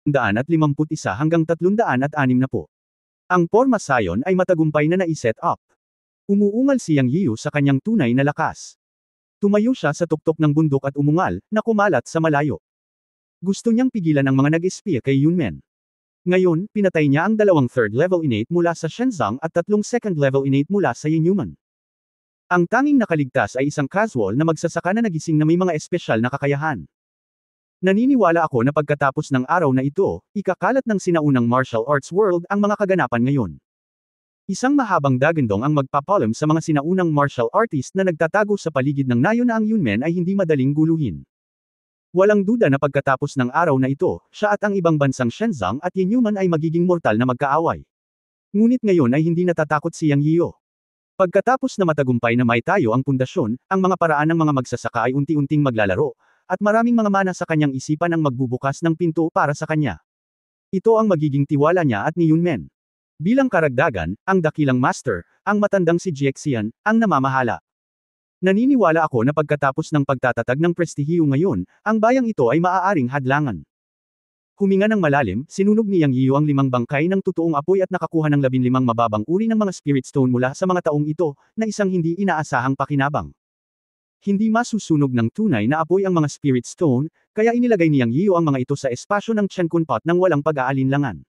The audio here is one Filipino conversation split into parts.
351 hanggang 360. Ang Porma Sion ay matagumpay na naiset up. Umuungal si Yang Yiyu sa kanyang tunay na lakas. Tumayo siya sa tuktok ng bundok at umungal, na kumalat sa malayo. Gusto niyang pigilan ang mga nag-espia kay Yunmen. Ngayon, pinatay niya ang 2 third-level innate mula sa Shenzong at 3 second-level innate mula sa Yenyuman. Ang tanging nakaligtas ay isang casual na magsasaka na nagising na may mga espesyal na kakayahan. Naniniwala ako na pagkatapos ng araw na ito, ikakalat ng sinaunang martial arts world ang mga kaganapan ngayon. Isang mahabang dagandong ang magpapalam sa mga sinaunang martial artist na nagtatago sa paligid ng nayon na ang Yunmen ay hindi madaling guluhin. Walang duda na pagkatapos ng araw na ito, siya at ang ibang bansang Shenzong at Yenyuman ay magiging mortal na magkaaway. Ngunit ngayon ay hindi natatakot si Yang Yiyu. Pagkatapos na matagumpay na maitayo ang pundasyon, ang mga paraan ng mga magsasaka ay unti-unting maglalaro, at maraming mga mana sa kanyang isipan ang magbubukas ng pinto para sa kanya. Ito ang magiging tiwala niya at ni Yunmen. Bilang karagdagan, ang dakilang master, ang matandang si Jiaxian, ang namamahala. Naniniwala ako na pagkatapos ng pagtatatag ng prestihiyo ngayon, ang bayang ito ay maaaring hadlangan. Huminga ng malalim, sinunog ni Yang Yiyu ang 5 bangkay ng totoong apoy at nakakuha ng 15 mababang uri ng mga spirit stone mula sa mga taong ito, na isang hindi inaasahang pakinabang. Hindi masusunog ng tunay na apoy ang mga spirit stone, kaya inilagay ni Yang Yiyu ang mga ito sa espasyo ng Chenkun Pot nang walang pag-aalinlangan.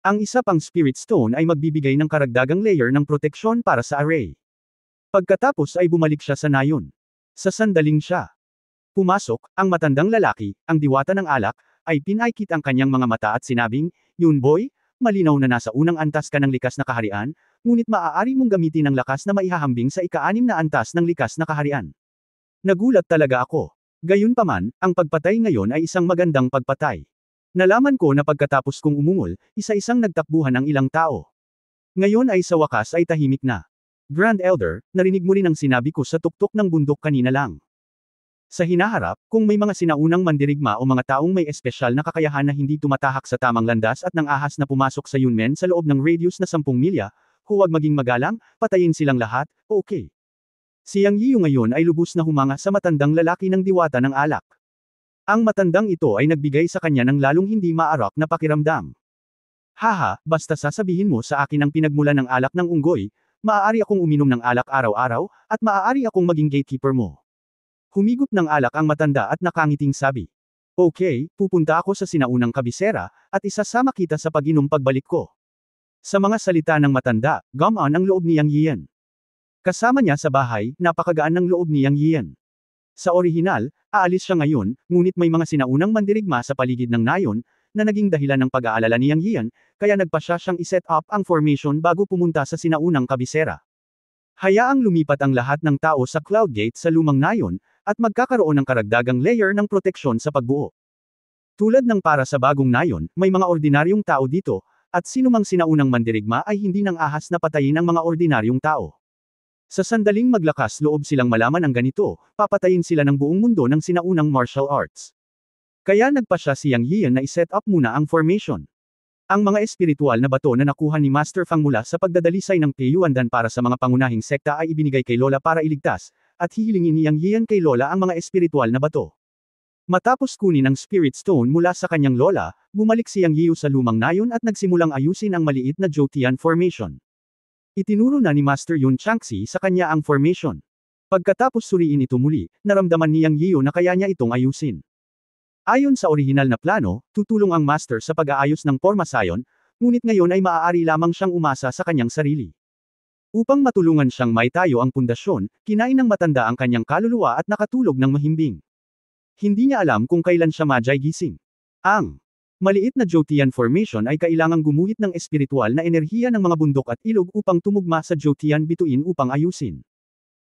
Ang isa pang spirit stone ay magbibigay ng karagdagang layer ng proteksyon para sa array. Pagkatapos ay bumalik siya sa nayon. Sa sandaling siya pumasok, ang matandang lalaki, ang diwata ng alak, ay pinaikit ang kanyang mga mata at sinabing, "Yun boy, malinaw na nasa unang antas ka ng likas na kaharian, ngunit maaari mong gamitin ang lakas na maihahambing sa ika-6 na antas ng likas na kaharian." Nagulat talaga ako. Gayunpaman, ang pagpatay ngayon ay isang magandang pagpatay. Nalaman ko na pagkatapos kong umungol, isa-isang nagtakbuhan ang ilang tao. Ngayon ay sa wakas ay tahimik na. Grand Elder, narinig mo rin ang sinabi ko sa tuktok ng bundok kanina lang. Sa hinaharap, kung may mga sinaunang mandirigma o mga taong may espesyal na kakayahan na hindi tumatahak sa tamang landas at nang ahas na pumasok sa Yunmen sa loob ng radius na 10 milya, huwag maging magalang, patayin silang lahat, okay. Si Yang Yiyu ngayon ay lubos na humanga sa matandang lalaki ng diwata ng alak. Ang matandang ito ay nagbigay sa kanya ng lalong hindi maarak na pakiramdam. Haha, basta sasabihin mo sa akin ang pinagmulan ng alak ng unggoy, maaari akong uminom ng alak araw-araw, at maaari akong maging gatekeeper mo. Humigop ng alak ang matanda at nakangiting sabi. Okay, pupunta ako sa sinaunang kabisera, at isasama kita sa pag-inom pagbalik ko. Sa mga salita ng matanda, gumaan ang loob ni Yang Yiyan. Kasama niya sa bahay, napakagaan ng loob ni Yang Yiyan. Sa orihinal, aalis siya ngayon, ngunit may mga sinaunang mandirigma sa paligid ng nayon, na naging dahilan ng pag-aalala ni Yang Yiyan, kaya nagpasya siyang iset up ang formation bago pumunta sa sinaunang kabisera. Hayaang lumipat ang lahat ng tao sa Cloud Gate sa lumang nayon, at magkakaroon ng karagdagang layer ng proteksyon sa pagbuo. Tulad ng para sa bagong nayon, may mga ordinaryong tao dito, at sinumang sinaunang mandirigma ay hindi nang ahas na patayin ang mga ordinaryong tao. Sa sandaling maglakas loob silang malaman ang ganito, papatayin sila ng buong mundo ng sinaunang martial arts. Kaya nagpasya si Yang Yiyan na iset up muna ang formation. Ang mga espiritual na bato na nakuha ni Master Fang mula sa pagdadalisay ng Peiyuandan para sa mga pangunahing sekta ay ibinigay kay Lola para iligtas, at hihilingin ni Yang Yiyan kay Lola ang mga espiritual na bato. Matapos kunin ang Spirit Stone mula sa kanyang Lola, bumalik si Yang Yiyu sa lumang nayon at nagsimulang ayusin ang maliit na Jotian formation. Itinuro na ni Master Yun Changxi sa kanya ang formation. Pagkatapos suriin ito muli, naramdaman ni Yang Yiyu na kaya niya itong ayusin. Ayon sa orihinal na plano, tutulong ang Master sa pag-aayos ng Porma Sion, ngunit ngayon ay maaari lamang siyang umasa sa kanyang sarili. Upang matulungan siyang maitayo ang pundasyon, kinain ng matanda ang kanyang kaluluwa at nakatulog ng mahimbing. Hindi niya alam kung kailan siya majay gising. Ang maliit na Jotian formation ay kailangang gumuhit ng espiritual na enerhiya ng mga bundok at ilog upang tumugma sa Jotian bituin upang ayusin.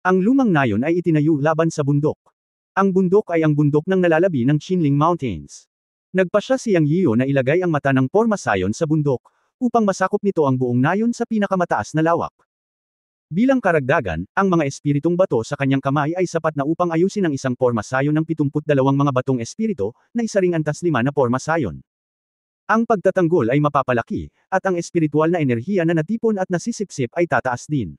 Ang lumang nayon ay itinayo laban sa bundok. Ang bundok ay ang bundok ng nalalabi ng Qinling Mountains. Nagpasya si Yang Yiyu na ilagay ang mata ng Porma Sion sa bundok, upang masakop nito ang buong nayon sa pinakamataas na lawak. Bilang karagdagan, ang mga espiritong bato sa kanyang kamay ay sapat na upang ayusin ang isang Porma Sion ng 72 mga batong espirito, na isa ring antas 5 na Porma Sion. Ang pagtatanggol ay mapapalaki, at ang espiritual na enerhiya na natipon at nasisipsip ay tataas din.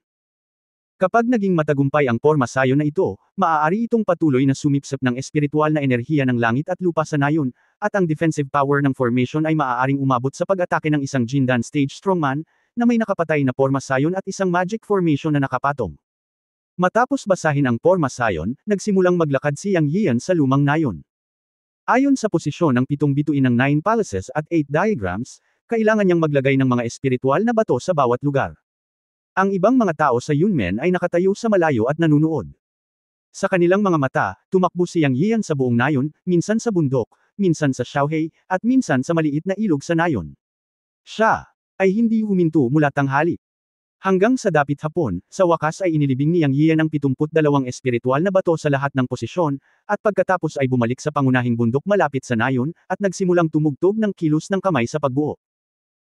Kapag naging matagumpay ang porma sayon na ito, maaari itong patuloy na sumipsip ng espiritual na enerhiya ng langit at lupa sa nayon, at ang defensive power ng formation ay maaaring umabot sa pag-atake ng isang Jindan stage strongman, na may nakapatay na porma sayon at isang magic formation na nakapatong. Matapos basahin ang porma sayon, nagsimulang maglakad si Yang Yian sa lumang nayon. Ayon sa posisyon ng 7 bituin ng 9 palaces at 8 diagrams, kailangan niyang maglagay ng mga espiritual na bato sa bawat lugar. Ang ibang mga tao sa Yunmen ay nakatayo sa malayo at nanunood. Sa kanilang mga mata, tumakbo si Yang Yian sa buong nayon, minsan sa bundok, minsan sa Xiaohei, at minsan sa maliit na ilog sa nayon. Siya ay hindi huminto mula tanghali. Hanggang sa dapit hapon, sa wakas ay inilibing ni Yang Yian ang 72 espiritual na bato sa lahat ng posisyon, at pagkatapos ay bumalik sa pangunahing bundok malapit sa nayon, at nagsimulang tumugtog ng kilos ng kamay sa pagbuo.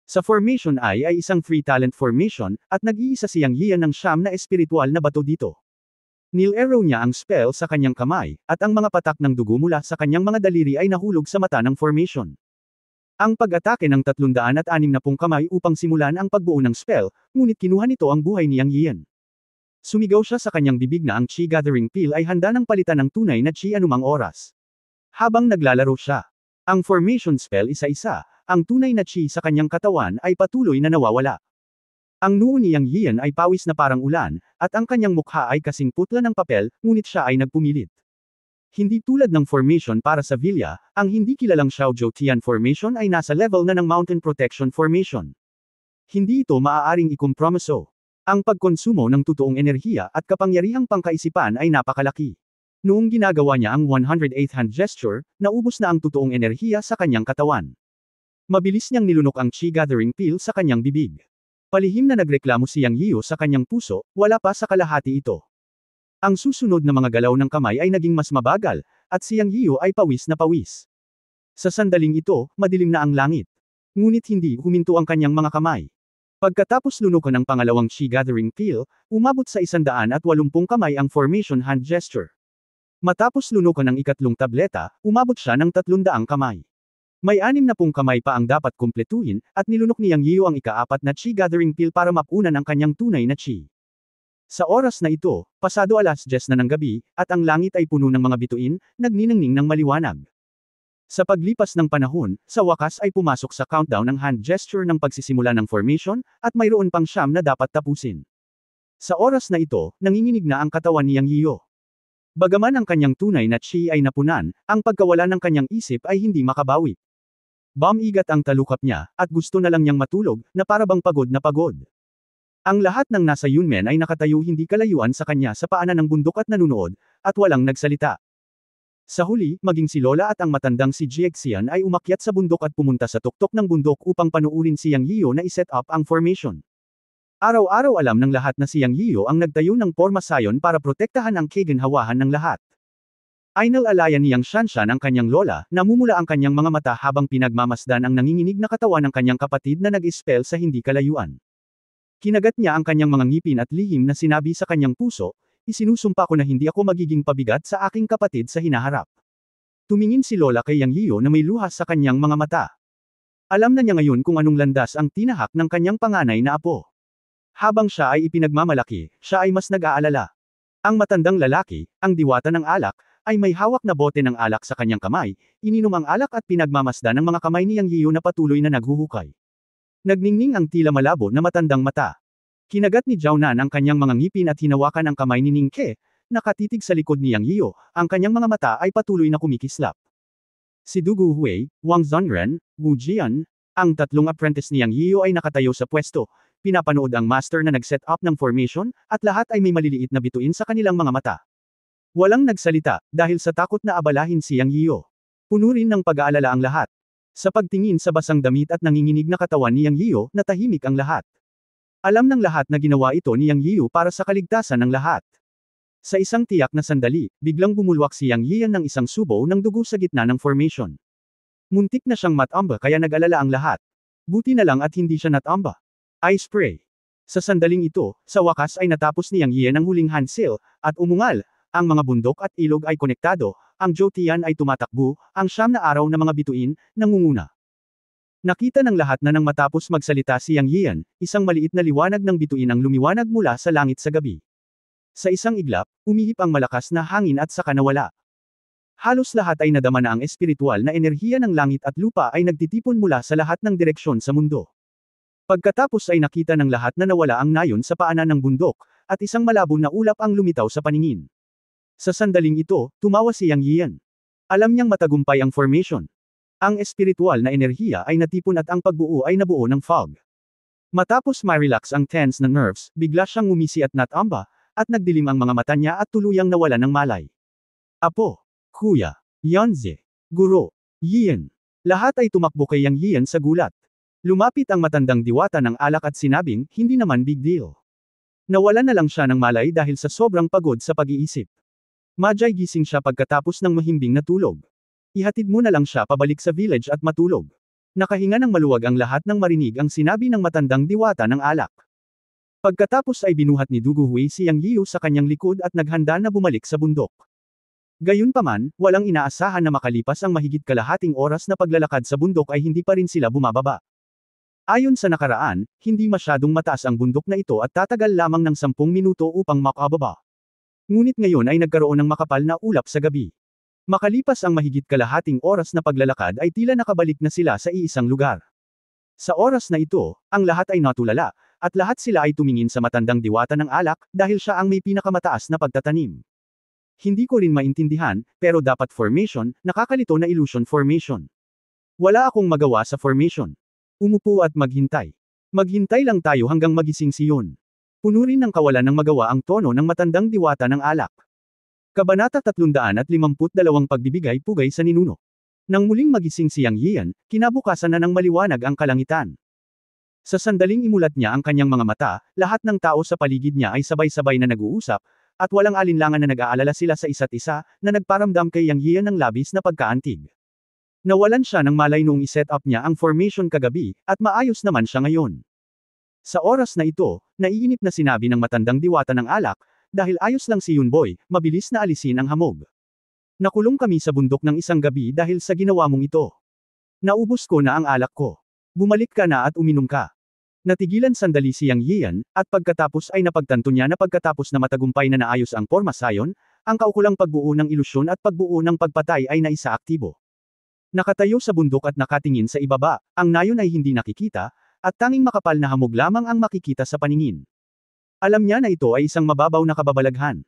Sa formation ay isang free talent formation, at nag-iisa si Yang Yian ng 9 na espiritual na bato dito. Nil-arrow niya ang spell sa kanyang kamay, at ang mga patak ng dugo mula sa kanyang mga daliri ay nahulog sa mata ng formation. Ang pag-atake ng 360 kamay upang simulan ang pagbuo ng spell, ngunit kinuha nito ang buhay ni Yang Yian. Sumigaw siya sa kanyang bibig na ang Chi Gathering Pill ay handa ng palitan ng tunay na Chi anumang oras. Habang naglalaro siya, ang formation spell isa-isa, ang tunay na Chi sa kanyang katawan ay patuloy na nawawala. Ang noo ni Yang Yian ay pawis na parang ulan, at ang kanyang mukha ay kasing putla ng papel, ngunit siya ay nagpumilit. Hindi tulad ng formation para sa Villa, ang hindi kilalang Xiaozhou Tian formation ay nasa level na ng Mountain Protection formation. Hindi ito maaaring ikompromiso. Ang pagkonsumo ng totoong enerhiya at kapangyarihang pangkaisipan ay napakalaki. Noong ginagawa niya ang 108th hand gesture, naubos na ang totoong enerhiya sa kanyang katawan. Mabilis niyang nilunok ang Chi Gathering Pill sa kanyang bibig. Palihim na nagreklamo si Yang Yiu sa kanyang puso, wala pa sa kalahati ito. Ang susunod na mga galaw ng kamay ay naging mas mabagal, at si Yang Yiu ay pawis na pawis. Sa sandaling ito, madilim na ang langit. Ngunit hindi huminto ang kanyang mga kamay. Pagkatapos lunukan ng pangalawang Chi Gathering Pill, umabot sa 180 kamay ang formation hand gesture. Matapos lunukan ng ikatlong tableta, umabot siya ng 300 kamay. May 60 kamay pa ang dapat kumpletuhin, at nilunok ni Yang Yiu ang ika-4 na Chi Gathering Pill para mapunan ang kanyang tunay na Chi. Sa oras na ito, pasado 10:00 na ng gabi, at ang langit ay puno ng mga bituin, nagniningning ng maliwanag. Sa paglipas ng panahon, sa wakas ay pumasok sa countdown ng hand gesture ng pagsisimula ng formation, at mayroon pang 9 na dapat tapusin. Sa oras na ito, nanginginig na ang katawan ni Yang Yiu. Bagaman ang kanyang tunay na Chi ay napunan, ang pagkawala ng kanyang isip ay hindi makabawi. Bumigat ang talukap niya, at gusto na lang niyang matulog, na parabang pagod na pagod. Ang lahat ng nasa Yunmen ay nakatayo hindi kalayuan sa kanya sa paanan ng bundok at nanunood, at walang nagsalita. Sa huli, maging si Lola at ang matandang si Jiexian ay umakyat sa bundok at pumunta sa tuktok ng bundok upang panuurin si Yang Yiu na iset up ang formation. Araw-araw alam ng lahat na si Yang Yiu ang nagtayo ng porma sayon para protektahan ang kaginhawahan ng lahat. Inalalayan ni Yang Shanshan ang kanyang lola, namumula ang kanyang mga mata habang pinagmamasdan ang nanginginig na katawan ng kanyang kapatid na nag-spell sa hindi kalayuan. Kinagat niya ang kanyang mga ngipin at lihim na sinabi sa kanyang puso, isinusumpa ko na hindi ako magiging pabigat sa aking kapatid sa hinaharap. Tumingin si Lola kay Yang Yiu na may luha sa kanyang mga mata. Alam na niya ngayon kung anong landas ang tinahak ng kanyang panganay na apo. Habang siya ay ipinagmamalaki, siya ay mas nag-aalala. Ang matandang lalaki, ang diwata ng alak, ay may hawak na bote ng alak sa kanyang kamay, ininom ang alak at pinagmamasdan ng mga kamay ni Yang Yiu na patuloy na naghuhukay. Nagningning ang tila malabo na matandang mata. Kinagat ni Zhao Nan ang kanyang mga ngipin at hinawakan ang kamay ni Ning Ke, nakatitig sa likod ni Yang Yiu, ang kanyang mga mata ay patuloy na kumikislap. Si Du Guhui, Wang Zhongren, Wu Jian, ang tatlong apprentice ni Yang Yiu ay nakatayo sa pwesto, pinapanood ang master na nag-set up ng formation, at lahat ay may maliliit na bituin sa kanilang mga mata. Walang nagsalita, dahil sa takot na abalahin si Yang Yiu. Puno rin ng pag-aalala ang lahat. Sa pagtingin sa basang damit at nanginginig na katawan ni Yang Yiu, natahimik ang lahat. Alam ng lahat na ginawa ito ni Yang Yiu para sa kaligtasan ng lahat. Sa isang tiyak na sandali, biglang bumulwak si Yang Yian ng isang subo ng dugo sa gitna ng formation. Muntik na siyang matamba kaya nag-alala ang lahat. Buti na lang at hindi siya natamba. Eye spray. Sa sandaling ito, sa wakas ay natapos ni Yang Yian ang huling hand seal, at umungal. Ang mga bundok at ilog ay konektado, ang Jotian ay tumatakbo, ang 9 na araw na mga bituin, nangunguna. Nakita ng lahat na nang matapos magsalita si Yang Yian, isang maliit na liwanag ng bituin ang lumiwanag mula sa langit sa gabi. Sa isang iglap, umihip ang malakas na hangin at saka nawala. Halos lahat ay nadama na ang espiritual na enerhiya ng langit at lupa ay nagtitipon mula sa lahat ng direksyon sa mundo. Pagkatapos ay nakita ng lahat na nawala ang nayon sa paanan ng bundok, at isang malabo na ulap ang lumitaw sa paningin. Sa sandaling ito, tumawa si Yang Yian. Alam niyang matagumpay ang formation. Ang espiritual na enerhiya ay natipon at ang pagbuo ay nabuo ng fog. Matapos ma-relax ang tense na nerves, bigla siyang ngumisi at natamba, at nagdilim ang mga mata niya at tuluyang nawala ng malay. Apo, Kuya, Yanzi, Guro, Yian. Lahat ay tumakbo kay Yang Yian sa gulat. Lumapit ang matandang diwata ng alak at sinabing, hindi naman big deal. Nawalan na lang siya ng malay dahil sa sobrang pagod sa pag-iisip. Majay gising siya pagkatapos ng mahimbing na tulog. Ihatid mo na lang siya pabalik sa village at matulog. Nakahinga ng maluwag ang lahat nang marinig ang sinabi ng matandang diwata ng alak. Pagkatapos ay binuhat ni Duguhui si Yang Yiu sa kanyang likod at naghanda na bumalik sa bundok. Gayunpaman, walang inaasahan na makalipas ang mahigit kalahating oras na paglalakad sa bundok ay hindi pa rin sila bumababa. Ayon sa nakaraan, hindi masyadong mataas ang bundok na ito at tatagal lamang ng 10 minuto upang makababa. Ngunit ngayon ay nagkaroon ng makapal na ulap sa gabi. Makalipas ang mahigit kalahating oras na paglalakad ay tila nakabalik na sila sa iisang lugar. Sa oras na ito, ang lahat ay natulala, at lahat sila ay tumingin sa matandang diwata ng alak, dahil siya ang may pinakamataas na pagtatanim. Hindi ko rin maintindihan, pero dapat formation, nakakalito na illusion formation. Wala akong magawa sa formation. Umupo at maghintay. Maghintay lang tayo hanggang magising si Yun. Puno rin ng kawalan ng magawa ang tono ng matandang diwata ng alak. Kabanata 352 Pagbibigay-pugay sa ninuno. Nang muling magising si Yang Yian, kinabukasan na ng maliwanag ang kalangitan. Sa sandaling imulat niya ang kanyang mga mata, lahat ng tao sa paligid niya ay sabay-sabay na nag-uusap, at walang alinlangan na nag-aalala sila sa isa't isa, na nagparamdam kay Yang Yian ng labis na pagkaantig. Nawalan siya ng malay noong iset up niya ang formation kagabi, at maayos naman siya ngayon. Sa oras na ito, naiinip na sinabi ng matandang diwata ng alak, dahil ayos lang si Yunboy, mabilis na alisin ang hamog. Nakulong kami sa bundok ng isang gabi dahil sa ginawa mong ito. Naubos ko na ang alak ko. Bumalik ka na at uminom ka. Natigilan sandali si Yang Yian, at pagkatapos ay napagtanto niya na pagkatapos na matagumpay na naayos ang pormasayon, ang kaukulang pagbuo ng ilusyon at pagbuo ng pagpatay ay naisaaktibo. Nakatayo sa bundok at nakatingin sa ibaba, ang nayon ay hindi nakikita, at tanging makapal na hamog lamang ang makikita sa paningin. Alam niya na ito ay isang mababaw na kababalaghan.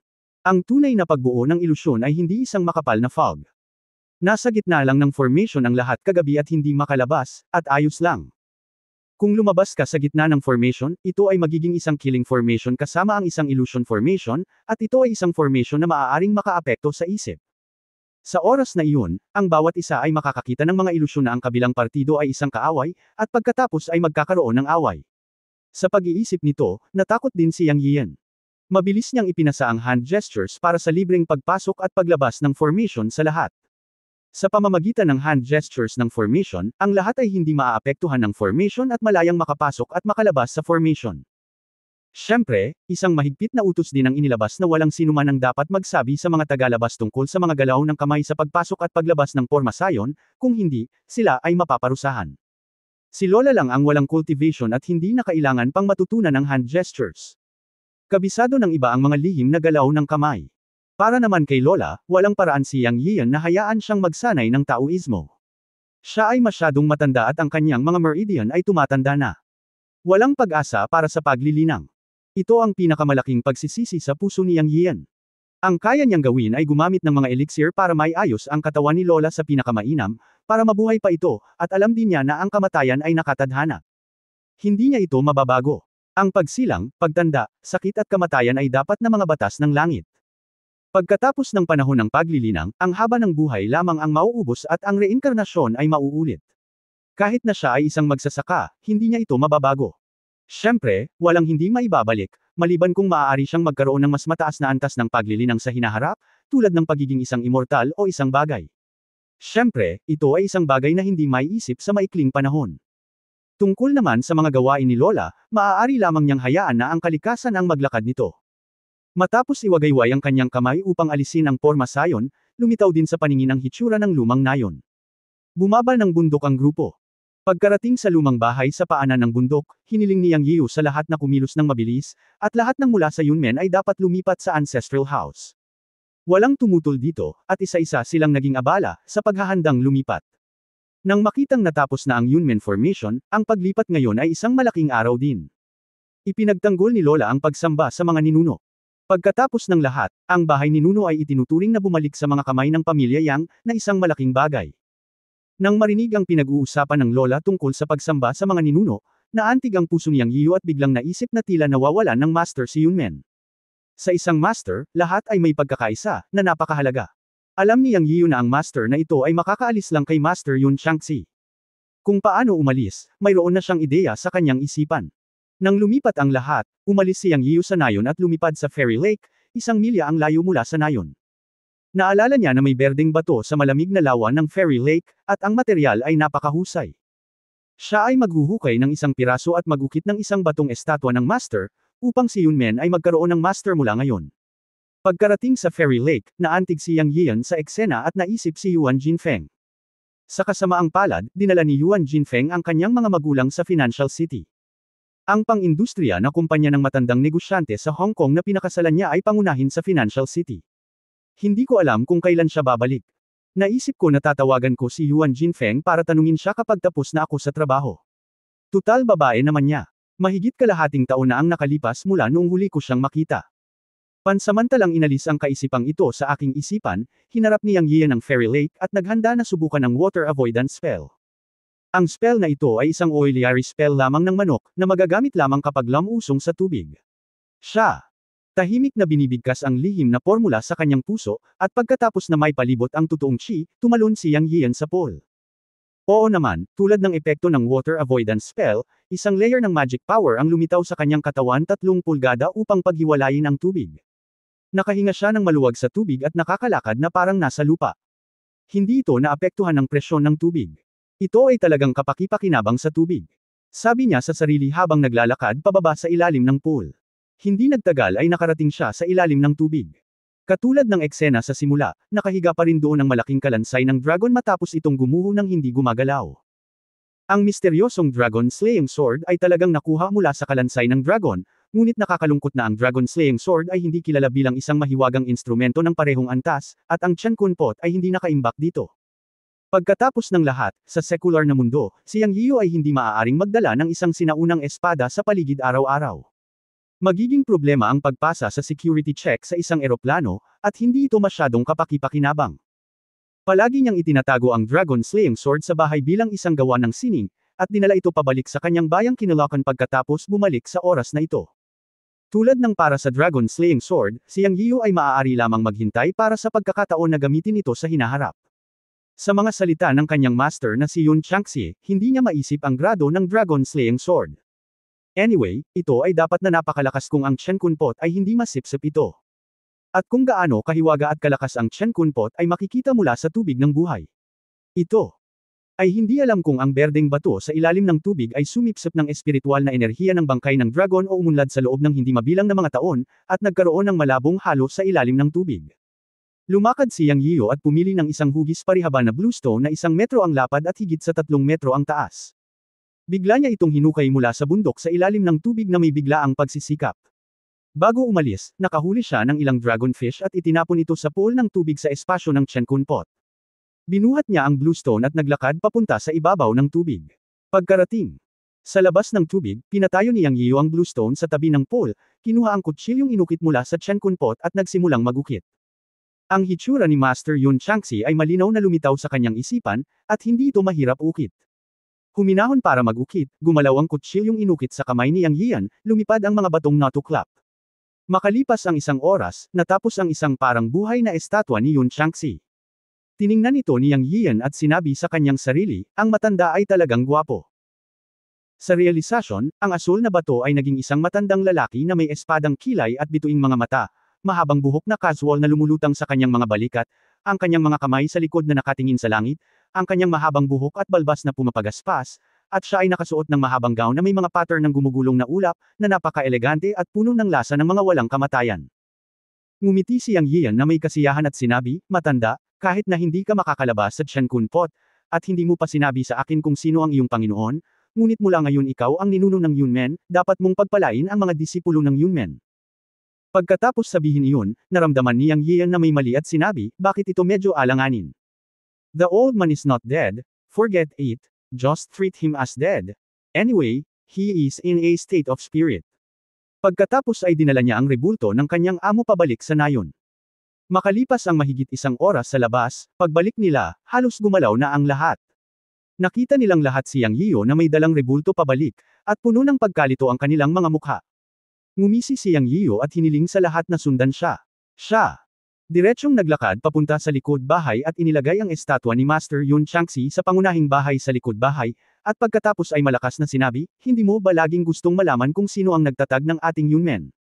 Ang tunay na pagbuo ng ilusyon ay hindi isang makapal na fog. Nasa gitna lang ng formation ang lahat kagabi at hindi makalabas, at ayos lang. Kung lumabas ka sa gitna ng formation, ito ay magiging isang killing formation kasama ang isang illusion formation, at ito ay isang formation na maaaring makaapekto sa isip. Sa oras na iyon, ang bawat isa ay makakakita ng mga ilusyon na ang kabilang partido ay isang kaaway, at pagkatapos ay magkakaroon ng away. Sa pag-iisip nito, natakot din si Yang Yian. Mabilis niyang ipinasa ang hand gestures para sa libreng pagpasok at paglabas ng formation sa lahat. Sa pamamagitan ng hand gestures ng formation, ang lahat ay hindi maaapektuhan ng formation at malayang makapasok at makalabas sa formation. Siyempre, isang mahigpit na utos din ang inilabas na walang sinuman ang dapat magsabi sa mga tagalabas tungkol sa mga galaw ng kamay sa pagpasok at paglabas ng pormasayon, kung hindi, sila ay mapaparusahan. Si Lola lang ang walang cultivation at hindi na kailangan pang matutunan ng hand gestures. Kabisado ng iba ang mga lihim na galaw ng kamay. Para naman kay Lola, walang paraan si Yang Yian na hayaan siyang magsanay ng Taoismo. Siya ay masyadong matanda at ang kanyang mga meridian ay tumatanda na. Walang pag-asa para sa paglilinang. Ito ang pinakamalaking pagsisisi sa puso ni Yang Yian. Ang kaya niyang gawin ay gumamit ng mga elixir para maiayos ang katawan ni Lola sa pinakamainam, para mabuhay pa ito, at alam din niya na ang kamatayan ay nakatadhana. Hindi niya ito mababago. Ang pagsilang, pagtanda, sakit at kamatayan ay dapat na mga batas ng langit. Pagkatapos ng panahon ng paglilinang, ang haba ng buhay lamang ang mauubos at ang reinkarnasyon ay mauulit. Kahit na siya ay isang magsasaka, hindi niya ito mababago. Siyempre, walang hindi maibabalik, maliban kung maaari siyang magkaroon ng mas mataas na antas ng paglilinang sa hinaharap, tulad ng pagiging isang immortal o isang bagay. Siyempre, ito ay isang bagay na hindi maiisip sa maikling panahon. Tungkol naman sa mga gawain ni Lola, maaari lamang niyang hayaan na ang kalikasan ang maglakad nito. Matapos iwagayway ang kanyang kamay upang alisin ang pormasayon, lumitaw din sa paningin ang hitsura ng lumang nayon. Bumaba ng bundok ang grupo. Pagkarating sa lumang bahay sa paanan ng bundok, hiniling ni Yang Yiu sa lahat na kumilos ng mabilis, at lahat ng mula sa Yunmen ay dapat lumipat sa ancestral house. Walang tumutol dito, at isa-isa silang naging abala sa paghahandang lumipat. Nang makitang natapos na ang Yunmen formation, ang paglipat ngayon ay isang malaking araw din. Ipinagtanggol ni Lola ang pagsamba sa mga ninuno. Pagkatapos ng lahat, ang bahay ni Nuno ay itinuturing na bumalik sa mga kamay ng pamilya Yang, na isang malaking bagay. Nang marinig ang pinag-uusapan ng Lola tungkol sa pagsamba sa mga ninuno, naantig ang puso ni Yang Yiu at biglang naisip na tila nawawalan ng master si Yunmen. Sa isang master, lahat ay may pagkakaisa, na napakahalaga. Alam ni Yang Yiu na ang master na ito ay makakaalis lang kay Master Yun Changxi. Kung paano umalis, mayroon na siyang ideya sa kanyang isipan. Nang lumipat ang lahat, umalis si Yang Yiu sa nayon at lumipad sa Fairy Lake, 1 milya ang layo mula sa nayon. Naalala niya na may berdeng bato sa malamig na lawa ng Fairy Lake, at ang material ay napakahusay. Siya ay maghuhukay ng isang piraso at magukit ng isang batong estatwa ng master, upang si Yunmen ay magkaroon ng master mula ngayon. Pagkarating sa Fairy Lake, naantig si Yang Yian sa eksena at naisip si Yuan Jinfeng. Sa kasamaang palad, dinala ni Yuan Jinfeng ang kanyang mga magulang sa Financial City. Ang pang-industriya na kumpanya ng matandang negosyante sa Hong Kong na pinakasalan niya ay pangunahin sa Financial City. Hindi ko alam kung kailan siya babalik. Naisip ko na tatawagan ko si Yuan Jinfeng para tanungin siya kapag tapos na ako sa trabaho. Tutal babae naman niya. Mahigit kalahating taon na ang nakalipas mula noong huli ko siyang makita. Pansamantalang inalis ang kaisipang ito sa aking isipan, hinarap ni Yang Yian ang Fairy Lake at naghanda na subukan ang water avoidance spell. Ang spell na ito ay isang oiliary spell lamang ng manok, na magagamit lamang kapag lamusong sa tubig. Siya. Tahimik na binibigkas ang lihim na formula sa kanyang puso, at pagkatapos na may palibot ang totoong chi, tumalon si Yang Yian sa pool. Oo naman, tulad ng epekto ng water avoidance spell, isang layer ng magic power ang lumitaw sa kanyang katawan 3 pulgada upang paghiwalayin ang tubig. Nakahinga siya ng maluwag sa tubig at nakakalakad na parang nasa lupa. Hindi ito naapektuhan ng presyon ng tubig. Ito ay talagang kapaki-pakinabang sa tubig. Sabi niya sa sarili habang naglalakad pababa sa ilalim ng pool. Hindi nagtagal ay nakarating siya sa ilalim ng tubig. Katulad ng eksena sa simula, nakahiga pa rin doon ang malaking kalansay ng dragon matapos itong gumuho ng hindi gumagalaw. Ang misteryosong Dragon Slaying Sword ay talagang nakuha mula sa kalansay ng dragon, ngunit nakakalungkot na ang Dragon Slaying Sword ay hindi kilala bilang isang mahiwagang instrumento ng parehong antas, at ang Chen Kun Pot ay hindi nakaimbak dito. Pagkatapos ng lahat, sa sekular na mundo, si Yang Yiu ay hindi maaaring magdala ng isang sinaunang espada sa paligid araw-araw. Magiging problema ang pagpasa sa security check sa isang eroplano, at hindi ito masyadong kapaki-pakinabang. Palagi niyang itinatago ang Dragon Slaying Sword sa bahay bilang isang gawa ng sining, at dinala ito pabalik sa kanyang bayang Kinulakan pagkatapos bumalik sa oras na ito. Tulad ng para sa Dragon Slaying Sword, si Yang Yiu ay maaari lamang maghintay para sa pagkakataon na gamitin ito sa hinaharap. Sa mga salita ng kanyang master na si Yun Changxi, hindi niya maisip ang grado ng Dragon Slaying Sword. Anyway, ito ay dapat na napakalakas kung ang Chen Kun Pot ay hindi masipsip ito. At kung gaano kahiwaga at kalakas ang Chen Kun Pot ay makikita mula sa tubig ng buhay. Ito ay hindi alam kung ang berdeng bato sa ilalim ng tubig ay sumipsip ng espiritual na enerhiya ng bangkay ng dragon o umunlad sa loob ng hindi mabilang na mga taon, at nagkaroon ng malabong halo sa ilalim ng tubig. Lumakad si Yang Yiu at pumili ng isang hugis parihaba na bluestone na 1 metro ang lapad at higit sa 3 metro ang taas. Bigla niya itong hinukay mula sa bundok sa ilalim ng tubig na may biglaang pagsisikap. Bago umalis, nakahuli siya ng ilang dragonfish at itinapon ito sa pool ng tubig sa espasyo ng Chen Kun Pot. Binuhat niya ang bluestone at naglakad papunta sa ibabaw ng tubig. Pagkarating sa labas ng tubig, pinatayo ni Yang Yiu ang bluestone sa tabi ng pool, kinuha ang kutsilyong inukit mula sa Chen Kun Pot at nagsimulang magukit. Ang hitsura ni Master Yun Changxi ay malinaw na lumitaw sa kanyang isipan, at hindi ito mahirap ukit. Huminahon para mag-ukit, gumalaw ang kutsilyong inukit sa kamay ni Yang Yian, lumipad ang mga batong natuklap. Makalipas ang 1 oras, natapos ang isang parang buhay na estatwa ni Yun Changxi. Tiningnan ito ni Yang Yian at sinabi sa kanyang sarili, ang matanda ay talagang gwapo. Sa realisasyon, ang asul na bato ay naging isang matandang lalaki na may espadang kilay at bituing mga mata, mahabang buhok na casual na lumulutang sa kanyang mga balikat, ang kanyang mga kamay sa likod na nakatingin sa langit, ang kanyang mahabang buhok at balbas na pumapagaspas, at siya ay nakasuot ng mahabang gown na may mga pattern ng gumugulong na ulap, na napaka-elegante at puno ng lasa ng mga walang kamatayan. Ngumiti si Yang Yian na may kasiyahan at sinabi, matanda, kahit na hindi ka makakalabas sa Chen Kun Pot, at hindi mo pa sinabi sa akin kung sino ang iyong Panginoon, ngunit mula ngayon ikaw ang ninuno ng Yunmen, dapat mong pagpalain ang mga disipulo ng Yunmen. Pagkatapos sabihin iyon, naramdaman ni Yang Yian na may mali at sinabi, bakit ito medyo alanganin? The old man is not dead, forget it, just treat him as dead. Anyway, he is in a state of spirit. Pagkatapos ay dinala niya ang rebulto ng kanyang amo pabalik sa nayon. Makalipas ang mahigit isang oras sa labas, pagbalik nila, halos gumalaw na ang lahat. Nakita nilang lahat si Yang Yiyo na may dalang rebulto pabalik, at puno ng pagkalito ang kanilang mga mukha. Ngumisi si Yang Yiyo at hiniling sa lahat na sundan siya. Diretsyong naglakad papunta sa likod bahay at inilagay ang estatwa ni Master Yun Changxi sa pangunahing bahay sa likod bahay, at pagkatapos ay malakas na sinabi, hindi mo ba laging gustong malaman kung sino ang nagtatag ng ating Yunmen?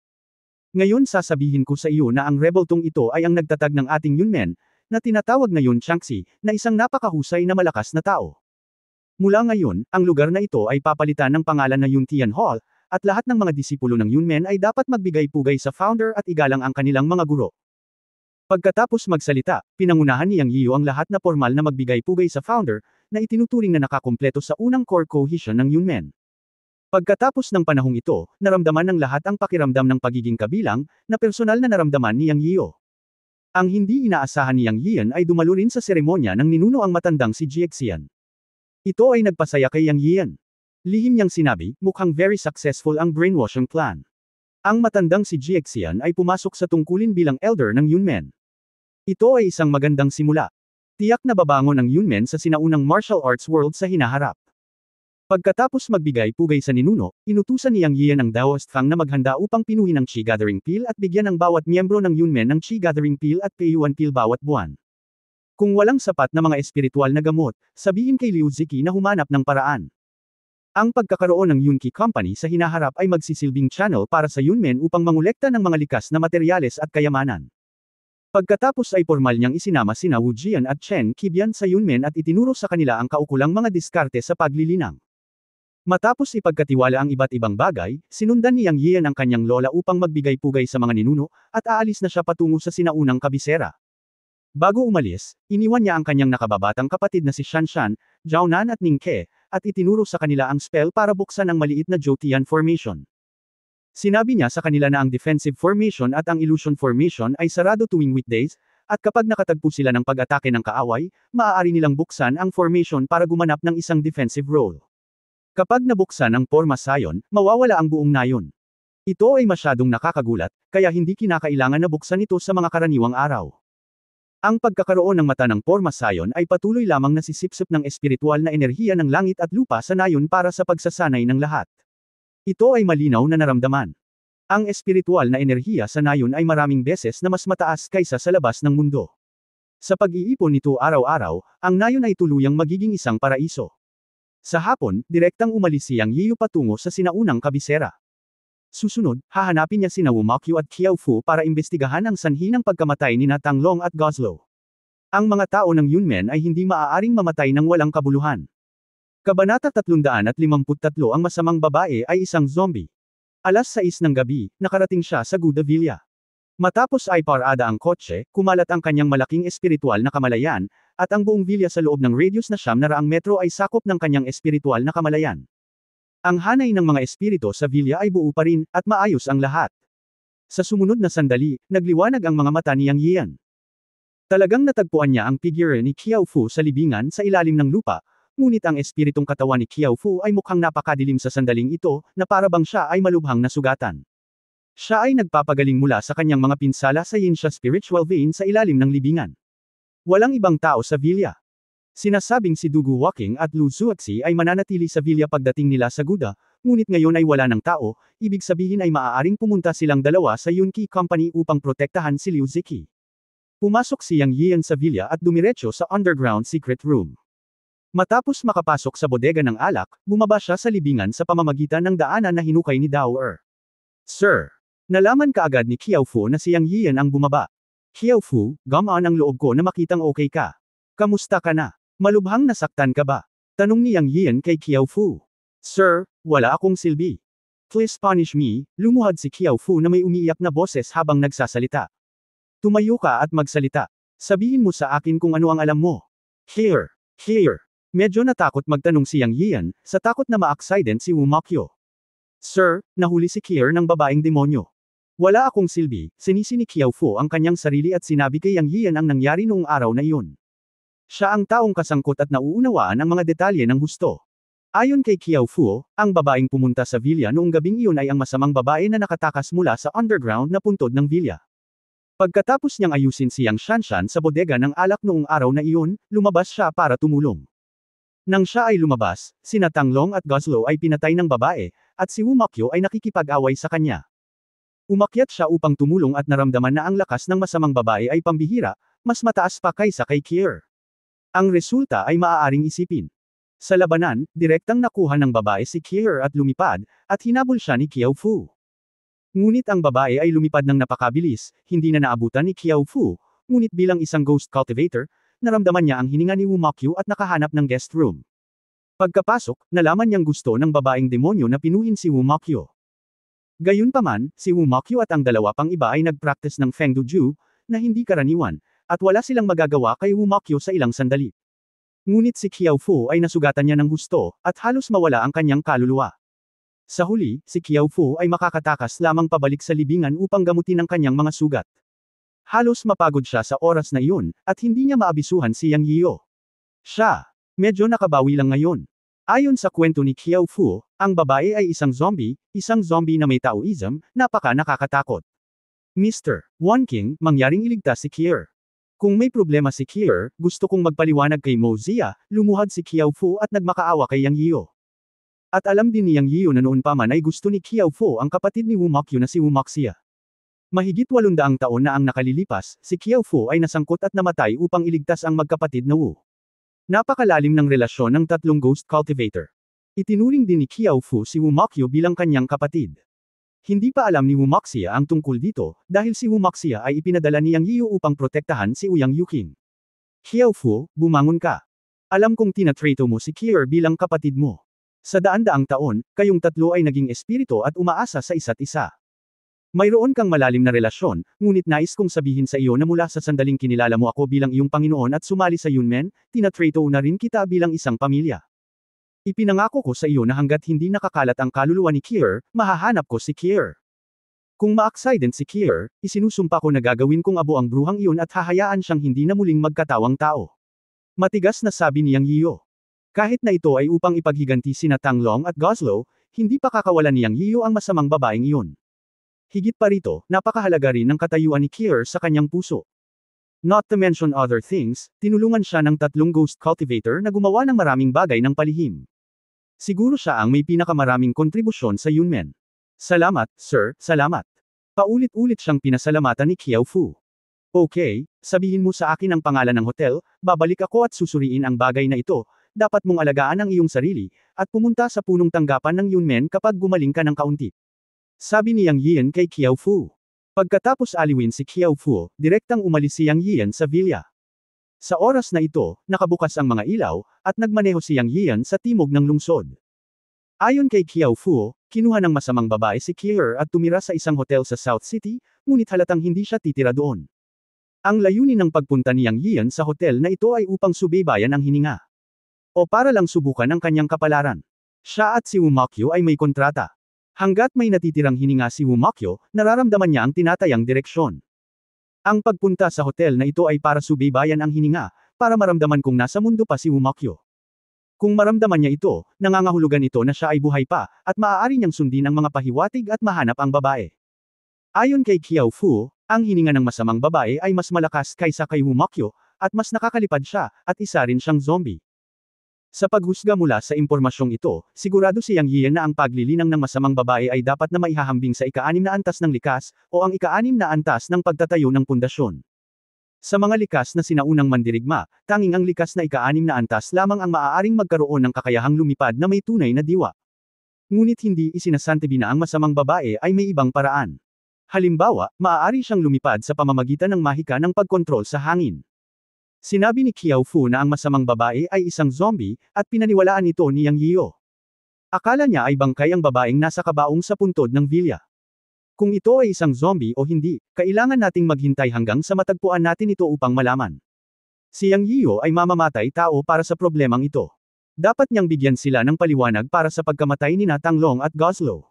Ngayon sasabihin ko sa iyo na ang rebeltong ito ay ang nagtatag ng ating Yunmen, na tinatawag na Yun Changxi, na isang napakahusay na malakas na tao. Mula ngayon, ang lugar na ito ay papalitan ng pangalan na Yuntian Hall, at lahat ng mga disipulo ng Yunmen ay dapat magbigay-pugay sa founder at igalang ang kanilang mga guro. Pagkatapos magsalita, pinangunahan ni Yang Yiyo ang lahat na formal na magbigay-pugay sa founder, na itinuturing na nakakumpleto sa unang core cohesion ng Yunmen. Pagkatapos ng panahong ito, naramdaman ng lahat ang pakiramdam ng pagiging kabilang, na personal na naramdaman ni Yang Yiyo. Ang hindi inaasahan ni Yang Yian ay dumalo rin sa seremonya ng ninuno ang matandang si Jiexian. Ito ay nagpasaya kay Yang Yian. Lihim niyang sinabi, mukhang very successful ang brainwashing plan. Ang matandang si Jiexian ay pumasok sa tungkulin bilang elder ng Yunmen. Ito ay isang magandang simula. Tiyak na babangon ang Yunmen sa sinaunang martial arts world sa hinaharap. Pagkatapos magbigay-pugay sa ninuno, inutusan ni Yang Yian ang Daoist Fang na maghanda upang pinuhin ang Qi Gathering Pill at bigyan ng bawat miyembro ng Yunmen ng Qi Gathering Pill at Peiyuan Pill bawat buwan. Kung walang sapat na mga espiritual na gamot, sabihin kay Liu Ziki na humanap ng paraan. Ang pagkakaroon ng Yunqi Company sa hinaharap ay magsisilbing channel para sa Yunmen upang mangolekta ng mga likas na materyales at kayamanan. Pagkatapos ay formal niyang isinama sina Wu Jian at Chen Qibian sa Yunmen at itinuro sa kanila ang kaukulang mga diskarte sa paglilinang. Matapos ipagkatiwala ang iba't ibang bagay, sinundan ni Yang Yian ang kanyang lola upang magbigay-pugay sa mga ninuno, at aalis na siya patungo sa sinaunang kabisera. Bago umalis, iniwan niya ang kanyang nakababatang kapatid na si Shanshan, Jiaonan at Ningke, at itinuro sa kanila ang spell para buksan ang maliit na Jotian Formation. Sinabi niya sa kanila na ang Defensive Formation at ang Illusion Formation ay sarado tuwing weekdays, at kapag nakatagpo sila ng pag-atake ng kaaway, maaari nilang buksan ang formation para gumanap ng isang defensive role. Kapag nabuksan ang Porma Sayon, mawawala ang buong nayon. Ito ay masyadong nakakagulat, kaya hindi kinakailangan na buksan ito sa mga karaniwang araw. Ang pagkakaroon ng mata ng Porma Sayon ay patuloy lamang na sisipsip ng espiritual na enerhiya ng langit at lupa sa nayon para sa pagsasanay ng lahat. Ito ay malinaw na naramdaman. Ang espiritual na enerhiya sa nayon ay maraming beses na mas mataas kaysa sa labas ng mundo. Sa pag-iipon nito araw-araw, ang nayon ay tuluyang magiging isang paraiso. Sa hapon, direktang umalis si Yang Yiyu patungo sa sinaunang kabisera. Susunod, hahanapin niya sina Wu Maqu at Qiao Fu para imbestigahan ang sanhi ng pagkamatay ni Tang Long at Goslo. Ang mga tao ng Yunmen ay hindi maaaring mamatay ng walang kabuluhan. Kabanata 353 Ang masamang babae ay isang zombie. Alas 6 ng gabi, nakarating siya sa Guda Villa. Matapos ay parada ang kotse, kumalat ang kanyang malaking espiritual na kamalayan, at ang buong villa sa loob ng radius na 900 metro ay sakop ng kanyang espiritual na kamalayan. Ang hanay ng mga espiritu sa villa ay buo pa rin, at maayos ang lahat. Sa sumunod na sandali, nagliwanag ang mga mata ni Yang Yian. Talagang natagpuan niya ang figure ni Qiao Fu sa libingan sa ilalim ng lupa, ngunit ang espiritong katawan ni Qiao Fu ay mukhang napakadilim sa sandaling ito, na parabang siya ay malubhang nasugatan. Siya ay nagpapagaling mula sa kanyang mga pinsala sa Yinsha spiritual vein sa ilalim ng libingan. Walang ibang tao sa villa. Sinasabing si Dugu Walking at Lu Zuoxi ay mananatili sa villa pagdating nila sa Guda, ngunit ngayon ay wala ng tao, ibig sabihin ay maaaring pumunta silang dalawa sa Yunqi Company upang protektahan si Liu Ziki. Pumasok si Yang Yian sa villa at dumiretso sa underground secret room. Matapos makapasok sa bodega ng alak, bumaba siya sa libingan sa pamamagitan ng daanan na hinukay ni Dao Er. Sir! Nalaman kaagad ni Qiao Fu na si Yang Yian ang bumaba. Qiao Fu, gamaan ang loob ko na makitang okay ka. Kamusta ka na? Malubhang nasaktan ka ba? Tanong ni Yang Yian kay Qiao Fu. Sir, wala akong silbi. Please punish me, lumuhad si Qiao Fu na may umiiyak na boses habang nagsasalita. Tumayo ka at magsalita. Sabihin mo sa akin kung ano ang alam mo. Here. Medyo natakot magtanong si Yang Yian, sa takot na ma-accident si Wu Mokyo. Sir, nahuli si Kier ng babaeng demonyo. Wala akong silbi, sinisi ni Qiao Fu ang kanyang sarili at sinabi kay Yang Yian ang nangyari noong araw na iyon. Siya ang taong kasangkot at nauunawaan ang mga detalye ng husto. Ayon kay Qiao Fu, ang babaeng pumunta sa villa noong gabing iyon ay ang masamang babae na nakatakas mula sa underground na puntod ng villa. Pagkatapos niyang ayusin si Yang Shanshan sa bodega ng alak noong araw na iyon, lumabas siya para tumulong. Nang siya ay lumabas, sina Tanglong at Goslo ay pinatay ng babae, at si Wu Mokyo ay nakikipag-away sa kanya. Umakyat siya upang tumulong at naramdaman na ang lakas ng masamang babae ay pambihira, mas mataas pa kaysa kay Kier. Ang resulta ay maaaring isipin. Sa labanan, direktang nakuha ng babae si Kier at lumipad, at hinabol siya ni Qiao Fu. Ngunit ang babae ay lumipad ng napakabilis, hindi na naabutan ni Qiao Fu, ngunit bilang isang ghost cultivator, naramdaman niya ang hininga ni Wu Mokyo at nakahanap ng guest room. Pagkapasok, nalaman niyang gusto ng babaeng demonyo na pinuhin si Wu Mokyo. Gayunpaman, si Wu Mokyo at ang dalawa pang iba ay nag-practice ng Feng Duju, na hindi karaniwan, at wala silang magagawa kay Wu Mokyo sa ilang sandali. Ngunit si Qiao Fu ay nasugatan niya ng husto, at halos mawala ang kanyang kaluluwa. Sa huli, si Qiao Fu ay makakatakas lamang pabalik sa libingan upang gamutin ang kanyang mga sugat. Halos mapagod siya sa oras na iyon, at hindi niya maabisuhan si Yang Yio. Siya, medyo nakabawi lang ngayon. Ayon sa kwento ni Qiao Fu, ang babae ay isang zombie na may Taoism, napaka nakakatakot. Mr. One King, mangyaring iligtas si Kier. Kung may problema si Kier, gusto kong magpaliwanag kay Mo Zia, lumuhad si Qiao Fu at nagmakaawa kay Yang Yio. At alam din ni Yang Yio na noon pa man ay gusto ni Qiao Fu ang kapatid ni Wu Mokyo na si Wu Moxia. Mahigit 800 taon na ang nakalilipas, si Qiao Fu ay nasangkot at namatay upang iligtas ang magkapatid na Wu. Napakalalim ng relasyon ng tatlong ghost cultivator. Itinuring din ni Qiao Fu si Wu Mokyo bilang kanyang kapatid. Hindi pa alam ni Wu Moxia ang tungkol dito, dahil si Wu Moxia ay ipinadala ni Yang Yio upang protektahan si Ouyang Yuking. Qiao Fu, bumangon ka. Alam kong tinatrato mo si Kier bilang kapatid mo. Sa daan-daang taon, kayong tatlo ay naging espiritu at umaasa sa isa't isa. Mayroon kang malalim na relasyon, ngunit nais kong sabihin sa iyo na mula sa sandaling kinilala mo ako bilang iyong Panginoon at sumali sa Yunmen, tinatrato na rin kita bilang isang pamilya. Ipinangako ko sa iyo na hanggat hindi nakakalat ang kaluluwa ni Kier, mahahanap ko si Kier. Kung ma-accident si Kier, isinusumpa ko na gagawin kong abo ang bruhang iyon at hahayaan siyang hindi na muling magkatawang tao. Matigas na sabi ni Yang Yio. Kahit na ito ay upang ipaghiganti sina Tanglong at Goslo, hindi pa kakawalan ni Yang Yio ang masamang babaeng iyon. Higit pa rito, napakahalaga rin ng katayuan ni Kier sa kanyang puso. Not to mention other things, tinulungan siya ng tatlong ghost cultivator na gumawa ng maraming bagay ng palihim. Siguro siya ang may pinakamaraming kontribusyon sa Yunmen. Salamat, sir, salamat. Paulit-ulit siyang pinasalamatan ni Qiao Fu. Okay, sabihin mo sa akin ang pangalan ng hotel, babalik ako at susuriin ang bagay na ito, dapat mong alagaan ang iyong sarili, at pumunta sa punong tanggapan ng Yunmen kapag gumaling ka ng kaunti. Sabi ni Yang Yian kay Qiao Fu. Pagkatapos aliwin si Qiao Fu, direktang umalis si Yang Yian sa villa. Sa oras na ito, nakabukas ang mga ilaw, at nagmaneho si Yang Yian sa timog ng lungsod. Ayon kay Qiao Fu, kinuha ng masamang babae si Kier at tumira sa isang hotel sa South City, ngunit halatang hindi siya titira doon. Ang layunin ng pagpunta ni Yang Yian sa hotel na ito ay upang subaybayan ang hininga. O para lang subukan ang kanyang kapalaran. Siya at si Wu Mokyo ay may kontrata. Hanggat may natitirang hininga si Wu Mokyo, nararamdaman niya ang tinatayang direksyon. Ang pagpunta sa hotel na ito ay para subaybayan ang hininga, para maramdaman kung nasa mundo pa si Wu Mokyo. Kung maramdaman niya ito, nangangahulugan ito na siya ay buhay pa, at maaari niyang sundin ang mga pahiwatig at mahanap ang babae. Ayon kay Qiao Fu, ang hininga ng masamang babae ay mas malakas kaysa kay Wu Mokyo, at mas nakakalipad siya, at isa rin siyang zombie. Sa paghusga mula sa impormasyong ito, sigurado si Yang Yian na ang paglilinang ng masamang babae ay dapat na maihahambing sa ika-6 na antas ng likas, o ang ika-6 na antas ng pagtatayo ng pundasyon. Sa mga likas na sinaunang mandirigma, tanging ang likas na ika-6 na antas lamang ang maaaring magkaroon ng kakayahang lumipad na may tunay na diwa. Ngunit hindi isinasantabi na ang masamang babae ay may ibang paraan. Halimbawa, maaari siyang lumipad sa pamamagitan ng mahika ng pagkontrol sa hangin. Sinabi ni Qiao Fu na ang masamang babae ay isang zombie, at pinaniwalaan ito ni Yang Yio. Akala niya ay bangkay ang babaeng nasa kabaong sa puntod ng villa. Kung ito ay isang zombie o hindi, kailangan nating maghintay hanggang sa matagpuan natin ito upang malaman. Si Yang Yio ay mamamatay tao para sa problemang ito. Dapat niyang bigyan sila ng paliwanag para sa pagkamatay ni Tanglong at Goslow.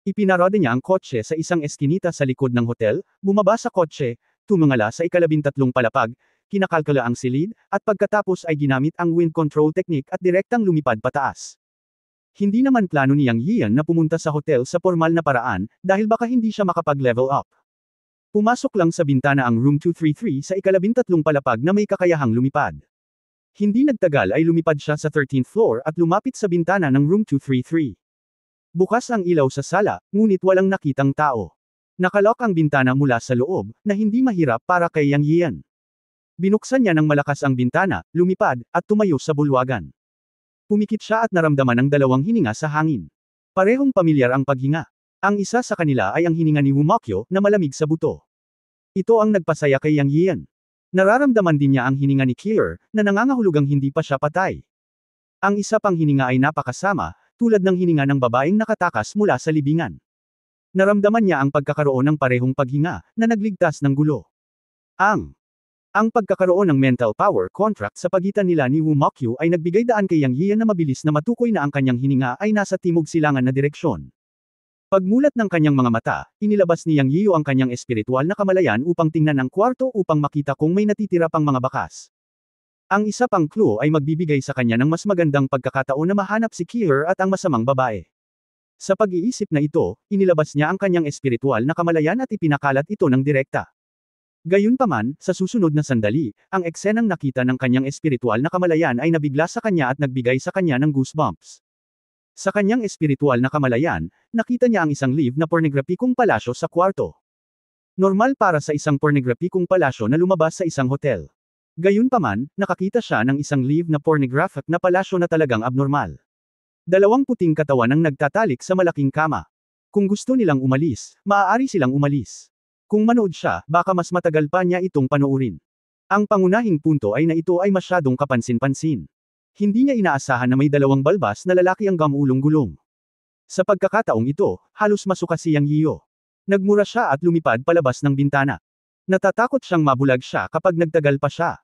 Ipinarada niya ang kotse sa isang eskinita sa likod ng hotel, bumaba sa kotse, tumungala sa ikalabintatlong palapag, kinakalkula ang silid, at pagkatapos ay ginamit ang wind control technique at direktang lumipad pataas. Hindi naman plano ni Yang Yian na pumunta sa hotel sa formal na paraan, dahil baka hindi siya makapag-level up. Pumasok lang sa bintana ang room 233 sa ikalabintatlong palapag na may kakayahang lumipad. Hindi nagtagal ay lumipad siya sa 13th floor at lumapit sa bintana ng room 233. Bukas ang ilaw sa sala, ngunit walang nakitang tao. Nakalok ang bintana mula sa loob, na hindi mahirap para kay Yang Yian. Binuksan niya ng malakas ang bintana, lumipad, at tumayo sa bulwagan. Pumikit siya at naramdaman ang dalawang hininga sa hangin. Parehong pamilyar ang paghinga. Ang isa sa kanila ay ang hininga ni Wumakyo na malamig sa buto. Ito ang nagpasaya kay Yang Yian. Nararamdaman din niya ang hininga ni Kier, na nangangahulugang hindi pa siya patay. Ang isa pang hininga ay napakasama, tulad ng hininga ng babaeng nakatakas mula sa libingan. Naramdaman niya ang pagkakaroon ng parehong paghinga, na nagligtas ng gulo. Ang pagkakaroon ng mental power contract sa pagitan nila ni Wumakyo ay nagbigay daan kay Yang Yian na mabilis na matukoy na ang kanyang hininga ay nasa timog silangan na direksyon. Pagmulat ng kanyang mga mata, inilabas ni Yang Yiu ang kanyang espiritual na kamalayan upang tingnan ang kwarto upang makita kung may natitira pang mga bakas. Ang isa pang clue ay magbibigay sa kanya ng mas magandang pagkakataon na mahanap si Kier at ang masamang babae. Sa pag-iisip na ito, inilabas niya ang kanyang espiritual na kamalayan at ipinakalat ito ng direkta. Gayunpaman, sa susunod na sandali, ang eksenang nakita ng kanyang espiritual na kamalayan ay nabigla sa kanya at nagbigay sa kanya ng goosebumps. Sa kanyang espiritual na kamalayan, nakita niya ang isang live na pornograpikong palasyo sa kwarto. Normal para sa isang pornograpikong palasyo na lumabas sa isang hotel. Gayunpaman, nakakita siya ng isang live na pornographic na palasyo na talagang abnormal. Dalawang puting katawan ang nagtatalik sa malaking kama. Kung gusto nilang umalis, maaari silang umalis. Kung manood siya, baka mas matagal pa niya itong panoorin. Ang pangunahing punto ay na ito ay masyadong kapansin-pansin. Hindi niya inaasahan na may dalawang balbas na lalaki ang gamulong-gulong. Sa pagkakataong ito, halos masuka si Yang Yiu. Nagmura siya at lumipad palabas ng bintana. Natatakot siyang mabulag siya kapag nagtagal pa siya.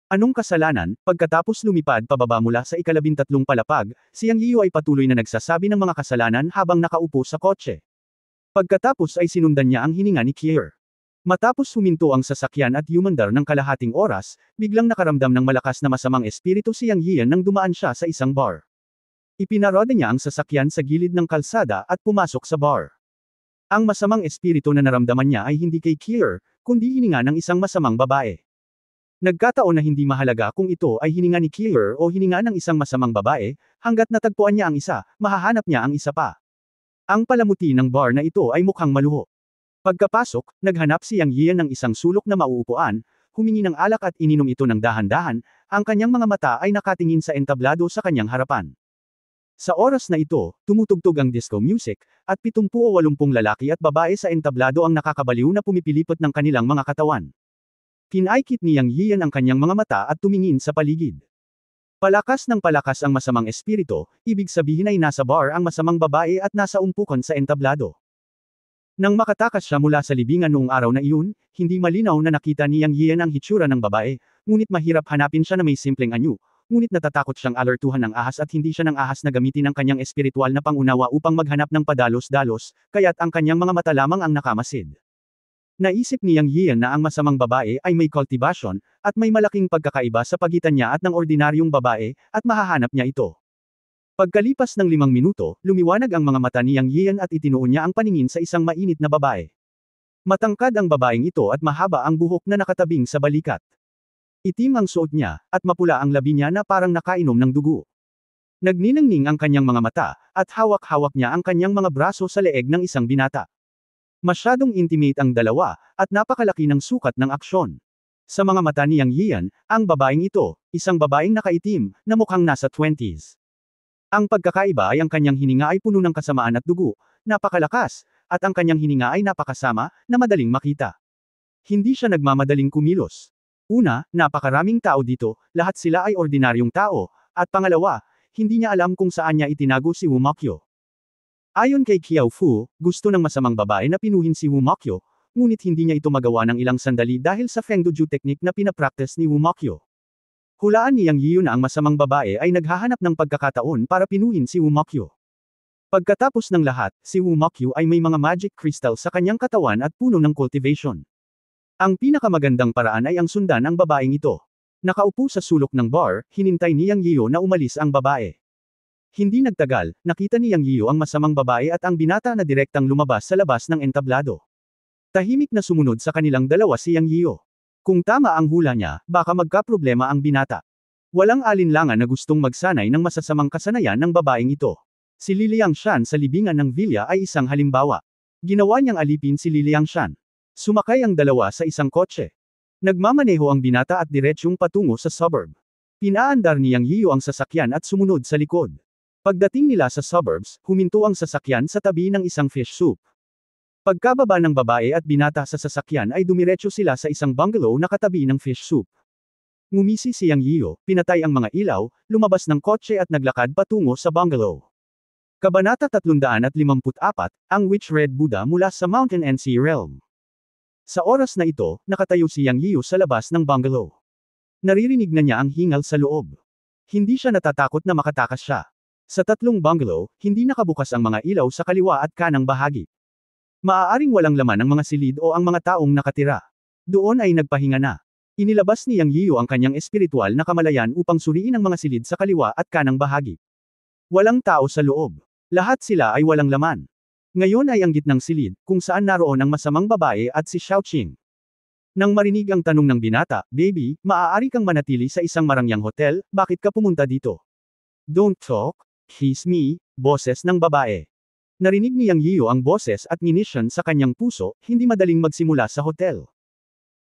Anong kasalanan, pagkatapos lumipad pababa mula sa ikalabintatlong palapag, si Yang Yiu ay patuloy na nagsasabi ng mga kasalanan habang nakaupo sa kotse. Pagkatapos ay sinundan niya ang hininga ni Kier. Matapos huminto ang sasakyan at yumandar ng kalahating oras, biglang nakaramdam ng malakas na masamang espiritu si Yang Yian nang dumaan siya sa isang bar. Ipinaroda niya ang sasakyan sa gilid ng kalsada at pumasok sa bar. Ang masamang espiritu na naramdaman niya ay hindi kay Kier, kundi hininga ng isang masamang babae. Nagkataon na hindi mahalaga kung ito ay hininga ni Kier o hininga ng isang masamang babae, hanggat natagpuan niya ang isa, mahahanap niya ang isa pa. Ang palamuti ng bar na ito ay mukhang maluho. Pagkapasok, naghanap si Yang Yian ng isang sulok na mauupuan, humingi ng alak at ininom ito ng dahan-dahan, ang kanyang mga mata ay nakatingin sa entablado sa kanyang harapan. Sa oras na ito, tumutugtog ang disco music, at 70 o 80 lalaki at babae sa entablado ang nakakabaliw na pumipilipot ng kanilang mga katawan. Pinaikit ni Yang Yian ang kanyang mga mata at tumingin sa paligid. Palakas ng palakas ang masamang espiritu, ibig sabihin ay nasa bar ang masamang babae at nasa umpukan sa entablado. Nang makatakas siya mula sa libingan noong araw na iyon, hindi malinaw na nakita ni Yang Yian ang hitsura ng babae, ngunit mahirap hanapin siya na may simpleng anyo, ngunit natatakot siyang alertuhan ng ahas at hindi siya ng ahas na gamitin ang kanyang espiritual na pangunawa upang maghanap ng padalos-dalos, kaya't ang kanyang mga mata lamang ang nakamasid. Naisip ni Yang Yian na ang masamang babae ay may cultivation, at may malaking pagkakaiba sa pagitan niya at ng ordinaryong babae, at mahahanap niya ito. Pagkalipas ng 5 minuto, lumiwanag ang mga mata ni Yang Yian at itinuon niya ang paningin sa isang mainit na babae. Matangkad ang babaeng ito at mahaba ang buhok na nakatabing sa balikat. Itim ang suot niya, at mapula ang labi niya na parang nakainom ng dugo. Nagniningning ang kanyang mga mata, at hawak-hawak niya ang kanyang mga braso sa leeg ng isang binata. Masyadong intimate ang dalawa, at napakalaki ng sukat ng aksyon. Sa mga mata ni Yang Yian, ang babaeng ito, isang babaeng nakaitim, na mukhang nasa 20s. Ang pagkakaiba ay ang kanyang hininga ay puno ng kasamaan at dugo, napakalakas, at ang kanyang hininga ay napakasama, na madaling makita. Hindi siya nagmamadaling kumilos. Una, napakaraming tao dito, lahat sila ay ordinaryong tao, at pangalawa, hindi niya alam kung saan niya itinago si Wumakyo. Ayon kay Qiao Fu, gusto ng masamang babae na pinuhin si Wumakyo, ngunit hindi niya ito magawa ng ilang sandali dahil sa Fengdoju technique na pinapractice ni Wumakyo. Hulaan ni Yang Yiyu na ang masamang babae ay naghahanap ng pagkakataon para pinuhin si Wumakyo. Pagkatapos ng lahat, si Wumakyo ay may mga magic crystal sa kanyang katawan at puno ng cultivation. Ang pinakamagandang paraan ay ang sundan ang babaeng ito. Nakaupo sa sulok ng bar, hinintay ni Yang Yiyu na umalis ang babae. Hindi nagtagal, nakita ni Yang Yiyu ang masamang babae at ang binata na direktang lumabas sa labas ng entablado. Tahimik na sumunod sa kanilang dalawa si Yang Yiyu. Kung tama ang hula niya, baka magkaproblema ang binata. Walang alinlangan na gustong magsanay ng masasamang kasanayan ng babaeng ito. Si Liliang Shan sa libingan ng villa ay isang halimbawa. Ginawa niyang alipin si Liliang Shan. Sumakay ang dalawa sa isang kotse. Nagmamaneho ang binata at diretsyong patungo sa suburb. Pinaandar ni Yang Yiyu ang sasakyan at sumunod sa likod. Pagdating nila sa suburbs, huminto ang sasakyan sa tabi ng isang fish soup. Pagkababa ng babae at binata sa sasakyan ay dumiretso sila sa isang bungalow na katabi ng fish soup. Ngumisi si Yang Yiyu, pinatay ang mga ilaw, lumabas ng kotse at naglakad patungo sa bungalow. Kabanata 354, ang Witch Red Buddha mula sa Mountain and Sea Realm. Sa oras na ito, nakatayo si Yang Yiyu sa labas ng bungalow. Naririnig na niya ang hingal sa loob. Hindi siya natatakot na makatakas siya. Sa tatlong bungalow, hindi nakabukas ang mga ilaw sa kaliwa at kanang bahagi. Maaaring walang laman ang mga silid o ang mga taong nakatira. Doon ay nagpahinga na. Inilabas ni Yang Yiyu ang kanyang espiritual na kamalayan upang suriin ang mga silid sa kaliwa at kanang bahagi. Walang tao sa loob. Lahat sila ay walang laman. Ngayon ay ang gitnang silid, kung saan naroon ang masamang babae at si Xiaoqing. Nang marinig ang tanong ng binata, "Baby, maaari kang manatili sa isang marangyang hotel, bakit ka pumunta dito?" "Don't talk, kiss me," boses ng babae. Narinig ni Yang Yiyu ang boses at nginisyon sa kanyang puso, hindi madaling magsimula sa hotel.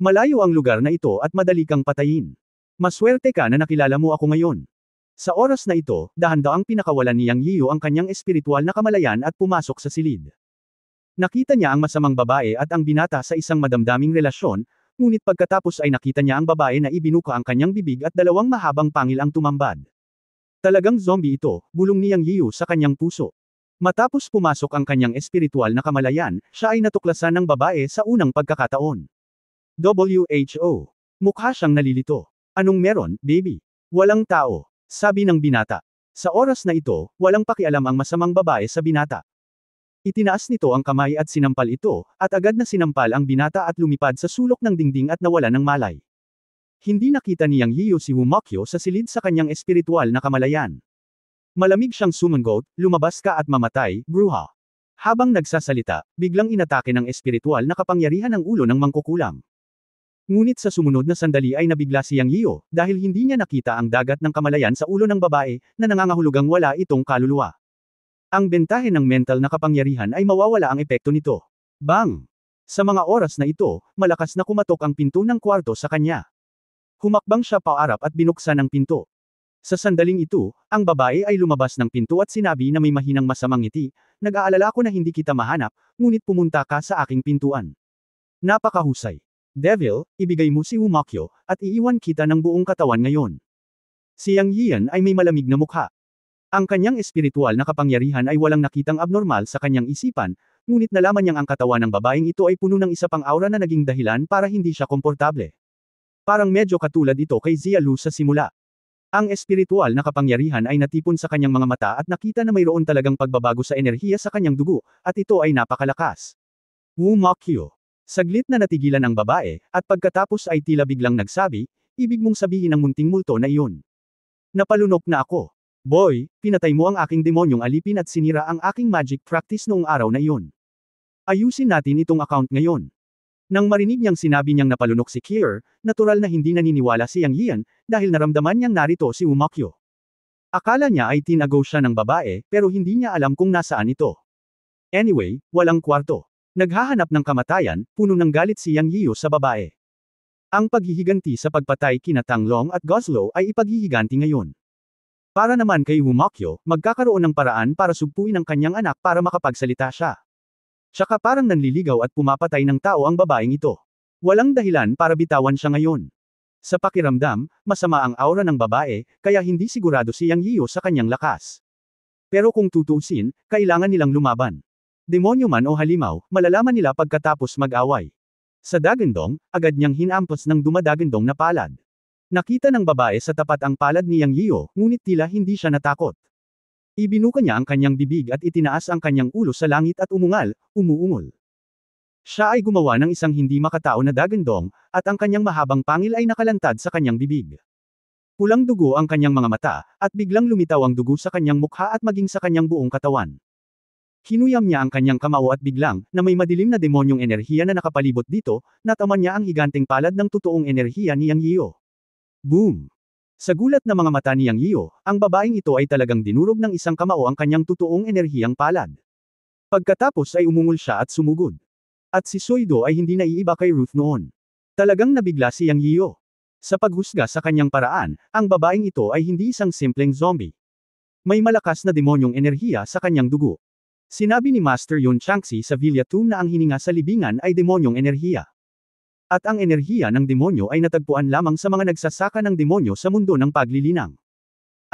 Malayo ang lugar na ito at madali kang patayin. Maswerte ka na nakilala mo ako ngayon. Sa oras na ito, dahan-daang pinakawalan ni Yang Yiyu ang kanyang espiritual na kamalayan at pumasok sa silid. Nakita niya ang masamang babae at ang binata sa isang madamdaming relasyon, ngunit pagkatapos ay nakita niya ang babae na ibinuka ang kanyang bibig at dalawang mahabang pangil ang tumambad. Talagang zombie ito, bulong ni Yang Yiyu sa kanyang puso. Matapos pumasok ang kanyang espiritual na kamalayan, siya ay natuklasan ng babae sa unang pagkakataon. WHO. Mukha siyang nalilito. "Anong meron, baby?" "Walang tao," sabi ng binata. Sa oras na ito, walang pakialam ang masamang babae sa binata. Itinaas nito ang kamay at sinampal ito, at agad na sinampal ang binata at lumipad sa sulok ng dingding at nawala ng malay. Hindi nakita ni Yang Yiyu si Wumakyo sa silid sa kanyang espiritual na kamalayan. Malamig siyang sumangot, "Lumabas ka at mamatay, bruha." Habang nagsasalita, biglang inatake ng espiritual na kapangyarihan ang ulo ng mangkukulam. Ngunit sa sumunod na sandali ay nabigla si Yang Yiyu, dahil hindi niya nakita ang dagat ng kamalayan sa ulo ng babae, na nangangahulugang wala itong kaluluwa. Ang bentahe ng mental na kapangyarihan ay mawawala ang epekto nito. Bang! Sa mga oras na ito, malakas na kumatok ang pinto ng kwarto sa kanya. Humakbang siya paarap at binuksan ang pinto. Sa sandaling ito, ang babae ay lumabas ng pinto at sinabi na may mahinang masamang ngiti, "Nag-aalala ko na hindi kita mahanap, ngunit pumunta ka sa aking pintuan. Napakahusay. Devil, ibigay mo si Wumakyo, at iiwan kita ng buong katawan ngayon." Si Yang Yiyan ay may malamig na mukha. Ang kanyang espiritual na kapangyarihan ay walang nakitang abnormal sa kanyang isipan, ngunit nalaman niyang ang katawan ng babaeng ito ay puno ng isa pang aura na naging dahilan para hindi siya komportable. Parang medyo katulad ito kay Xia Lu sa simula. Ang espiritual na kapangyarihan ay natipon sa kanyang mga mata at nakita na mayroon talagang pagbabago sa enerhiya sa kanyang dugo, at ito ay napakalakas. Wumakyo. Saglit na natigilan ang babae, at pagkatapos ay tila biglang nagsabi, "Ibig mong sabihin ang munting multo na iyon. Napalunok na ako. Boy, pinatay mo ang aking demonyong alipin at sinira ang aking magic practice noong araw na iyon. Ayusin natin itong account ngayon." Nang marinig niyang sinabi niyang napalunok si Kier, natural na hindi naniniwala si Yang Yiyan, dahil naramdaman niyang narito si Wumakyo. Akala niya ay tinago siya ng babae, pero hindi niya alam kung nasaan ito. Anyway, walang kwarto. Naghahanap ng kamatayan, puno ng galit si Yang Yiyu sa babae. Ang paghihiganti sa pagpatay kina Tanglong at Goslow ay ipaghihiganti ngayon. Para naman kay Wumakyo, magkakaroon ng paraan para sugpuin ang kanyang anak para makapagsalita siya. Tsaka parang nanliligaw at pumapatay ng tao ang babaeng ito. Walang dahilan para bitawan siya ngayon. Sa pakiramdam, masama ang aura ng babae, kaya hindi sigurado si Yang Yiyu sa kanyang lakas. Pero kung tutuusin, kailangan nilang lumaban. Demonyo man o halimaw, malalaman nila pagkatapos mag-away. Sa Dagandong, agad niyang hinampas ng dumadagandong na palad. Nakita ng babae sa tapat ang palad ni Yang Yiyo, ngunit tila hindi siya natakot. Ibinuka niya ang kanyang bibig at itinaas ang kanyang ulo sa langit at umuungol. Siya ay gumawa ng isang hindi makatao na dagandong, at ang kanyang mahabang pangil ay nakalantad sa kanyang bibig. Pulang dugo ang kanyang mga mata, at biglang lumitaw ang dugo sa kanyang mukha at maging sa kanyang buong katawan. Hinuyam niya ang kanyang kamao at biglang, na may madilim na demonyong enerhiya na nakapalibot dito, nataman niya ang higanteng palad ng totoong enerhiya ni Yang Yiyo. Boom! Sa gulat na mga mata ni Yang Yiyo, ang babaeng ito ay talagang dinurog ng isang kamao ang kanyang totoong enerhiyang palad. Pagkatapos ay umungol siya at sumugod. At si Soido ay hindi naiiba kay Ruth noon. Talagang nabigla si Yang Yiyo. Sa paghusga sa kanyang paraan, ang babaeng ito ay hindi isang simpleng zombie. May malakas na demonyong enerhiya sa kanyang dugo. Sinabi ni Master Yun Changxi sa Villa Tomb na ang hininga sa libingan ay demonyong enerhiya. At ang enerhiya ng demonyo ay natagpuan lamang sa mga nagsasaka ng demonyo sa mundo ng paglilinang.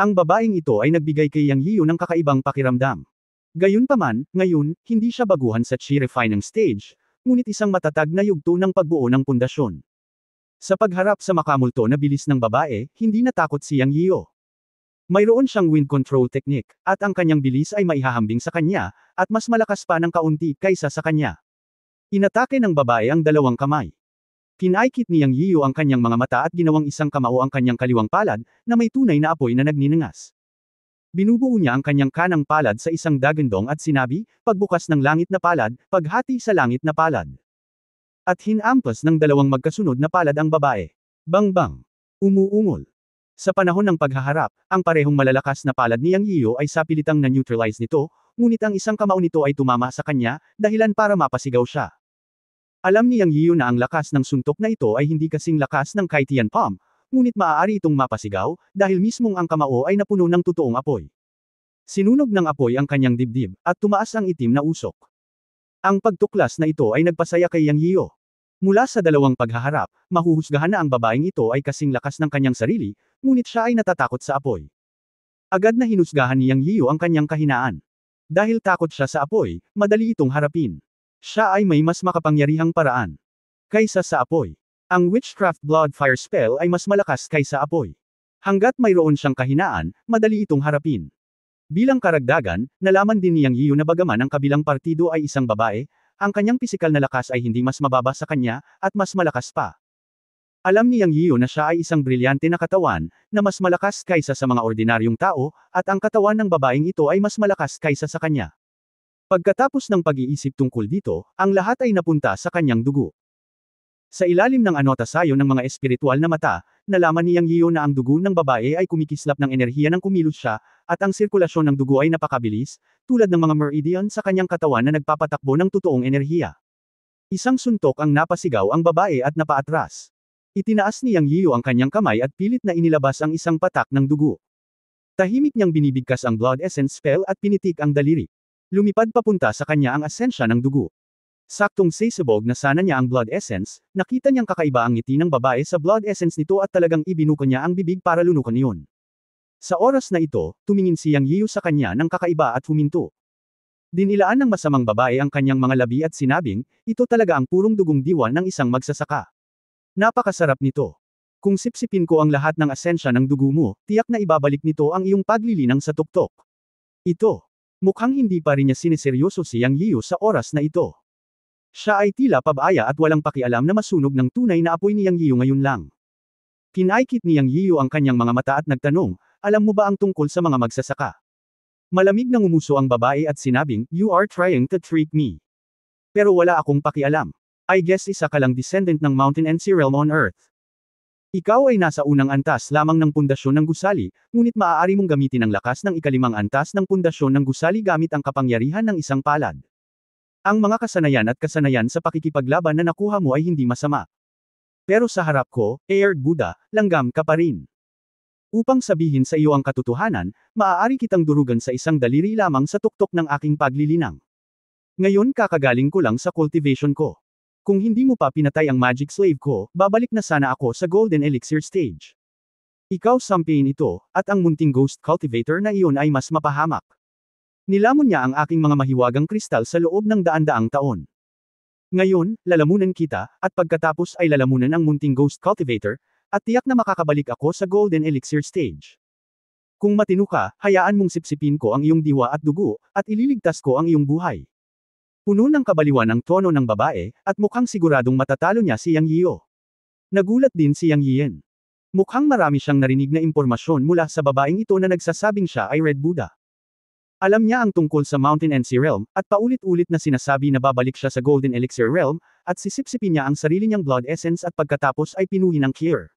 Ang babaeng ito ay nagbigay kay Yang Yiyo ng kakaibang pakiramdam. Gayunpaman, ngayon, hindi siya baguhan sa chi refining stage, ngunit isang matatag na yugto ng pagbuo ng pundasyon. Sa pagharap sa makamulto na bilis ng babae, hindi natakot si Yang Yiyo. Mayroon siyang wind control technique, at ang kanyang bilis ay maihahambing sa kanya, at mas malakas pa ng kaunti kaysa sa kanya. Inatake ng babae ang dalawang kamay. Kinaikit ni Yang Yiyo ang kanyang mga mata at ginawang isang kamao ang kanyang kaliwang palad, na may tunay na apoy na nagninangas. Binubuo niya ang kanyang kanang palad sa isang dagandong at sinabi, pagbukas ng langit na palad, paghati sa langit na palad. At hinampas ng dalawang magkasunod na palad ang babae. Bang-bang! Umuungol. Sa panahon ng paghaharap, ang parehong malalakas na palad ni Yang Yiyo ay sapilitang na-neutralize nito, ngunit ang isang kamao nito ay tumama sa kanya, dahilan para mapasigaw siya. Alam ni Yang Yiyo na ang lakas ng suntok na ito ay hindi kasing lakas ng kay Tian Pom, ngunit maaari itong mapasigaw, dahil mismong ang kamao ay napuno ng totoong apoy. Sinunog ng apoy ang kanyang dibdib, at tumaas ang itim na usok. Ang pagtuklas na ito ay nagpasaya kay Yang Yiyo. Mula sa dalawang paghaharap, mahuhusgahan na ang babaeng ito ay kasing lakas ng kanyang sarili, ngunit siya ay natatakot sa apoy. Agad na hinusgahan ni Yang Yiyo ang kanyang kahinaan. Dahil takot siya sa apoy, madali itong harapin. Siya ay may mas makapangyarihang paraan kaysa sa apoy. Ang Witchcraft Blood Fire spell ay mas malakas kaysa apoy. Hanggat mayroon siyang kahinaan, madali itong harapin. Bilang karagdagan, nalaman din ni Yang Yiyo na bagaman ang kabilang partido ay isang babae, ang kanyang pisikal na lakas ay hindi mas mababa sa kanya, at mas malakas pa. Alam ni Yang Yiyo na siya ay isang brilyante na katawan, na mas malakas kaysa sa mga ordinaryong tao, at ang katawan ng babaeng ito ay mas malakas kaysa sa kanya. Pagkatapos ng pag-iisip tungkol dito, ang lahat ay napunta sa kanyang dugo. Sa ilalim ng anotasyon ng mga espiritual na mata, nalaman ni Yang Yiyo na ang dugo ng babae ay kumikislap ng enerhiya ng kumilos siya, at ang sirkulasyon ng dugo ay napakabilis, tulad ng mga meridian sa kanyang katawan na nagpapatakbo ng totoong enerhiya. Isang suntok ang napasigaw ang babae at napaatras. Itinaas ni Yang Yiyo ang kanyang kamay at pilit na inilabas ang isang patak ng dugo. Tahimik niyang binibigkas ang blood essence spell at pinitik ang daliri. Lumipad papunta sa kanya ang asensya ng dugo. Saktong sisabog na sana niya ang blood essence, nakita niyang kakaiba ang ngiti ng babae sa blood essence nito at talagang ibinuka niya ang bibig para lunukan iyon. Sa oras na ito, tumingin si Yang Yiyo sa kanya ng kakaiba at huminto. Dinilaan ng masamang babae ang kanyang mga labi at sinabing, ito talaga ang purong dugong diwa ng isang magsasaka. Napakasarap nito. Kung sipsipin ko ang lahat ng asensya ng dugo mo, tiyak na ibabalik nito ang iyong paglilinang sa tuktok. Ito. Mukhang hindi pa rin niya siniseryoso si Yang Yiyo sa oras na ito. Siya ay tila pabaya at walang pakialam na masunog ng tunay na apoy ni Yang Yiyo ngayon lang. Kinaikit ni Yang Yiyo ang kanyang mga mata at nagtanong, alam mo ba ang tungkol sa mga magsasaka? Malamig na ngumuso ang babae at sinabing, you are trying to trick me. Pero wala akong pakialam. I guess isa ka lang descendant ng Mountain and Sea Realm on Earth. Ikaw ay nasa unang antas lamang ng pundasyon ng gusali, ngunit maaari mong gamitin ang lakas ng ikalimang antas ng pundasyon ng gusali gamit ang kapangyarihan ng isang palad. Ang mga kasanayan at kasanayan sa pakikipaglaban na nakuha mo ay hindi masama. Pero sa harap ko, Aired Buddha, langgam ka pa rin. Upang sabihin sa iyo ang katotohanan, maaari kitang durugan sa isang daliri lamang sa tuktok ng aking paglilinang. Ngayon kakagaling ko lang sa cultivation ko. Kung hindi mo pa pinatay ang magic slave ko, babalik na sana ako sa Golden Elixir stage. Ikaw sampayin ito, at ang munting ghost cultivator na iyon ay mas mapahamak. Nilamon niya ang aking mga mahiwagang kristal sa loob ng daan-daang taon. Ngayon, lalamunan kita, at pagkatapos ay lalamunan ang munting ghost cultivator, at tiyak na makakabalik ako sa Golden Elixir stage. Kung matino ka, hayaan mong sipsipin ko ang iyong diwa at dugo, at ililigtas ko ang iyong buhay. Puno ng kabaliwan ang tono ng babae, at mukhang siguradong matatalo niya si Yang Yiyo. Nagulat din si Yang Yiyen. Mukhang marami siyang narinig na impormasyon mula sa babaeng ito na nagsasabing siya ay Red Buddha. Alam niya ang tungkol sa Mountain and Sea Realm, at paulit-ulit na sinasabi na babalik siya sa Golden Elixir Realm, at sisipsipin niya ang sarili niyang blood essence at pagkatapos ay pinuhin ng Kier.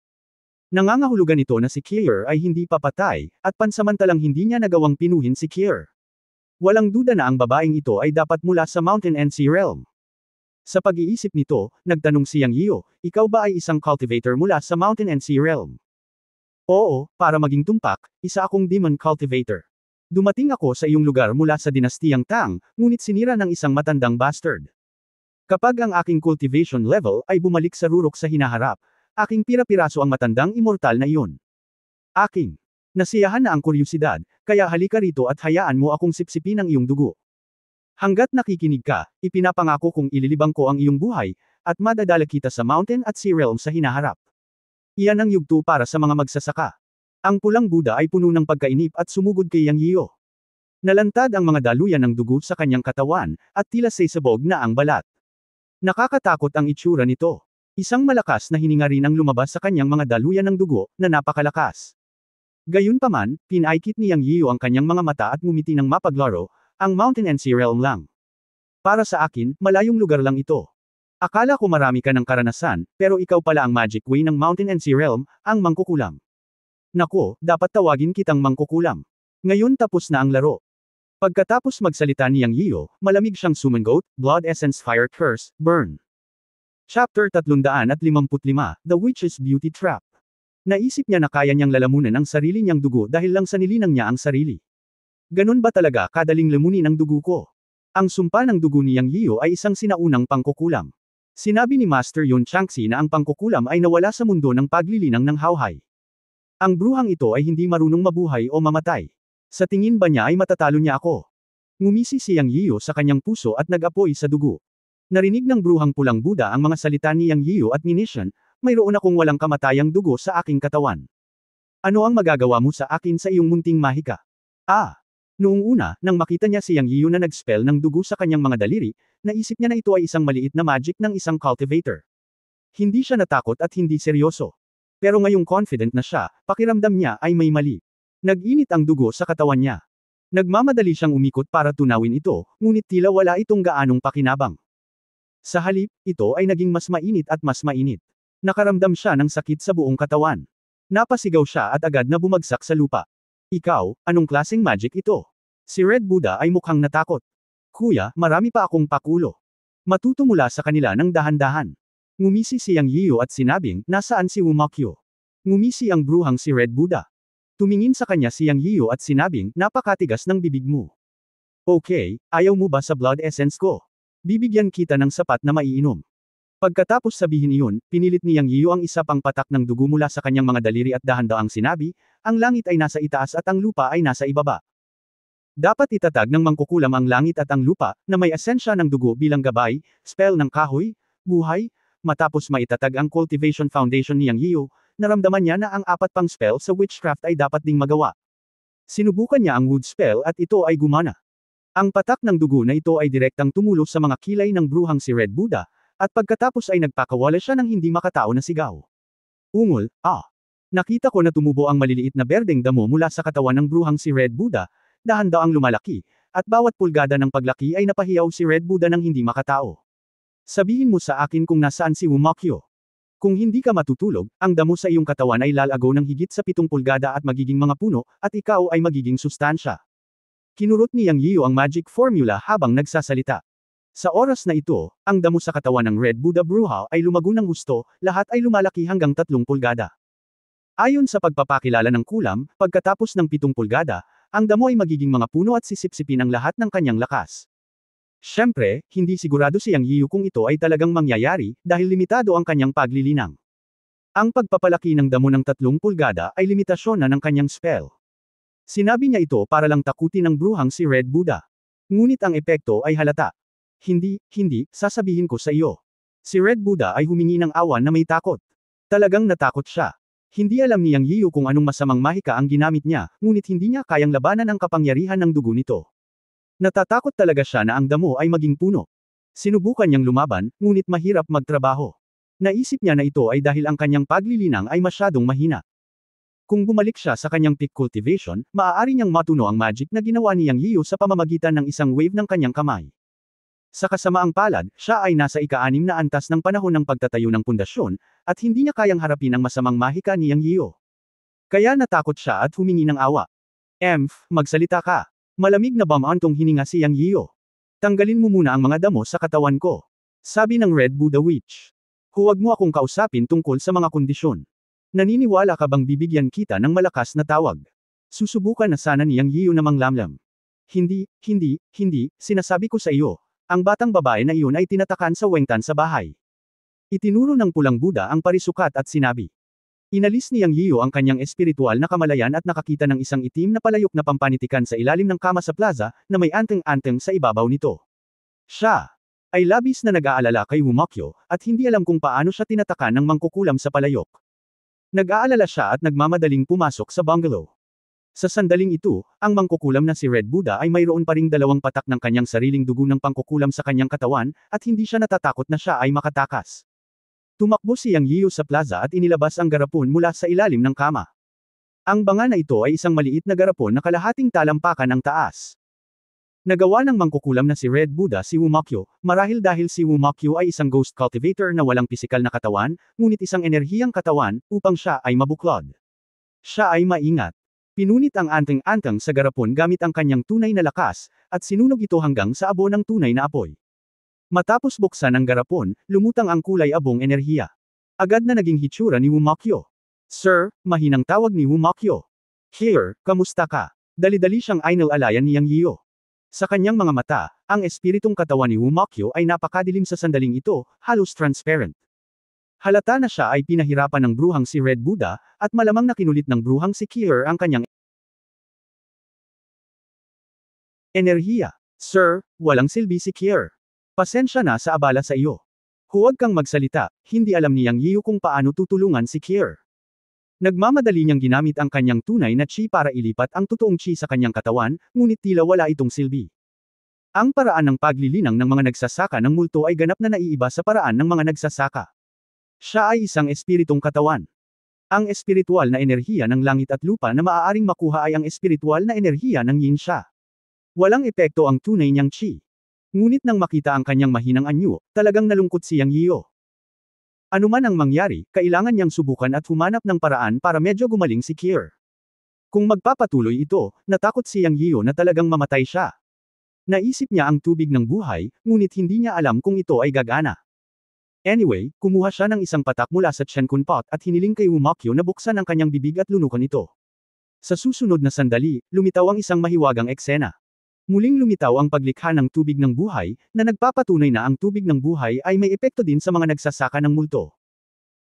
Nangangahulugan ito na si Kier ay hindi papatay, at pansamantalang hindi niya nagawang pinuhin si Kier. Walang duda na ang babaeng ito ay dapat mula sa Mountain and Sea Realm. Sa pag-iisip nito, nagtanong si Yang Yiyo, ikaw ba ay isang cultivator mula sa Mountain and Sea Realm? Oo, para maging tumpak, isa akong demon cultivator. Dumating ako sa iyong lugar mula sa dinastiyang Tang, ngunit sinira ng isang matandang bastard. Kapag ang aking cultivation level ay bumalik sa rurok sa hinaharap, aking pira-piraso ang matandang immortal na iyon. Aking nasiyahan na ang kuryusidad, kaya halika rito at hayaan mo akong sipsipin ang iyong dugo. Hanggat nakikinig ka, ipinapangako kong ililibang ko ang iyong buhay, at madadala kita sa Mountain at Sea Realm sa hinaharap. Iyan ang yugto para sa mga magsasaka. Ang pulang Buddha ay puno ng pagkainip at sumugod kay Yang Yiyo. Nalantad ang mga daluyan ng dugo sa kanyang katawan, at tila sasabog na ang balat. Nakakatakot ang itsura nito. Isang malakas na hininga rin ang lumabas sa kanyang mga daluyan ng dugo, na napakalakas. Gayunpaman, pinaikit ni Yang Yiyo ang kanyang mga mata at ngumiti ng mapaglaro, ang Mountain and Sea Realm lang. Para sa akin, malayong lugar lang ito. Akala ko marami ka ng karanasan, pero ikaw pala ang Magic Way ng Mountain and Sea Realm, ang mangkukulam. Nako, dapat tawagin kitang mangkukulam. Ngayon tapos na ang laro. Pagkatapos magsalita ni Yang Yiyo, malamig siyang sumangot, Blood Essence Fire Curse, Burn. Chapter 355, The Witch's Beauty Trap. Naisip niya na kaya niyang lalamunan ang sarili niyang dugo dahil lang sa nilinang niya ang sarili. Ganon ba talaga kadaling lamunin ang dugo ko? Ang sumpa ng dugo ni Yang Yiyo ay isang sinaunang pangkukulam. Sinabi ni Master Yun Changxi na ang pangkukulam ay nawala sa mundo ng paglilinang ng Hauhai. Ang bruhang ito ay hindi marunong mabuhay o mamatay. Sa tingin ba niya ay matatalo niya ako? Ngumisi si Yang Yiyo sa kanyang puso at nag-apoy sa dugo. Narinig ng bruhang pulang Buddha ang mga salita ni Yang Yiyo at Nishan, mayroon akong walang kamatayang dugo sa aking katawan. Ano ang magagawa mo sa akin sa iyong munting mahika? Noong una, nang makita niya si Yang Yiyo na nag-spell ng dugo sa kanyang mga daliri, naisip niya na ito ay isang maliit na magic ng isang cultivator. Hindi siya natakot at hindi seryoso. Pero ngayong confident na siya, pakiramdam niya ay may mali. Nag-init ang dugo sa katawan niya. Nagmamadali siyang umikot para tunawin ito, ngunit tila wala itong gaanong pakinabang. Sa halip, ito ay naging mas mainit at mas mainit. Nakaramdam siya ng sakit sa buong katawan. Napasigaw siya at agad na bumagsak sa lupa. Ikaw, anong klaseng magic ito? Si Red Buddha ay mukhang natakot. Kuya, marami pa akong pakulo. Matuto mula sa kanila ng dahan-dahan. Ngumisi si Yang Yiyo at sinabing, nasaan si Wumakyo? Ngumisi ang bruhang si Red Buddha. Tumingin sa kanya si Yang Yiyo at sinabing, napakatigas ng bibig mo. Okay, ayaw mo ba sa blood essence ko? Bibigyan kita ng sapat na maiinom. Pagkatapos sabihin iyon, pinilit ni Yang Yiyo ang isa pang patak ng dugo mula sa kanyang mga daliri at dahan-daang sinabi, ang langit ay nasa itaas at ang lupa ay nasa ibaba. Dapat itatag ng mangkukulam ang langit at ang lupa, na may esensya ng dugo bilang gabay, spell ng kahoy, buhay. Matapos maitatag ang cultivation foundation ni Yang Yiyo, naramdaman niya na ang apat pang spell sa witchcraft ay dapat ding magawa. Sinubukan niya ang wood spell at ito ay gumana. Ang patak ng dugo na ito ay direktang tumulo sa mga kilay ng bruhang si Red Buddha, at pagkatapos ay nagpakawala siya ng hindi makatao na sigaw. Ungol, Nakita ko na tumubo ang maliliit na berdeng damo mula sa katawan ng bruhang si Red Buddha, dahan-daang lumalaki, at bawat pulgada ng paglaki ay napahiyaw si Red Buddha ng hindi makatao. Sabihin mo sa akin kung nasaan si Wumakyo. Kung hindi ka matutulog, ang damo sa iyong katawan ay lalago ng higit sa 7 pulgada at magiging mga puno, at ikaw ay magiging sustansya. Kinurot ni Yang Yiyo ang magic formula habang nagsasalita. Sa oras na ito, ang damo sa katawan ng Red Buddha Bruha ay lumago ng husto, lahat ay lumalaki hanggang 3 pulgada. Ayon sa pagpapakilala ng kulam, pagkatapos ng 7 pulgada, ang damo ay magiging mga puno at sisipsipin ang lahat ng kanyang lakas. Siyempre, hindi sigurado si Yang Yiyo kung ito ay talagang mangyayari, dahil limitado ang kanyang paglilinang. Ang pagpapalaki ng damo ng 3 pulgada ay limitasyon na ng kanyang spell. Sinabi niya ito para lang takutin ng bruhang si Red Buddha. Ngunit ang epekto ay halata. Hindi, sasabihin ko sa iyo. Si Red Buddha ay humingi ng awan na may takot. Talagang natakot siya. Hindi alam ni Yang Yiyu kung anong masamang mahika ang ginamit niya, ngunit hindi niya kayang labanan ang kapangyarihan ng dugo nito. Natatakot talaga siya na ang damo ay maging puno. Sinubukan niyang lumaban, ngunit mahirap magtrabaho. Naisip niya na ito ay dahil ang kanyang paglilinang ay masyadong mahina. Kung bumalik siya sa kanyang peak cultivation, maaari niyang matuno ang magic na ginawa ni Yang Yiyu sa pamamagitan ng isang wave ng kanyang kamay. Sa kasamaang palad, siya ay nasa ika-6 na antas ng panahon ng pagtatayo ng pundasyon, at hindi niya kayang harapin ang masamang mahika ni Yang Yiyu. Kaya natakot siya at humingi ng awa. Magsalita ka. Malamig na bamantong hininga si Yang Yiyu. Tanggalin mo muna ang mga damo sa katawan ko. Sabi ng Red Buddha Witch. Huwag mo akong kausapin tungkol sa mga kondisyon. Naniniwala ka bang bibigyan kita ng malakas na tawag? Susubukan na sana ni Yang Yiyu na manglamlam. Hindi, sinasabi ko sa iyo. Ang batang babae na iyon ay tinatakan sa wengtan sa bahay. Itinuro ng pulang Buddha ang parisukat at sinabi. Inalis ni Yang Yiyu ang kanyang espiritual na kamalayan at nakakita ng isang itim na palayok na pampanitikan sa ilalim ng kama sa plaza, na may anteng-anteng sa ibabaw nito. Siya ay labis na nag-aalala kay Wumakyo, at hindi alam kung paano siya tinatakan ng mangkukulam sa palayok. Nag-aalala siya at nagmamadaling pumasok sa bungalow. Sa sandaling ito, ang mangkukulam na si Red Buddha ay mayroon pa ring 2 patak ng kanyang sariling dugo ng pangkukulam sa kanyang katawan, at hindi siya natatakot na siya ay makatakas. Tumakbo si Yang Yiyu sa plaza at inilabas ang garapon mula sa ilalim ng kama. Ang banga na ito ay isang maliit na garapon na kalahating talampakan ang taas. Nagawa ng mangkukulam na si Red Buddha si Wumakyo, marahil dahil si Wumakyo ay isang ghost cultivator na walang pisikal na katawan, ngunit isang enerhiyang katawan, upang siya ay mabuklod. Siya ay maingat. Pinunit ang anteng-anteng sa garapon gamit ang kanyang tunay na lakas, at sinunog ito hanggang sa abo ng tunay na apoy. Matapos buksan ang garapon, lumutang ang kulay abong enerhiya. Agad na naging hitsura ni Wumakyo. Sir, mahinang tawag ni Wumakyo. Here, kamusta ka? Dali-dali siyang inalalayan ni Yang Yiyu. Sa kanyang mga mata, ang espiritong katawan ni Wumakyo ay napakadilim sa sandaling ito, halos transparent. Halata na siya ay pinahirapan ng bruhang si Red Buddha, at malamang na kinulit ng bruhang si Kier ang kanyang enerhiya. Sir, walang silbi si Kier. Pasensya na sa abala sa iyo. Huwag kang magsalita, hindi alam ni Yang Yiyu kung paano tutulungan si Kier. Nagmamadali niyang ginamit ang kanyang tunay na chi para ilipat ang totoong chi sa kanyang katawan, ngunit tila wala itong silbi. Ang paraan ng paglilinang ng mga nagsasaka ng multo ay ganap na naiiba sa paraan ng mga nagsasaka. Siya ay isang espiritong katawan. Ang espiritual na enerhiya ng langit at lupa na maaaring makuha ay ang espiritual na enerhiya ng yin siya. Walang epekto ang tunay niyang chi. Ngunit nang makita ang kanyang mahinang anyo, talagang nalungkot si Yang Yiyu. Ano man ang mangyari, kailangan niyang subukan at humanap ng paraan para medyo gumaling si Kier. Kung magpapatuloy ito, natakot si Yang Yiyu na talagang mamatay siya. Naisip niya ang tubig ng buhay, ngunit hindi niya alam kung ito ay gagana. Anyway, kumuha siya ng isang patak mula sa Chenkun pot at hiniling kay Wumakyo na buksan ang kanyang bibig at lunukan ito. Sa susunod na sandali, lumitaw ang isang mahiwagang eksena. Muling lumitaw ang paglikha ng tubig ng buhay, na nagpapatunay na ang tubig ng buhay ay may epekto din sa mga nagsasaka ng multo.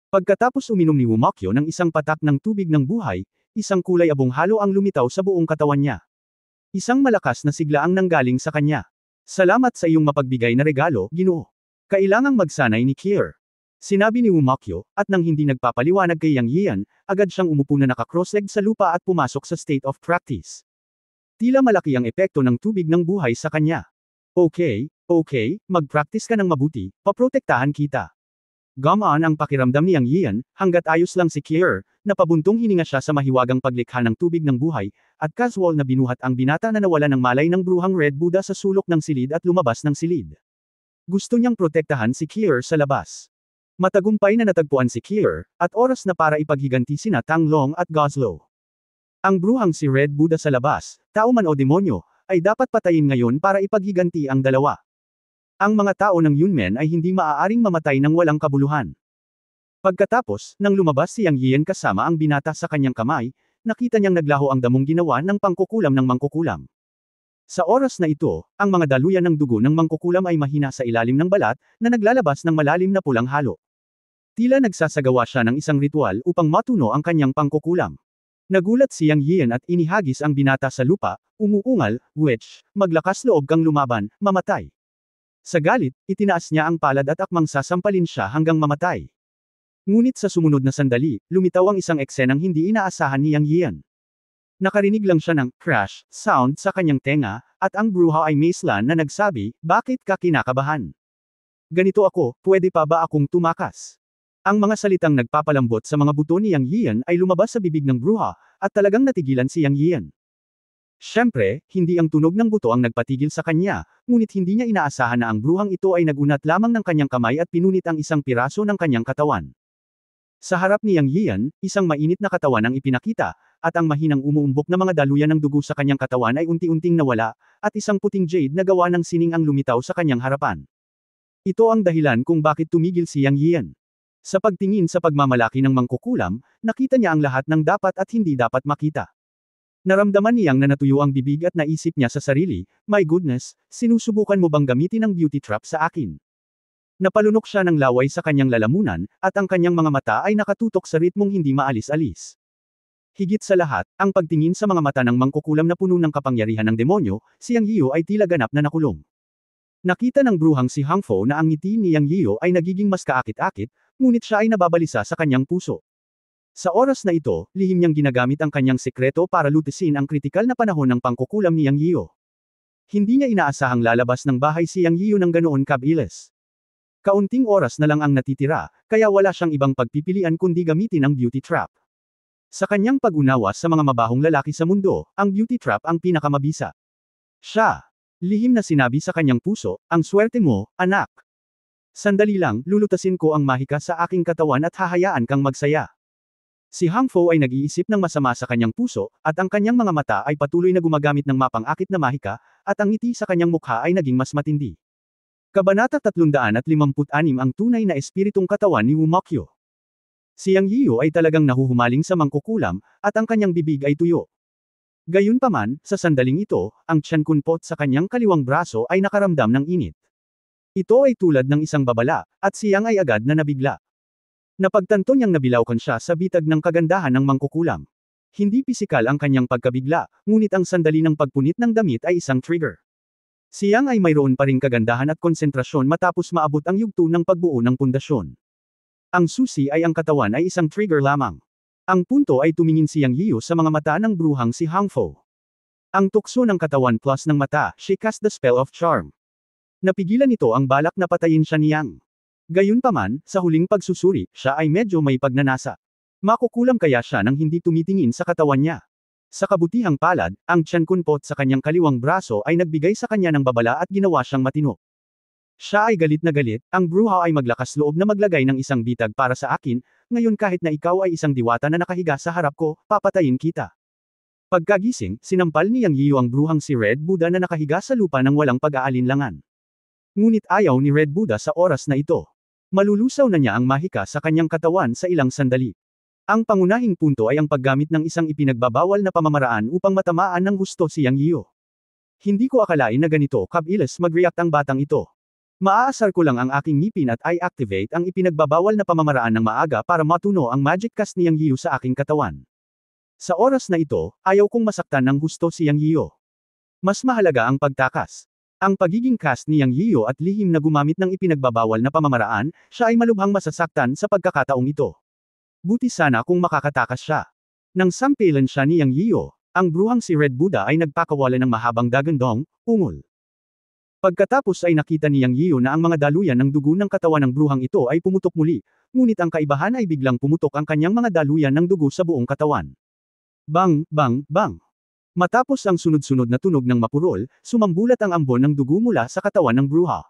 Pagkatapos uminom ni Wumakyo ng isang patak ng tubig ng buhay, isang kulay abong halo ang lumitaw sa buong katawan niya. Isang malakas na sigla ang nanggaling sa kanya. Salamat sa iyong mapagbigay na regalo, Ginoo. Kailangang magsanay ni Kier. Sinabi ni Wumakyo, at nang hindi nagpapaliwanag kay Yang Yian, agad siyang umupo na naka-cross-legged sa lupa at pumasok sa state of practice. Tila malaki ang epekto ng tubig ng buhay sa kanya. Okay, mag-practice ka ng mabuti, paprotektahan kita. Gumaan ang pakiramdam ni Yang Yian, hanggat ayos lang si Kier, napabuntong hininga siya sa mahiwagang paglikha ng tubig ng buhay, at casual na binuhat ang binata na nawala ng malay ng bruhang Red Buddha sa sulok ng silid at lumabas ng silid. Gusto niyang protektahan si Kier sa labas. Matagumpay na natagpuan si Kier, at oras na para ipaghiganti sina Tang Long at Goslow. Ang bruhang si Red Buddha sa labas, tao man o demonyo, ay dapat patayin ngayon para ipaghiganti ang dalawa. Ang mga tao ng Yunmen ay hindi maaaring mamatay ng walang kabuluhan. Pagkatapos, nang lumabas si Yang Yian kasama ang binata sa kanyang kamay, nakita niyang naglaho ang damong ginawa ng pangkukulam ng mangkukulam. Sa oras na ito, ang mga daluyan ng dugo ng mangkukulam ay mahina sa ilalim ng balat, na naglalabas ng malalim na pulang halo. Tila nagsasagawa siya ng isang ritual upang matuno ang kanyang pangkukulam. Nagulat si Yang Yian at inihagis ang binata sa lupa, umuungal, "Witch, maglakas loob kang lumaban, mamatay." Sa galit, itinaas niya ang palad at akmang sasampalin siya hanggang mamatay. Ngunit sa sumunod na sandali, lumitaw ang isang eksenang hindi inaasahan ni Yang Yian. Nakarinig lang siya ng crash sound sa kanyang tenga, at ang bruha ay Maislan na nagsabi, bakit ka kinakabahan? Ganito ako, pwede pa ba akong tumakas? Ang mga salitang nagpapalambot sa mga buto ni Yang Yian ay lumabas sa bibig ng bruha, at talagang natigilan si Yang Yian. Siyempre, hindi ang tunog ng buto ang nagpatigil sa kanya, ngunit hindi niya inaasahan na ang bruhang ito ay nagunat lamang ng kanyang kamay at pinunit ang isang piraso ng kanyang katawan. Sa harap ni Yang Yian, isang mainit na katawan ang ipinakita, at ang mahinang umuumbok na mga daluyan ng dugo sa kanyang katawan ay unti-unting nawala, at isang puting jade na gawa ng sining ang lumitaw sa kanyang harapan. Ito ang dahilan kung bakit tumigil si Yang Yian. Sa pagtingin sa pagmamalaki ng mangkukulam, nakita niya ang lahat ng dapat at hindi dapat makita. Naramdaman niyang na natuyo ang bibig at naisip niya sa sarili, my goodness, sinusubukan mo bang gamitin ang beauty trap sa akin? Napalunok siya ng laway sa kanyang lalamunan, at ang kanyang mga mata ay nakatutok sa ritmong hindi maalis-alis. Higit sa lahat, ang pagtingin sa mga mata ng mangkukulam na puno ng kapangyarihan ng demonyo, si Yang Yiu ay tila ganap na nakulong. Nakita ng bruhang si Hang Fo na ang ngiti ni Yang Yiu ay nagiging mas kaakit-akit, ngunit siya ay nababalisa sa kanyang puso. Sa oras na ito, lihim niyang ginagamit ang kanyang sekreto para lutisin ang kritikal na panahon ng pangkukulam ni Yang Yiu. Hindi niya inaasahang lalabas ng bahay si Yang Yiu ng ganoon kabilis. Kaunting oras na lang ang natitira, kaya wala siyang ibang pagpipilian kundi gamitin ang beauty trap. Sa kanyang pag-unawa sa mga mabahong lalaki sa mundo, ang beauty trap ang pinakamabisa. Siya. Lihim na sinabi sa kanyang puso, ang swerte mo, anak. Sandali lang, lulutasin ko ang mahika sa aking katawan at hahayaan kang magsaya. Si Hang Fo ay nag-iisip ng masama sa kanyang puso, at ang kanyang mga mata ay patuloy na gumagamit ng mapang-akit na mahika, at ang ngiti sa kanyang mukha ay naging mas matindi. Kabanata 356 ang tunay na espiritong katawan ni Wu Mokyo. Si Yang Yiu ay talagang nahuhumaling sa mangkukulam, at ang kanyang bibig ay tuyo. Gayunpaman, sa sandaling ito, ang Tian Kunpot sa kanyang kaliwang braso ay nakaramdam ng init. Ito ay tulad ng isang babala, at siyang ay agad na nabigla. Napagtanto niyang nabilaukan siya sa bitag ng kagandahan ng mangkukulam. Hindi pisikal ang kanyang pagkabigla, ngunit ang sandali ng pagpunit ng damit ay isang trigger. Siyang ay mayroon pa ring kagandahan at konsentrasyon matapos maabot ang yugto ng pagbuo ng pundasyon. Ang susi ay ang katawan ay isang trigger lamang. Ang punto ay tumingin si Yang Yiu sa mga mata ng bruhang si Hang Fo. Ang tukso ng katawan plus ng mata, she cast the spell of charm. Napigilan nito ang balak na patayin siya ni Yang. Gayunpaman, sa huling pagsusuri, siya ay medyo may pagnanasa. Makukulam kaya siya nang hindi tumitingin sa katawan niya. Sa kabutihang palad, ang Tian Kunpot sa kanyang kaliwang braso ay nagbigay sa kanya ng babala at ginawa siyang matino. Siya ay galit na galit, ang bruha ay maglakas loob na maglagay ng isang bitag para sa akin, ngayon kahit na ikaw ay isang diwata na nakahiga sa harap ko, papatayin kita. Pagkagising, sinampal ni Yang Yiu ang bruhang si Red Buddha na nakahiga sa lupa ng walang pag-aalinlangan. Ngunit ayaw ni Red Buddha sa oras na ito. Malulusaw na niya ang mahika sa kanyang katawan sa ilang sandali. Ang pangunahing punto ay ang paggamit ng isang ipinagbabawal na pamamaraan upang matamaan ng husto si Yang Yiu. Hindi ko akalain na ganito kabilis mag-react ang batang ito. Maaasar ko lang ang aking ngipin at i-activate ang ipinagbabawal na pamamaraan ng maaga para matuno ang magic cast ni Yang Yiu sa aking katawan. Sa oras na ito, ayaw kong masaktan ng husto si Yang Yiu. Mas mahalaga ang pagtakas. Ang pagiging cast ni Yang Yiu at lihim na gumamit ng ipinagbabawal na pamamaraan, siya ay malubhang masasaktan sa pagkakataong ito. Buti sana kung makakatakas siya. Nang sampilan siya ni Yang Yiu, ang bruhang si Red Buddha ay nagpakawala ng mahabang dagandong, ungol. Pagkatapos ay nakita ni Yang Yiu na ang mga daluyan ng dugo ng katawan ng bruhang ito ay pumutok muli, ngunit ang kaibahan ay biglang pumutok ang kanyang mga daluyan ng dugo sa buong katawan. Bang, bang, bang. Matapos ang sunod-sunod na tunog ng mapurol, sumambulat ang ambon ng dugo mula sa katawan ng bruha.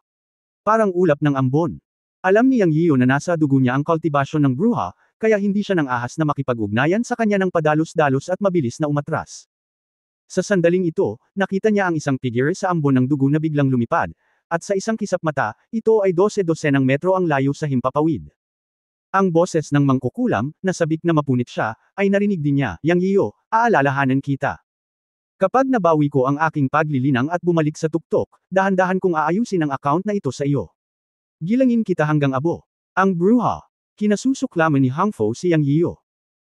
Parang ulap ng ambon. Alam ni Yang Yiu na nasa dugo niya ang kultibasyon ng bruha, kaya hindi siya nang ahas na makipag-ugnayan sa kanya ng padalos-dalos at mabilis na umatras. Sa sandaling ito, nakita niya ang isang figure sa ambon ng dugo na biglang lumipad, at sa isang kisap mata, ito ay 12 ng metro ang layo sa himpapawid. Ang boses ng mangkukulam, na sabik na mapunit siya, ay narinig din niya, Yang Yiu, aalalahanan kita. Kapag nabawi ko ang aking paglilinang at bumalik sa tuktok, dahan-dahan kong aayusin ang account na ito sa iyo. Gilangin kita hanggang abo. Ang bruha. Kinasusuklaman ni Hang Fo si Yang Yiu.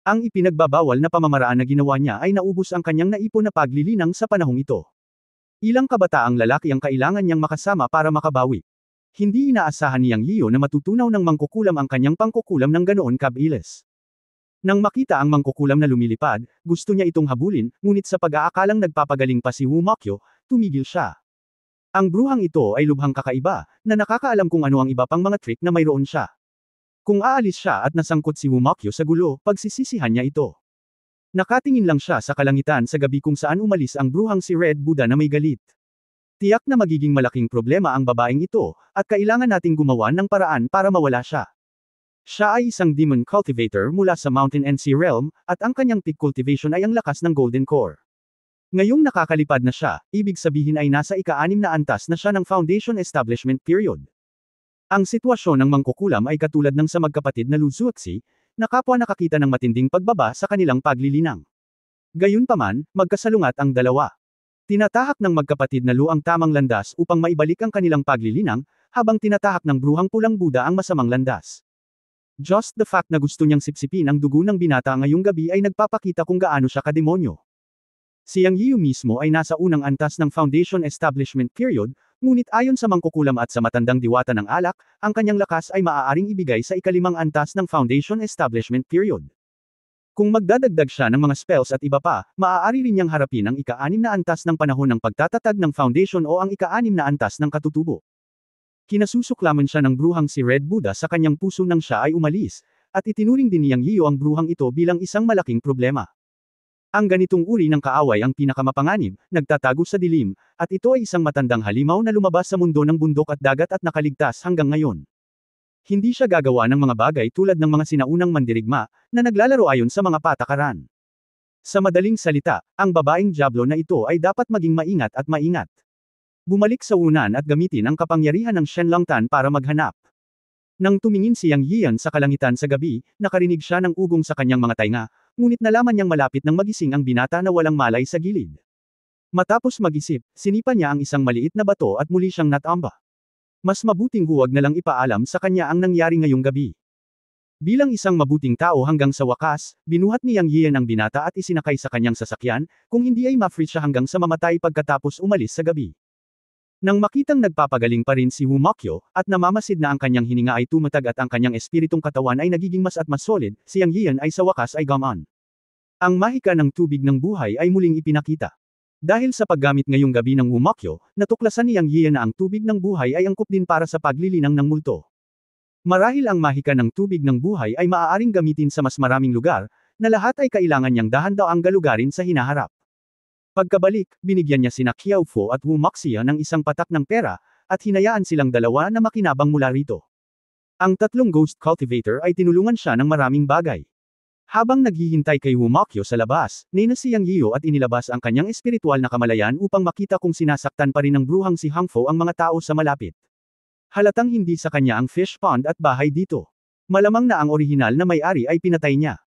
Ang ipinagbabawal na pamamaraan na ginawa niya ay naubos ang kanyang naipon na paglilinang sa panahong ito. Ilang kabataang lalaki ang kailangan niyang makasama para makabawi. Hindi inaasahan ni Yang Yiyo na matutunaw ng mangkukulam ang kanyang pangkukulam ng ganoon kabilis. Nang makita ang mangkukulam na lumilipad, gusto niya itong habulin, ngunit sa pag-aakalang nagpapagaling pa si Wumakyo, tumigil siya. Ang bruhang ito ay lubhang kakaiba, na nakakaalam kung ano ang iba pang mga trick na mayroon siya. Kung aalis siya at nasangkot si Wumakyo sa gulo, pagsisisihan niya ito. Nakatingin lang siya sa kalangitan sa gabi kung saan umalis ang bruhang si Red Buddha na may galit. Tiyak na magiging malaking problema ang babaeng ito, at kailangan nating gumawa ng paraan para mawala siya. Siya ay isang demon cultivator mula sa Mountain and Sea Realm, at ang kanyang peak cultivation ay ang lakas ng Golden Core. Ngayong nakakalipad na siya, ibig sabihin ay nasa ika-6 na antas na siya ng Foundation Establishment Period. Ang sitwasyon ng mangkukulam ay katulad ng sa magkapatid na Luzuaxi, na kapwa nakakita ng matinding pagbaba sa kanilang paglilinang. Gayunpaman, magkasalungat ang dalawa. Tinatahak ng magkapatid na Lu ang tamang landas upang maibalik ang kanilang paglilinang, habang tinatahak ng bruhang pulang Buddha ang masamang landas. Just the fact na gusto niyang sipsipin ang dugo ng binata ngayong gabi ay nagpapakita kung gaano siya kademonyo. Si Yang Yiyo mismo ay nasa unang antas ng Foundation Establishment Period, ngunit ayon sa mangkukulam at sa matandang diwata ng alak, ang kanyang lakas ay maaaring ibigay sa ika-5 antas ng Foundation Establishment Period. Kung magdadagdag siya ng mga spells at iba pa, maaari rin niyang harapin ang ika-6 na antas ng panahon ng pagtatatag ng Foundation o ang ika-6 na antas ng katutubo. Kinasusuklaman siya ng bruhang si Red Buddha sa kanyang puso nang siya ay umalis, at itinuring din ni Yang Yiyo ang bruhang ito bilang isang malaking problema. Ang ganitong uri ng kaaway ang pinakamapanganib, nagtatago sa dilim, at ito ay isang matandang halimaw na lumabas sa mundo ng bundok at dagat at nakaligtas hanggang ngayon. Hindi siya gagawa ng mga bagay tulad ng mga sinaunang mandirigma, na naglalaro ayon sa mga patakaran. Sa madaling salita, ang babaeng Diablo na ito ay dapat maging maingat at maingat. Bumalik sa unan at gamitin ang kapangyarihan ng Shenlongtan para maghanap. Nang tumingin si Yang Yiyan sa kalangitan sa gabi, nakarinig siya ng ugong sa kanyang mga tainga, ngunit nalaman niyang malapit ng magising ang binata na walang malay sa gilid. Matapos mag-isip, sinipa niya ang isang maliit na bato at muli siyang natamba. Mas mabuting huwag na lang ipaalam sa kanya ang nangyari ngayong gabi. Bilang isang mabuting tao hanggang sa wakas, binuhat ni Yang Yiyan ang binata at isinakay sa kanyang sasakyan, kung hindi ay ma-free siya hanggang sa mamatay pagkatapos umalis sa gabi. Nang makitang nagpapagaling pa rin si Wumakyo, at namamasid na ang kanyang hininga ay tumatag at ang kanyang espiritong katawan ay nagiging mas at mas solid, si Yang Yiyan ay sa wakas ay gamaan. Ang mahika ng tubig ng buhay ay muling ipinakita. Dahil sa paggamit ngayong gabi ng Wumakyo, natuklasan ni Yang Yiyan na ang tubig ng buhay ay angkop din para sa paglilinang ng multo. Marahil ang mahika ng tubig ng buhay ay maaaring gamitin sa mas maraming lugar, na lahat ay kailangan niyang dahan-daang galugarin sa hinaharap. Pagkabalik, binigyan niya sina Qiaofo at Wumaxia ng isang patak ng pera, at hinayaan silang dalawa na makinabang mula rito. Ang tatlong ghost cultivator ay tinulungan siya ng maraming bagay. Habang naghihintay kay Wumakyo sa labas, nina si Yang Yiyo at inilabas ang kanyang espiritual na kamalayan upang makita kung sinasaktan pa rin ng bruhang si Hangfo ang mga tao sa malapit. Halatang hindi sa kanya ang fish pond at bahay dito. Malamang na ang orihinal na may-ari ay pinatay niya.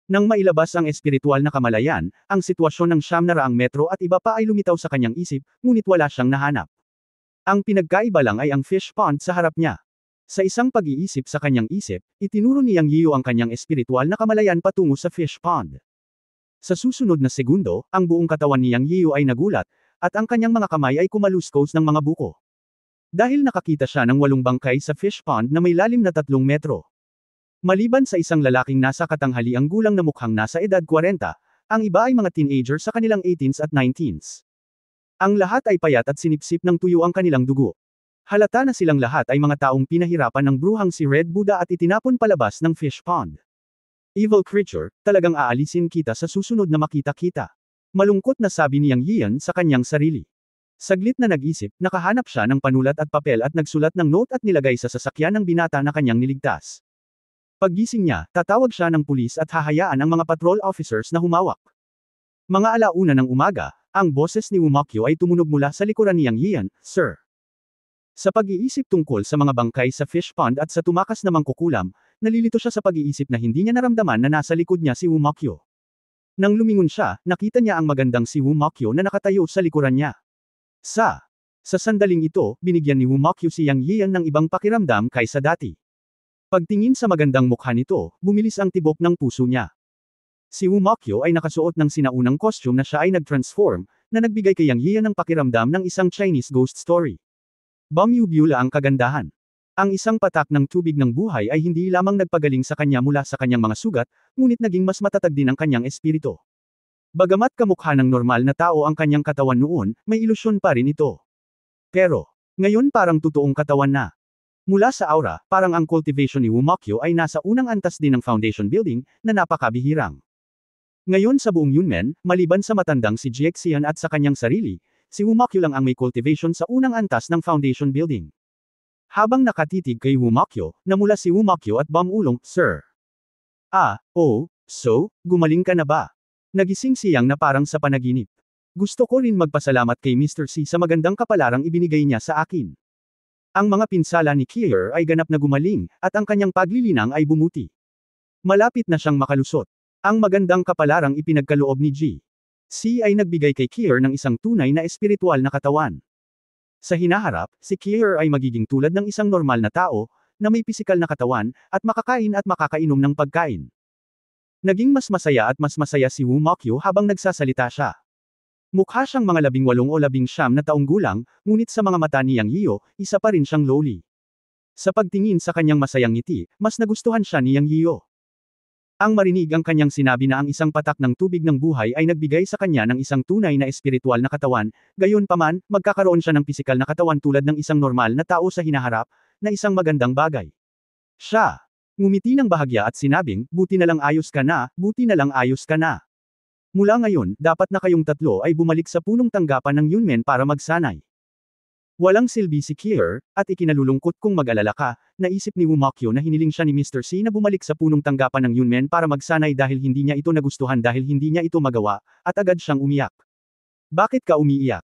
Nang mailabas ang espiritual na kamalayan, ang sitwasyon ng 900 metro at iba pa ay lumitaw sa kanyang isip, ngunit wala siyang nahanap. Ang pinagkaiba lang ay ang fish pond sa harap niya. Sa isang pag-iisip sa kanyang isip, itinuro ni Yang Yiyo ang kanyang espiritual na kamalayan patungo sa fish pond. Sa susunod na segundo, ang buong katawan ni Yang Yiyo ay nagulat, at ang kanyang mga kamay ay kumaluskos ng mga buko. Dahil nakakita siya ng 8 bangkay sa fish pond na may lalim na 3 metro. Maliban sa isang lalaking nasa katanghaliang gulang na mukhang nasa edad 40, ang iba ay mga teenager sa kanilang 18s at 19s. Ang lahat ay payat at sinipsip ng tuyo ang kanilang dugo. Halata na silang lahat ay mga taong pinahirapan ng bruhang si Red Buddha at itinapon palabas ng fish pond. Evil creature, talagang aalisin kita sa susunod na makita-kita. Malungkot na sabi ni Yang Yiyan sa kanyang sarili. Saglit na nag-isip, nakahanap siya ng panulat at papel at nagsulat ng note at nilagay sa sasakyan ng binata na kanyang niligtas. Paggising niya, tatawag siya ng pulis at hahayaan ang mga patrol officers na humawak. Mga alauna ng umaga, ang boses ni Wumakyo ay tumunog mula sa likuran ni Yang Yiyan, "Sir." Sa pag-iisip tungkol sa mga bangkay sa fish pond at sa tumakas na mangkukulam, nalilito siya sa pag-iisip na hindi niya naramdaman na nasa likod niya si Wumakyo. Nang lumingon siya, nakita niya ang magandang si Wumakyo na nakatayo sa likuran niya. Sa sandaling ito, binigyan ni Wumakyo si Yang Yiyan ng ibang pakiramdam kaysa dati. Pagtingin sa magandang mukha nito, bumilis ang tibok ng puso niya. Si Wumakyo ay nakasuot ng sinaunang costume na siya ay nag-transform, na nagbigay kay Yang Yiyan ng pakiramdam ng isang Chinese ghost story. Bumubula ang kagandahan. Ang isang patak ng tubig ng buhay ay hindi lamang nagpagaling sa kanya mula sa kanyang mga sugat, ngunit naging mas matatag din ang kanyang espiritu. Bagamat kamukha ng normal na tao ang kanyang katawan noon, may ilusyon pa rin ito. Pero, ngayon parang totoong katawan na. Mula sa aura, parang ang cultivation ni Wumakyo ay nasa unang antas din ng foundation building, na napakabihirang. Ngayon sa buong Yunmen, maliban sa matandang si Jiexian at sa kanyang sarili, si Wumakyo lang ang may cultivation sa unang antas ng foundation building. Habang nakatitig kay Wumakyo, namula si Wumakyo at bumulong, "Sir." So, gumaling ka na ba? Nagising siyang na parang sa panaginip. Gusto ko rin magpasalamat kay Mr. C sa magandang kapalarang ibinigay niya sa akin. Ang mga pinsala ni Kier ay ganap na gumaling, at ang kanyang paglilinang ay bumuti. Malapit na siyang makalusot. Ang magandang kapalarang ipinagkaloob ni G. C ay nagbigay kay Kier ng isang tunay na espiritual na katawan. Sa hinaharap, si Kier ay magiging tulad ng isang normal na tao, na may pisikal na katawan, at makakain at makakainom ng pagkain. Naging mas masaya si Wumakyo habang nagsasalita siya. Mukha siyang mga 18 o 19 na taong gulang, ngunit sa mga mata ni Yang Yiyo, isa pa rin siyang lowly. Sa pagtingin sa kanyang masayang ngiti, mas nagustuhan siya ni Yang Yiyo. Ang marinig ang kanyang sinabi na ang isang patak ng tubig ng buhay ay nagbigay sa kanya ng isang tunay na espiritual na katawan, gayon paman, magkakaroon siya ng pisikal na katawan tulad ng isang normal na tao sa hinaharap, na isang magandang bagay. Siya ngumiti ng bahagya at sinabing, buti na lang ayos ka na. Mula ngayon, dapat na kayong tatlo ay bumalik sa punong tanggapan ng Yunmen para magsanay. Walang silbi si Kier, at ikinalulungkot kung mag-alala ka, naisip ni Wumakyo na hiniling siya ni Mr. C na bumalik sa punong tanggapan ng Yunmen para magsanay dahil hindi niya ito nagustuhan dahil hindi niya ito magawa, at agad siyang umiyak. Bakit ka umiiyak?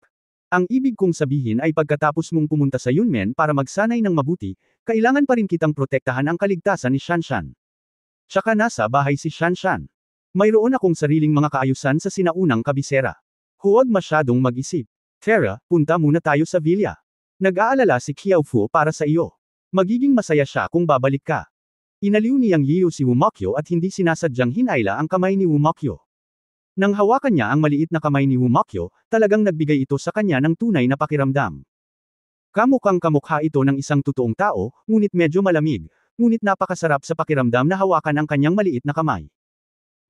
Ang ibig kong sabihin ay pagkatapos mong pumunta sa Yunmen para magsanay ng mabuti, kailangan pa rin kitang protektahan ang kaligtasan ni Shanshan. Tsaka nasa bahay si Shanshan. Mayroon akong sariling mga kaayusan sa sinaunang kabisera. Huwag masyadong mag-isip. Tara, punta muna tayo sa villa. Nag-aalala si Qiaofu para sa iyo. Magiging masaya siya kung babalik ka. Inaliw ni Yang Yiyu si Wumakyo at hindi sinasadyang hinayla ang kamay ni Wumakyo. Nang hawakan niya ang maliit na kamay ni Wumakyo, talagang nagbigay ito sa kanya ng tunay na pakiramdam. Kamukhang kamukha ito ng isang totoong tao, ngunit medyo malamig, ngunit napakasarap sa pakiramdam na hawakan ang kanyang maliit na kamay.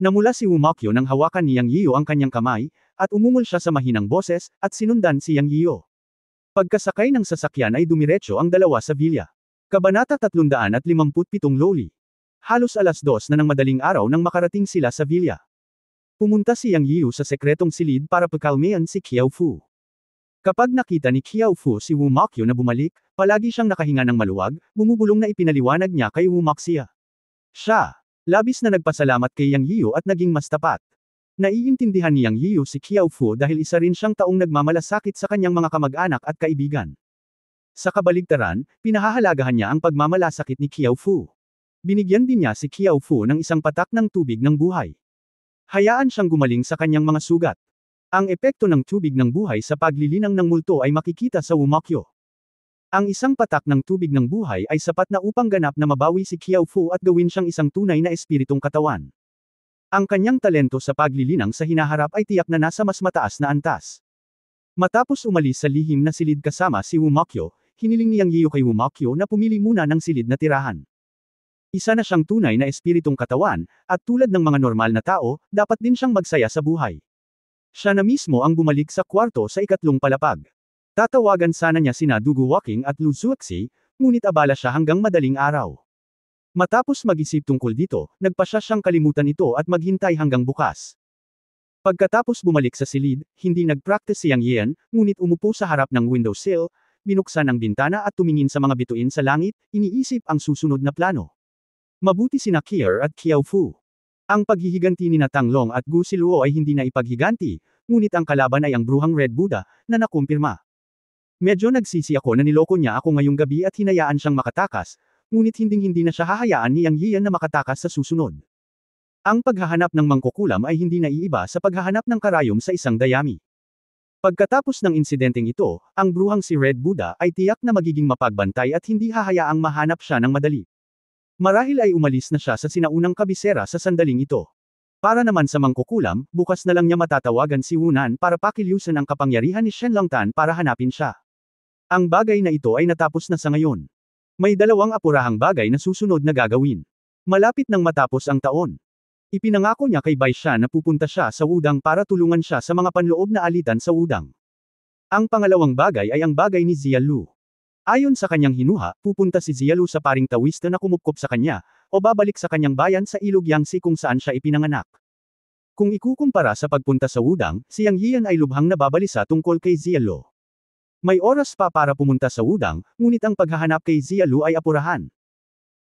Namula si Wumakyo nang hawakan ni Yang Yiyu ang kanyang kamay, at umungol siya sa mahinang boses, at sinundan si Yang Yiyu. Pagkasakay ng sasakyan ay dumiretso ang dalawa sa villa. Kabanata 357 Loli. Halos 2:00 na ng madaling araw nang makarating sila sa villa. Pumunta si Yang Yiyu sa sekretong silid para pakalmean si Qiaofu. Kapag nakita ni Qiaofu si Wumakyo na bumalik, palagi siyang nakahinga ng maluwag, bumubulong na ipinaliwanag niya kay Wumakyo. Siya, labis na nagpasalamat kay Yang Yiyu at naging mas tapat. Naiintindihan ni Yang Yiyu si Qiaofu dahil isa rin siyang taong nagmamalasakit sa kanyang mga kamag-anak at kaibigan. Sa kabaligtaran, pinahahalagahan niya ang pagmamalasakit ni Qiaofu. Binigyan din niya si Qiaofu ng isang patak ng tubig ng buhay. Hayaan siyang gumaling sa kanyang mga sugat. Ang epekto ng tubig ng buhay sa paglilinang ng multo ay makikita sa Wumakyo. Ang isang patak ng tubig ng buhay ay sapat na upang ganap na mabawi si Qiaofu at gawin siyang isang tunay na espiritong katawan. Ang kanyang talento sa paglilinang sa hinaharap ay tiyak na nasa mas mataas na antas. Matapos umalis sa lihim na silid kasama si Wumakyo, hiniling ni Yang Yiyu kay Wumakyo na pumili muna ng silid na tirahan. Isa na siyang tunay na espiritong katawan, at tulad ng mga normal na tao, dapat din siyang magsaya sa buhay. Siya na mismo ang bumalik sa kwarto sa ikatlong palapag. Tatawagan sana niya sina Dugu Walking at Lu Zuoxi, ngunit abala siya hanggang madaling araw. Matapos mag-isip tungkol dito, nagpasya siyang kalimutan ito at maghintay hanggang bukas. Pagkatapos bumalik sa silid, hindi nag-practice si Yang Yan, ngunit umupo sa harap ng windowsill, binuksan ang bintana at tumingin sa mga bituin sa langit, iniisip ang susunod na plano. Mabuti sina Kier at Qiaofu. Ang paghihiganti ni Tang Long at Gu Siluo ay hindi na ipaghiganti, ngunit ang kalaban ay ang bruhang Red Buddha, na nakumpirma. Medyo nagsisi ako na niloko niya ako ngayong gabi at hinayaan siyang makatakas, ngunit hinding-hindi na siya hahayaan ni Yang Yiyan na makatakas sa susunod. Ang paghahanap ng mangkukulam ay hindi naiiba sa paghahanap ng karayom sa isang dayami. Pagkatapos ng insidenteng ito, ang bruhang si Red Buddha ay tiyak na magiging mapagbantay at hindi hahayaang mahanap siya ng madali. Marahil ay umalis na siya sa sinaunang kabisera sa sandaling ito. Para naman sa mangkukulam, bukas na lang niya matatawagan si Wunan para pakilyusan ang kapangyarihan ni Shen Longtan para hanapin siya. Ang bagay na ito ay natapos na sa ngayon. May dalawang apurahang bagay na susunod na gagawin. Malapit nang matapos ang taon. Ipinangako niya kay Baishan na pupunta siya sa Wudang para tulungan siya sa mga panloob na alitan sa Wudang. Ang pangalawang bagay ay ang bagay ni Zialu. Ayon sa kanyang hinuha, pupunta si Zialu sa paring Taoista na kumupkop sa kanya, o babalik sa kanyang bayan sa Ilog Yangtze kung saan siya ipinanganak. Kung ikukumpara sa pagpunta sa Wudang, si Yang Yian ay lubhang nababalisa tungkol kay Zialu. May oras pa para pumunta sa Wudang, ngunit ang paghahanap kay Zialu ay apurahan.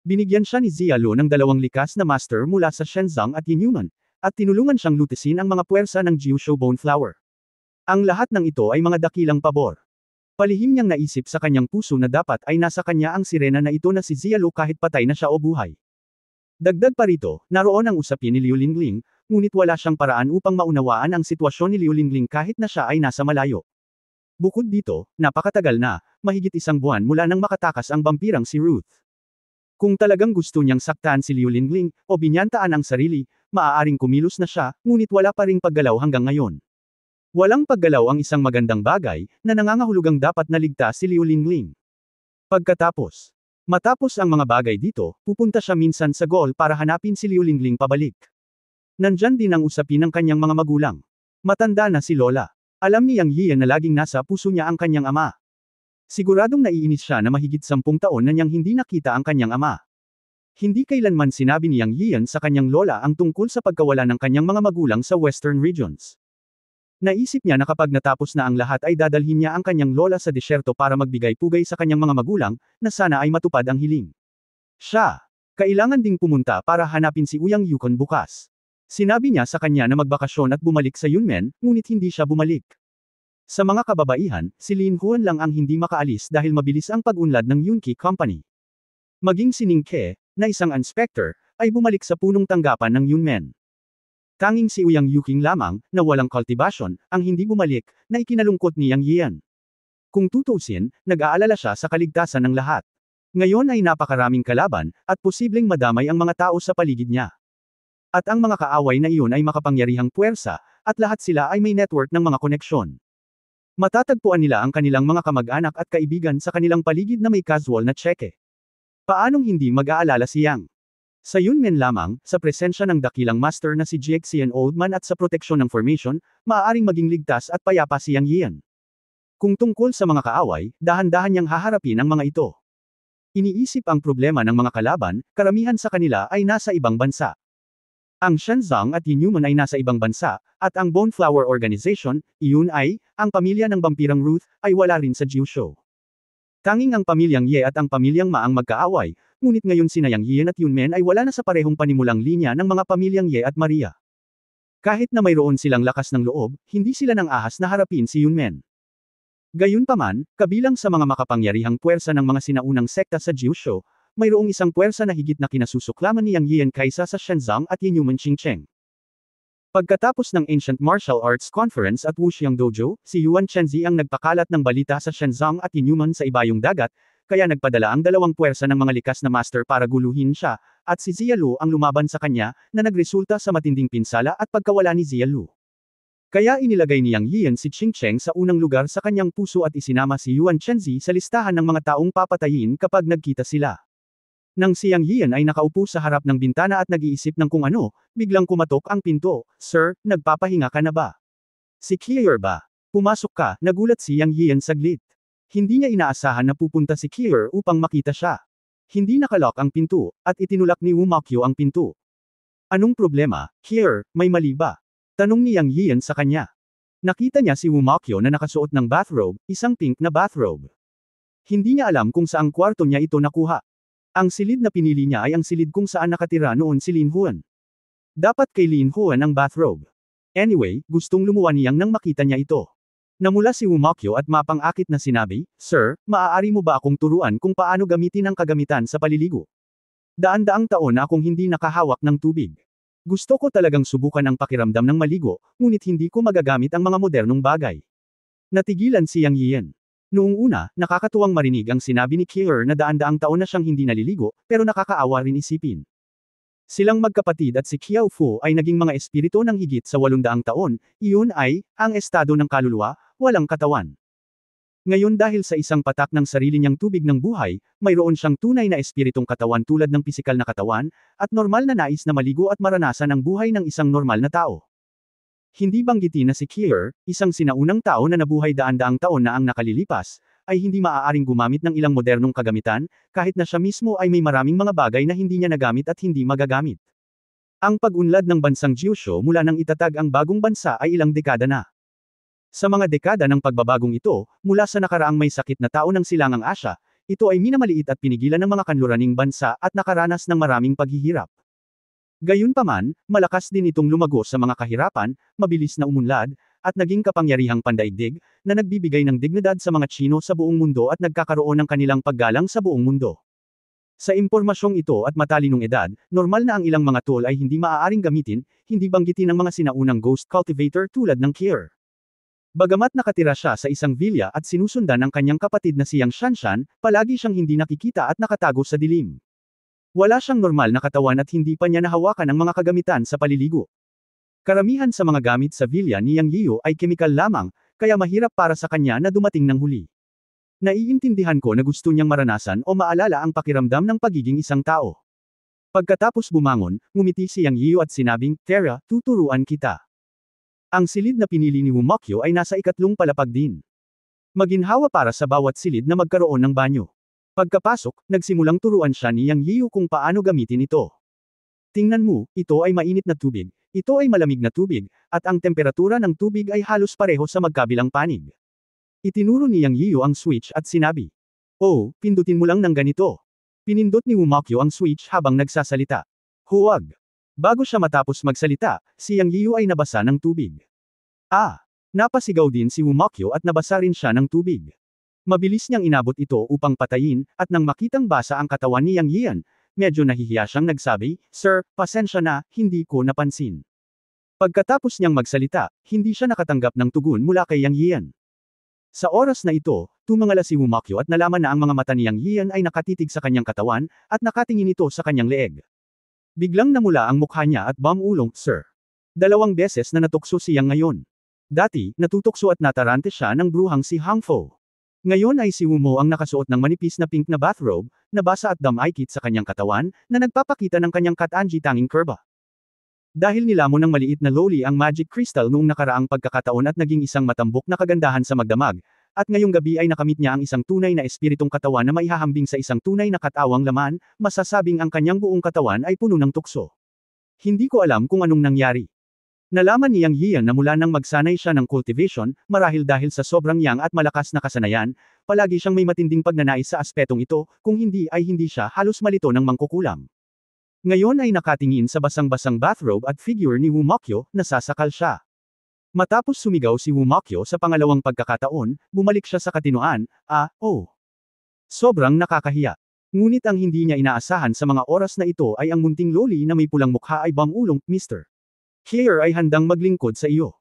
Binigyan siya ni Zialu ng dalawang likas na master mula sa Shenzong at Yinyuman, at tinulungan siyang lutisin ang mga puwersa ng Jiushou Bone Flower. Ang lahat ng ito ay mga dakilang pabor. Palihim niyang naisip sa kanyang puso na dapat ay nasa kanya ang sirena na ito na si Zialu kahit patay na siya o buhay. Dagdag pa rito, naroon ang usapin ni Liu Lingling, ngunit wala siyang paraan upang maunawaan ang sitwasyon ni Liu Lingling kahit na siya ay nasa malayo. Bukod dito, napakatagal na, mahigit 1 buwan mula nang makatakas ang vampirang si Ruth. Kung talagang gusto niyang saktan si Liu Lingling, o binyantaan ang sarili, maaaring kumilos na siya, ngunit wala pa ring paggalaw hanggang ngayon. Walang paggalaw ang isang magandang bagay, na nangangahulugang dapat naligtas si Liu Lingling. Matapos ang mga bagay dito, pupunta siya minsan sa Gaol para hanapin si Liu Lingling pabalik. Nandyan din ang usapin ng kanyang mga magulang. Matanda na si Lola. Alam ni Yang Yian na laging nasa puso niya ang kanyang ama. Siguradong naiinis siya na mahigit 10 taon na niyang hindi nakita ang kanyang ama. Hindi kailanman sinabi ni Yang Yian sa kanyang lola ang tungkol sa pagkawala ng kanyang mga magulang sa Western regions. Naisip niya na kapag natapos na ang lahat ay dadalhin niya ang kanyang lola sa disyerto para magbigay pugay sa kanyang mga magulang, na sana ay matupad ang hiling. Kailangan ding pumunta para hanapin si Uyang Yukon bukas. Sinabi niya sa kanya na magbakasyon at bumalik sa Yunmen, ngunit hindi siya bumalik. Sa mga kababaihan, si Lin Huan lang ang hindi makaalis dahil mabilis ang pag-unlad ng Yunqi Company. Maging si Ning Ke, na isang inspector, ay bumalik sa punong tanggapan ng Yunmen. Tanging si Uyang Yuking lamang, na walang kultibasyon, ang hindi bumalik, na ikinalungkot ni Yang Yian. Kung tutuusin, nag-aalala siya sa kaligtasan ng lahat. Ngayon ay napakaraming kalaban, at posibleng madamay ang mga tao sa paligid niya. At ang mga kaaway na iyon ay makapangyarihang puwersa, at lahat sila ay may network ng mga koneksyon. Matatagpuan nila ang kanilang mga kamag-anak at kaibigan sa kanilang paligid na may casual na tseke. Paanong hindi mag-aalala si Yang? Sa Yunmen lamang, sa presensya ng dakilang master na si Jiaxian Oldman at sa proteksyon ng formation, maaaring maging ligtas at payapa si Yang Yian. Kung tungkol sa mga kaaway, dahan-dahan niyang haharapin ang mga ito. Iniisip ang problema ng mga kalaban, karamihan sa kanila ay nasa ibang bansa. Ang Shenzong at Yinyuman ay nasa ibang bansa, at ang Bone Flower Organization, iyon ay, ang pamilya ng vampirang Ruth, ay wala rin sa Jiushou. Tanging ang pamilyang Ye at ang pamilyang Ma ang magkaaway, ngunit ngayon sina Yang Yian at Yunmen ay wala na sa parehong panimulang linya ng mga pamilyang Ye at Maria. Kahit na mayroon silang lakas ng loob, hindi sila nang ahas na harapin si Yunmen. Gayunpaman, kabilang sa mga makapangyarihang puwersa ng mga sinaunang sekta sa Jiushou, mayroong isang puwersa na higit na kinasusuklaman ni Yang Yian kaysa sa Shenzong at Yinyuman Qingcheng. Pagkatapos ng Ancient Martial Arts Conference at Wuxiang Dojo, si Yuan Chenzi ang nagpakalat ng balita sa Shenzong at Yinyuman sa ibayong dagat, kaya nagpadala ang dalawang puwersa ng mga likas na master para guluhin siya, at si Zialu ang lumaban sa kanya, na nagresulta sa matinding pinsala at pagkawala ni Zialu. Kaya inilagay ni Yang Yian si Qingcheng sa unang lugar sa kanyang puso at isinama si Yuan Chenzi sa listahan ng mga taong papatayin kapag nagkita sila. Nang si Yang Yian ay nakaupo sa harap ng bintana at nag-iisip ng kung ano, biglang kumatok ang pinto. "Sir, nagpapahinga ka na ba?" "Si Kier ba? Pumasok ka," nagulat si Yang Yian saglit. Hindi niya inaasahan na pupunta si Kier upang makita siya. Hindi nakalock ang pinto, at itinulak ni Wu Mokyo ang pinto. "Anong problema, Kier, may mali ba?" tanong ni Yang Yian sa kanya. Nakita niya si Wu Mokyo na nakasuot ng bathrobe, isang pink na bathrobe. Hindi niya alam kung saang kwarto niya ito nakuha. Ang silid na pinili niya ay ang silid kung saan nakatira noon si Lin Huan. Dapat kay Lin Huan ang bathrobe. Anyway, gustong lumuwa niyang nang makita niya ito. Namula si Wu Mokyo at mapang-akit na sinabi, "Sir, maaari mo ba akong turuan kung paano gamitin ang kagamitan sa paliligo? Daan-daang taon na akong hindi nakahawak ng tubig. Gusto ko talagang subukan ang pakiramdam ng maligo, ngunit hindi ko magagamit ang mga modernong bagay." Natigilan si Yang Yian. Noong una, nakakatuwang marinig ang sinabi ni Kier na daan-daang taon na siyang hindi naliligo, pero nakakaawa rin isipin. Silang magkapatid at si Qiao Fu ay naging mga espiritu ng higit sa 800 taon, iyon ay, ang estado ng kaluluwa, walang katawan. Ngayon dahil sa isang patak ng sarili niyang tubig ng buhay, mayroon siyang tunay na espiritong katawan tulad ng pisikal na katawan, at normal na nais na maligo at maranasan ang buhay ng isang normal na tao. Hindi banggitin na si Kier, isang sinaunang tao na nabuhay daan-daang taon na ang nakalilipas, ay hindi maaaring gumamit ng ilang modernong kagamitan, kahit na siya mismo ay may maraming mga bagay na hindi niya nagamit at hindi magagamit. Ang pag-unlad ng bansang Kyushu mula nang itatag ang bagong bansa ay ilang dekada na. Sa mga dekada ng pagbabagong ito, mula sa nakaraang may sakit na tao ng Silangang Asya, ito ay minamaliit at pinigilan ng mga kanluraning bansa at nakaranas ng maraming paghihirap. Gayunpaman, malakas din itong lumago sa mga kahirapan, mabilis na umunlad, at naging kapangyarihang pandaigdig, na nagbibigay ng dignidad sa mga Tsino sa buong mundo at nagkakaroon ng kanilang paggalang sa buong mundo. Sa impormasyong ito at matalinong edad, normal na ang ilang mga tool ay hindi maaaring gamitin, hindi banggitin ng mga sinaunang ghost cultivator tulad ng Kier. Bagamat nakatira siya sa isang villa at sinusundan ng kanyang kapatid na siyang Shanshan, palagi siyang hindi nakikita at nakatago sa dilim. Wala siyang normal na katawan at hindi pa niya nahawakan ang mga kagamitan sa paliligo. Karamihan sa mga gamit sa villa ni Yang Yiu ay kemikal lamang, kaya mahirap para sa kanya na dumating ng huli. Naiintindihan ko na gusto niyang maranasan o maalala ang pakiramdam ng pagiging isang tao. Pagkatapos bumangon, ngumiti si Yang Yiu at sinabing, "Tara, tuturuan kita." Ang silid na pinili ni Wumakyo ay nasa ikatlong palapag din. Maginhawa para sa bawat silid na magkaroon ng banyo. Pagkapasok, nagsimulang turuan siya ni Yang Yiu kung paano gamitin ito. Tingnan mo, ito ay mainit na tubig, ito ay malamig na tubig, at ang temperatura ng tubig ay halos pareho sa magkabilang panig. Itinuro ni Yang Yiu ang switch at sinabi, "Oh, pindutin mo lang ng ganito." Pinindot ni Wumakyo ang switch habang nagsasalita. Huwag. Bago siya matapos magsalita, si Yang Yiu ay nabasa ng tubig. Napasigaw din si Wumakyo at nabasa rin siya ng tubig. Mabilis niyang inabot ito upang patayin, at nang makitang basa ang katawan ni Yang Yian, medyo nahihiya siyang nagsabi, "Sir, pasensya na, hindi ko napansin." Pagkatapos niyang magsalita, hindi siya nakatanggap ng tugon mula kay Yang Yian. Sa oras na ito, tumangala si Wumakyo at nalaman na ang mga mata ni Yang Yian ay nakatitig sa kanyang katawan, at nakatingin ito sa kanyang leeg. Biglang namula ang mukha niya at bumulong, "Sir." 2 beses na natukso siya ngayon. Dati, natutukso at natarante siya ng bruhang si Hang Fo. Ngayon ay si Wumo ang nakasuot ng manipis na pink na bathrobe, na basa at damaykit sa kanyang katawan, na nagpapakita ng kanyang katanji tanging kurba. Dahil nilamon ng maliit na loli ang magic crystal noong nakaraang pagkakataon at naging isang matambok na kagandahan sa magdamag, at ngayong gabi ay nakamit niya ang isang tunay na espiritong katawan na maihahambing sa isang tunay na katawang laman, masasabing ang kanyang buong katawan ay puno ng tukso. Hindi ko alam kung anong nangyari. Nalaman ni Yang Yian na mula nang magsanay siya ng cultivation, marahil dahil sa sobrang yang at malakas na kasanayan, palagi siyang may matinding pagnanais sa aspetong ito, kung hindi ay hindi siya halos malito ng mangkukulam. Ngayon ay nakatingin sa basang-basang bathrobe at figure ni Wumakyo, nasasakal siya. Matapos sumigaw si Wumakyo sa pangalawang pagkakataon, bumalik siya sa katinoan, Sobrang nakakahiya. Ngunit ang hindi niya inaasahan sa mga oras na ito ay ang munting loli na may pulang mukha ay bumulong, "Mr. Kier ay handang maglingkod sa iyo."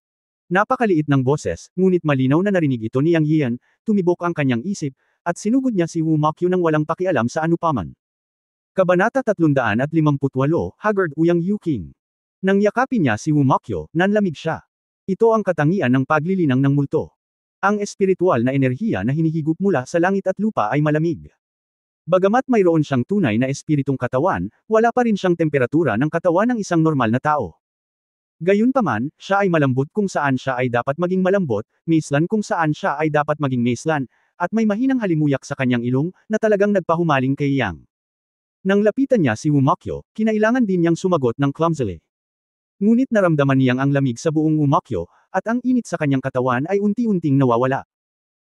Napakaliit ng boses, ngunit malinaw na narinig ito ni Yang Yian, tumibok ang kanyang isip, at sinugod niya si Wumakyo nang walang pakialam sa anupaman. Kabanata 358, Haggard Uyang Yuking. Nang yakapin niya si Wumakyo, nanlamig siya. Ito ang katangian ng paglilinang ng multo. Ang espiritual na enerhiya na hinihigop mula sa langit at lupa ay malamig. Bagamat mayroon siyang tunay na espiritong katawan, wala pa rin siyang temperatura ng katawan ng isang normal na tao. Gayunpaman, siya ay malambot kung saan siya ay dapat maging malambot, maislan kung saan siya ay dapat maging maislan, at may mahinang halimuyak sa kanyang ilong, na talagang nagpahumaling kay Yang. Nang lapitan niya si Wumakyo, kinailangan din niyang sumagot ng clumsily. Ngunit naramdaman niyang ang lamig sa buong Wumakyo, at ang init sa kanyang katawan ay unti-unting nawawala.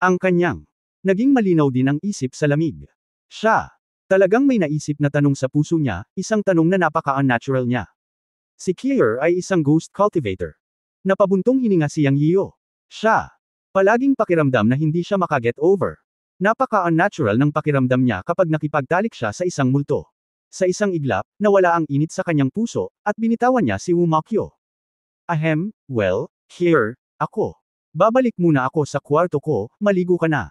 Ang kanyang naging malinaw din ang isip sa lamig. Siya talagang may naisip na tanong sa puso niya, isang tanong na napaka-unnatural niya. Si Kier ay isang ghost cultivator. Napabuntong hininga si Yang Yiu. Siya palaging pakiramdam na hindi siya makaget over. Napaka-unnatural ng pakiramdam niya kapag nakipagtalik siya sa isang multo. Sa isang iglap, nawala ang init sa kanyang puso, at binitawan niya si Wumakyo. Well, Kier, ako. Babalik muna ako sa kwarto ko, maligo ka na."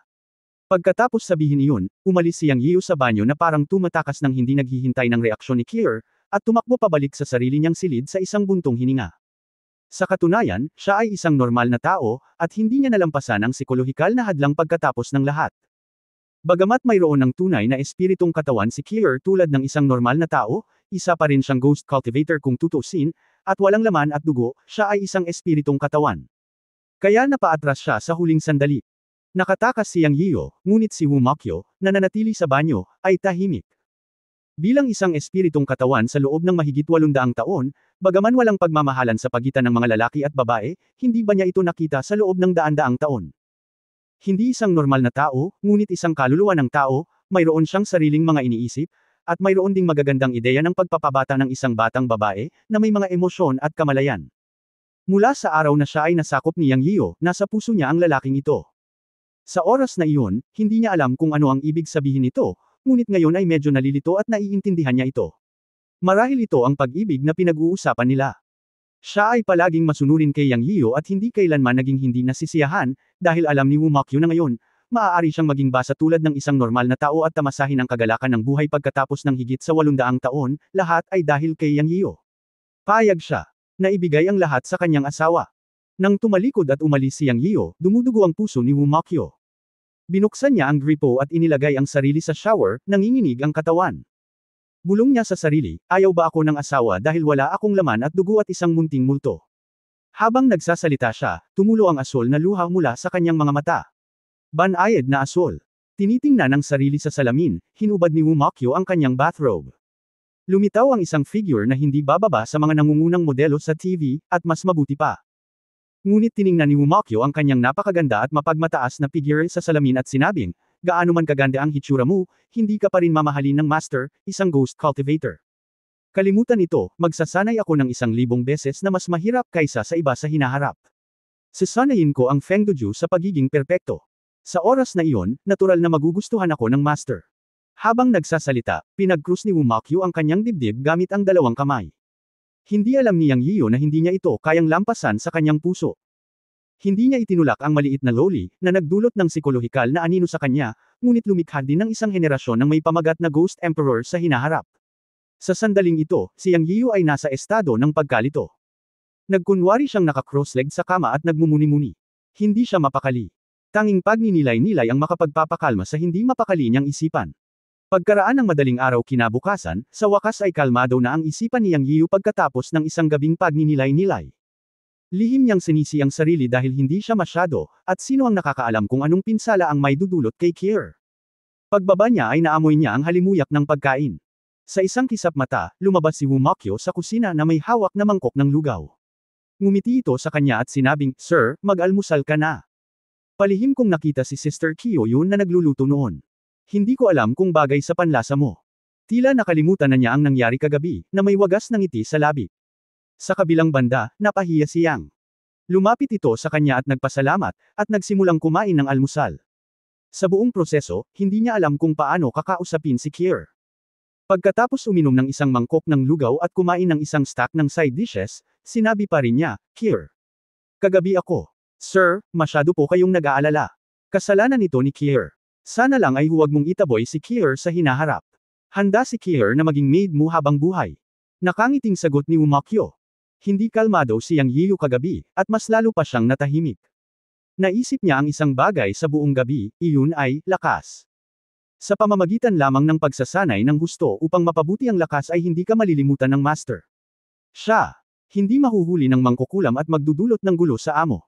Pagkatapos sabihin iyon, umalis si Yang Yiu sa banyo na parang tumatakas ng hindi naghihintay ng reaksyon ni Kier, at tumakbo pabalik sa sarili niyang silid sa isang buntong hininga. Sa katunayan, siya ay isang normal na tao, at hindi niya nalampasan ang psikolohikal na hadlang pagkatapos ng lahat. Bagamat mayroon ng tunay na espiritong katawan si Kier tulad ng isang normal na tao, isa pa rin siyang ghost cultivator kung tutuusin, at walang laman at dugo, siya ay isang espiritong katawan. Kaya napaatras siya sa huling sandali. Nakatakas si Yang Yiyo, ngunit si Wu Mokyo, na nanatili sa banyo, ay tahimik. Bilang isang espiritong katawan sa loob ng mahigit 800 taon, bagaman walang pagmamahalan sa pagitan ng mga lalaki at babae, hindi ba niya ito nakita sa loob ng daan-daang taon? Hindi isang normal na tao, ngunit isang kaluluwa ng tao, mayroon siyang sariling mga iniisip, at mayroon ding magagandang ideya ng pagpapabata ng isang batang babae, na may mga emosyon at kamalayan. Mula sa araw na siya ay nasakop ni Yang Yiyo, nasa puso niya ang lalaking ito. Sa oras na iyon, hindi niya alam kung ano ang ibig sabihin nito, ngunit ngayon ay medyo nalilito at naiintindihan niya ito. Marahil ito ang pag-ibig na pinag-uusapan nila. Siya ay palaging masunurin kay Yang Yiyo at hindi kailanman naging hindi nasisiyahan, dahil alam ni Wu Mokyo na ngayon, maaari siyang maging basa tulad ng isang normal na tao at tamasahin ang kagalakan ng buhay pagkatapos ng higit sa 800 taon, lahat ay dahil kay Yang Yiyo. Payag siya. Naibigay ang lahat sa kanyang asawa. Nang tumalikod at umalis si Yang Yiyo, dumudugo ang puso ni Wu Mokyo. Binuksan niya ang gripo at inilagay ang sarili sa shower, nanginginig ang katawan. Bulong niya sa sarili, ayaw ba ako ng asawa dahil wala akong laman at dugo at isang munting multo. Habang nagsasalita siya, tumulo ang asol na luha mula sa kanyang mga mata. Banayad na asol. Tinitingnan ang sarili sa salamin, hinubad ni Wu Mokyo ang kanyang bathrobe. Lumitaw ang isang figure na hindi bababa sa mga nangungunang modelo sa TV, at mas mabuti pa. Ngunit tiningnan ni Wu Mokyo ang kanyang napakaganda at mapagmataas na figure sa salamin at sinabing, gaano man kaganda ang hitsura mo, hindi ka pa rin mamahalin ng master, isang ghost cultivator. Kalimutan ito, magsasanay ako ng 1,000 beses na mas mahirap kaysa sa iba sa hinaharap. Sasanayin ko ang Feng Doju sa pagiging perpekto. Sa oras na iyon, natural na magugustuhan ako ng master. Habang nagsasalita, pinag-krus ni Wu Mokyo ang kanyang dibdib gamit ang dalawang kamay. Hindi alam ni Yang Yiyo na hindi niya ito kayang lampasan sa kanyang puso. Hindi niya itinulak ang maliit na loli, na nagdulot ng psikolohikal na anino sa kanya, ngunit lumikha din ng isang henerasyon ng may pamagat na Ghost Emperor sa hinaharap. Sa sandaling ito, si Yang Yiyo ay nasa estado ng pagkalito. Nagkunwari siyang naka-cross-legged sa kama at nagmumuni-muni. Hindi siya mapakali. Tanging pagninilay-nilay ang makapagpapakalma sa hindi mapakali niyang isipan. Pagkaraan ng madaling araw kinabukasan, sa wakas ay kalmado na ang isipan ni Yang Yiyo pagkatapos ng isang gabing pagninilay-nilay. Lihim niyang sinisi ang sarili dahil hindi siya masyado, at sino ang nakakaalam kung anong pinsala ang may dudulot kay Kier. Pagbaba niya ay naamoy niya ang halimuyak ng pagkain. Sa isang kisap mata, lumabas si Wu Mokyo sa kusina na may hawak na mangkok ng lugaw. Ngumiti ito sa kanya at sinabing, "Sir, mag-almusal ka na." Palihim kong nakita si Sister Kiyo yun na nagluluto noon. Hindi ko alam kung bagay sa panlasa mo. Tila nakalimutan na niya ang nangyari kagabi, na may wagas ng ngiti sa labi. Sa kabilang banda, napahiya si Yang. Lumapit ito sa kanya at nagpasalamat, at nagsimulang kumain ng almusal. Sa buong proseso, hindi niya alam kung paano kakausapin si Kier. Pagkatapos uminom ng isang mangkok ng lugaw at kumain ng isang stack ng side dishes, sinabi pa rin niya, "Kier. Kagabi ako. Sir, masyado po kayong nag-aalala. Kasalanan ito ni Kier. Sana lang ay huwag mong itaboy si Kier sa hinaharap. Handa si Kier na maging maid mo habang buhay." Nakangiting sagot ni Wu Mokyo. Hindi kalmado si Yang Yiyo kagabi, at mas lalo pa siyang natahimik. Naisip niya ang isang bagay sa buong gabi, iyon ay, lakas. Sa pamamagitan lamang ng pagsasanay ng husto upang mapabuti ang lakas ay hindi ka malilimutan ng master. Siya, hindi mahuhuli ng mangkukulam at magdudulot ng gulo sa amo.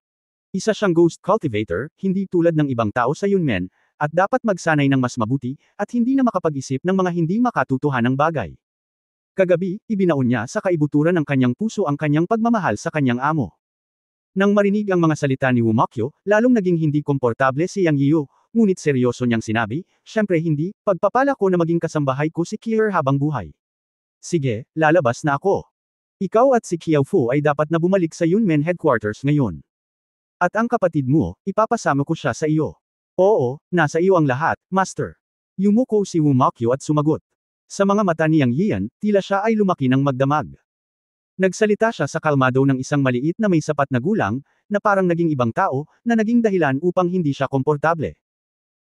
Isa siyang ghost cultivator, hindi tulad ng ibang tao sa Yunmen, at dapat magsanay ng mas mabuti, at hindi na makapag-isip ng mga hindi makatutuhanang bagay. Kagabi, ibinaon niya sa kaibuturan ng kanyang puso ang kanyang pagmamahal sa kanyang amo. Nang marinig ang mga salita ni Wu Mokyo, lalong naging hindi komportable si Yang Yiyo, ngunit seryoso niyang sinabi, "Siyempre hindi, pagpapala ko na maging kasambahay ko si Kier habang buhay. Sige, lalabas na ako. Ikaw at si Qiao Fu ay dapat na bumalik sa Yunmen headquarters ngayon. At ang kapatid mo, ipapasama ko siya sa iyo." "Oo, nasa iyo ang lahat, master." Yumuko si Wu Mokyo at sumagot. Sa mga mata ni Yang Yiyan, tila siya ay lumaki ng magdamag. Nagsalita siya sa kalmado ng isang maliit na may sapat na gulang, na parang naging ibang tao, na naging dahilan upang hindi siya komportable.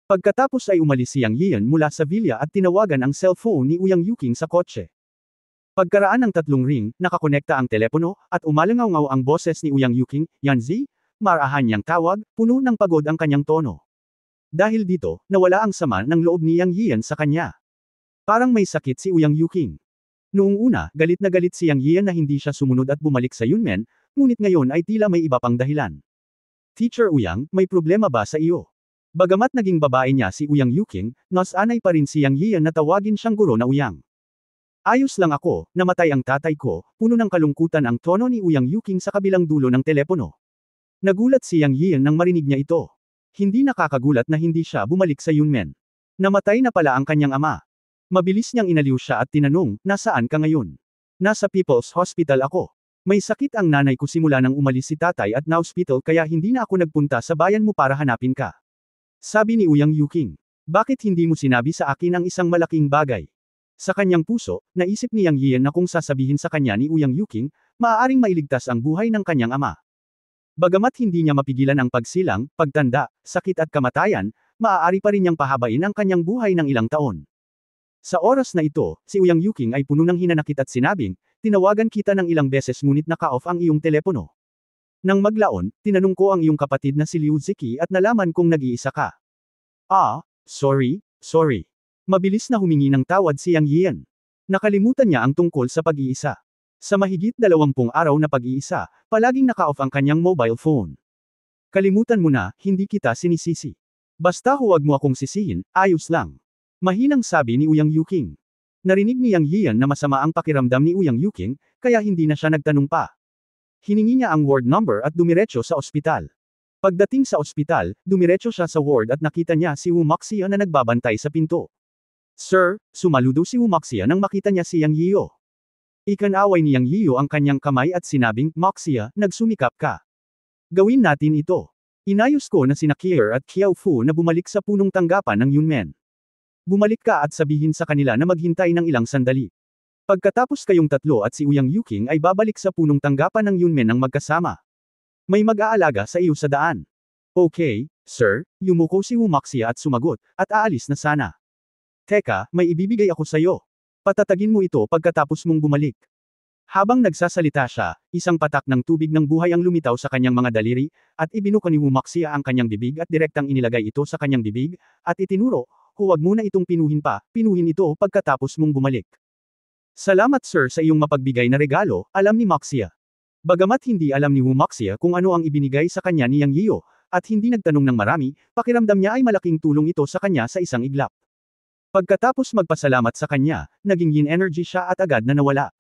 Pagkatapos ay umalis si Yang Yiyan mula sa villa at tinawagan ang cellphone ni Uyang Yuking sa kotse. Pagkaraan ng 3 ring, nakakonekta ang telepono, at umalangaw-ngaw ang boses ni Uyang Yuking, Yanzi, marahan niyang tawag, puno ng pagod ang kanyang tono. Dahil dito, nawala ang sama ng loob ni Yang Yian sa kanya. Parang may sakit si Uyang Yuking. Noong una, galit na galit si Yang Yian na hindi siya sumunod at bumalik sa Yunmen, ngunit ngayon ay tila may iba pang dahilan. Teacher Uyang, may problema ba sa iyo? Bagamat naging babae niya si Uyang Yuking, nasanay pa rin si Yang Yian na tawagin siyang guro na Uyang. Ayos lang ako, namatay ang tatay ko, puno ng kalungkutan ang tono ni Uyang Yuking sa kabilang dulo ng telepono. Nagulat si Yang Yian nang marinig niya ito. Hindi nakakagulat na hindi siya bumalik sa Yunmen. Namatay na pala ang kanyang ama. Mabilis niyang inaliw siya at tinanong, nasaan ka ngayon? Nasa People's Hospital ako. May sakit ang nanay ko simula nang umalis si tatay at na-hospital kaya hindi na ako nagpunta sa bayan mo para hanapin ka. Sabi ni Uyang Yuking. Bakit hindi mo sinabi sa akin ang isang malaking bagay? Sa kanyang puso, naisip ni Yang Yian na kung sasabihin sa kanya ni Uyang Yuking, maaaring mailigtas ang buhay ng kanyang ama. Bagamat hindi niya mapigilan ang pagsilang, pagtanda, sakit at kamatayan, maaari pa rin niyang pahabain ang kanyang buhay ng ilang taon. Sa oras na ito, si Uyang Yuking ay puno ng hinanakit at sinabing, tinawagan kita ng ilang beses ngunit naka-off ang iyong telepono. Nang maglaon, tinanong ko ang iyong kapatid na si Liu Ziki at nalaman kong nag-iisa ka. Sorry. Mabilis na humingi ng tawad si Yang Yian. Nakalimutan niya ang tungkol sa pag-iisa. Sa mahigit 20 araw na pag-iisa, palaging naka-off ang kanyang mobile phone. Kalimutan mo na, hindi kita sinisisi. Basta huwag mo akong sisihin, ayos lang. Mahinang sabi ni Uyang Yuking. Narinig ni Yang Yian na masama ang pakiramdam ni Uyang Yuking, kaya hindi na siya nagtanong pa. Hiningi niya ang ward number at dumiretso sa ospital. Pagdating sa ospital, dumiretso siya sa ward at nakita niya si Wu Maxia na nagbabantay sa pinto. Sir, sumaludo si Wu Maxia nang makita niya si Yang Yiyo. Ikanaway ni Yang Yiyo ang kanyang kamay at sinabing, Maxia, nagsumikap ka. Gawin natin ito. Inayos ko na sina Kier at Xiao Fu na bumalik sa punong tanggapan ng Yunmen. Bumalik ka at sabihin sa kanila na maghintay ng ilang sandali. Pagkatapos kayong tatlo at si Uyang Yuking ay babalik sa punong tanggapan ng Yunmen ng magkasama. May mag-aalaga sa iyo sa daan. Okay, sir, yumuko si Wu Maxia at sumagot, at aalis na sana. Teka, may ibibigay ako sa iyo. Patatagin mo ito pagkatapos mong bumalik. Habang nagsasalita siya, isang patak ng tubig ng buhay ang lumitaw sa kanyang mga daliri, at ibinuka ni Wu Maxia ang kanyang bibig at direktang inilagay ito sa kanyang bibig, at itinuro, huwag mo na itong pinuhin pa, pinuhin ito pagkatapos mong bumalik. Salamat sir sa iyong mapagbigay na regalo, alam ni Maxia. Bagamat hindi alam ni Wu Maxia kung ano ang ibinigay sa kanya ni Yang Yiyo, at hindi nagtanong ng marami, pakiramdam niya ay malaking tulong ito sa kanya sa isang iglap. Pagkatapos magpasalamat sa kanya, naging yin energy siya at agad na nawala.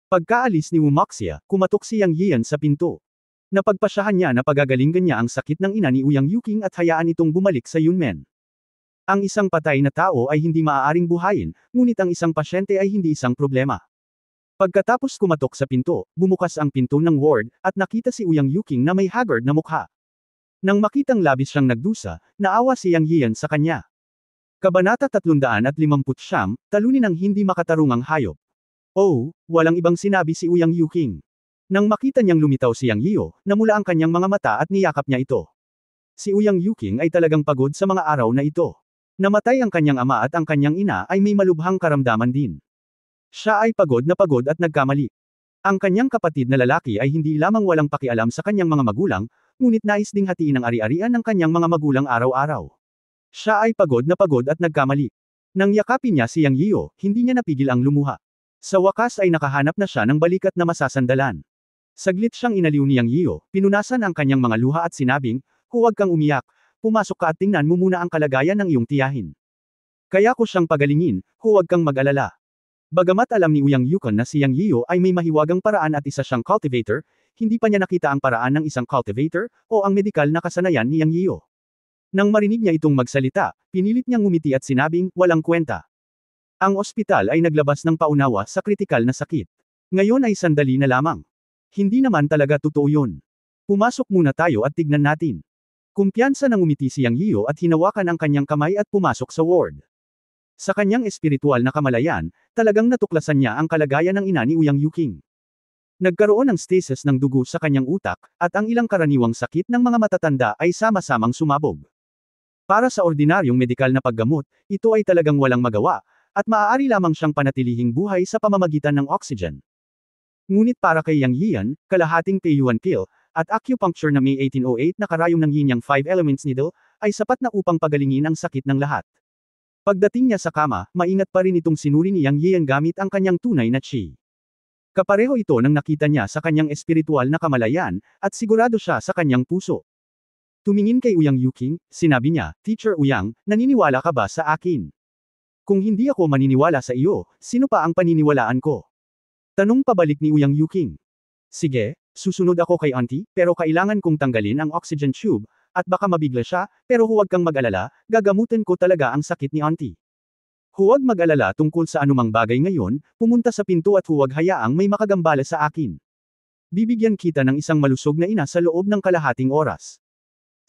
Pagkaalis ni Wu Maxia, kumatok si Yang Yian sa pinto. Napagpasyahan niya na pagagalingan niya ang sakit ng ina ni Uyang Yuking at hayaan itong bumalik sa Yunmen. Ang isang patay na tao ay hindi maaaring buhayin, ngunit ang isang pasyente ay hindi isang problema. Pagkatapos kumatok sa pinto, bumukas ang pinto ng ward, at nakita si Uyang Yuking na may haggard na mukha. Nang makitang labis siyang nagdusa, naawa si Yang Yian sa kanya. Kabanata 359, talunin ang hindi makatarungang hayop. Oh, walang ibang sinabi si Uyang Yuking. Nang makita niyang lumitaw si Yang Yiyo, namula ang kanyang mga mata at niyakap niya ito. Si Uyang Yuking ay talagang pagod sa mga araw na ito. Namatay ang kanyang ama at ang kanyang ina ay may malubhang karamdaman din. Siya ay pagod at nagkamali. Ang kanyang kapatid na lalaki ay hindi lamang walang pakialam sa kanyang mga magulang, ngunit nais ding hatiin ang ari-arian ng kanyang mga magulang araw-araw. Siya ay pagod at nagkamali. Nang yakapin niya si Yang Yiyo, hindi niya napigil ang lumuha. Sa wakas ay nakahanap na siya ng balikat na masasandalan. Saglit siyang inaliw ni Yang Yiyo, pinunasan ang kanyang mga luha at sinabing, huwag kang umiyak, pumasok ka at tingnan mo muna ang kalagayan ng iyong tiyahin. Kaya ko siyang pagalingin, huwag kang mag-alala. Bagamat alam ni Uyang Yuking na si Yang Yiyo ay may mahiwagang paraan at isa siyang cultivator, hindi pa niya nakita ang paraan ng isang cultivator, o ang medikal na kasanayan ni Yang Yiyo. Nang marinig niya itong magsalita, pinilit niyang ngumiti at sinabing, walang kwenta. Ang ospital ay naglabas ng paunawa sa kritikal na sakit. Ngayon ay sandali na lamang. Hindi naman talaga totoo yun. Pumasok muna tayo at tignan natin. Kumpiyansa nang umiti si Yang Yiyo at hinawakan ang kanyang kamay at pumasok sa ward. Sa kanyang espiritual na kamalayan, talagang natuklasan niya ang kalagayan ng ina ni Uyang Yuking. Nagkaroon ng stasis ng dugo sa kanyang utak, at ang ilang karaniwang sakit ng mga matatanda ay sama-samang sumabog. Para sa ordinaryong medikal na paggamot, ito ay talagang walang magawa, at maaari lamang siyang panatilihing buhay sa pamamagitan ng oxygen. Ngunit para kay Yang Yian, kalahating Peiyuan pill, at acupuncture na May 1808 na karayom ng Yin Yang 5 Elements Needle, ay sapat na upang pagalingin ang sakit ng lahat. Pagdating niya sa kama, maingat pa rin itong sinuri ni Yang Yian gamit ang kanyang tunay na qi. Kapareho ito nang nakita niya sa kanyang espiritual na kamalayan, at sigurado siya sa kanyang puso. Tumingin kay Ouyang Yuqing, sinabi niya, Teacher Ouyang, naniniwala ka ba sa akin? Kung hindi ako maniniwala sa iyo, sino pa ang paniniwalaan ko? Tanong pabalik ni Ouyang Yuqing. Sige, susunod ako kay auntie, pero kailangan kong tanggalin ang oxygen tube, at baka mabigla siya, pero huwag kang mag-alala, gagamutin ko talaga ang sakit ni auntie. Huwag mag-alala tungkol sa anumang bagay ngayon, pumunta sa pinto at huwag hayaang may makagambala sa akin. Bibigyan kita ng isang malusog na ina sa loob ng kalahating oras.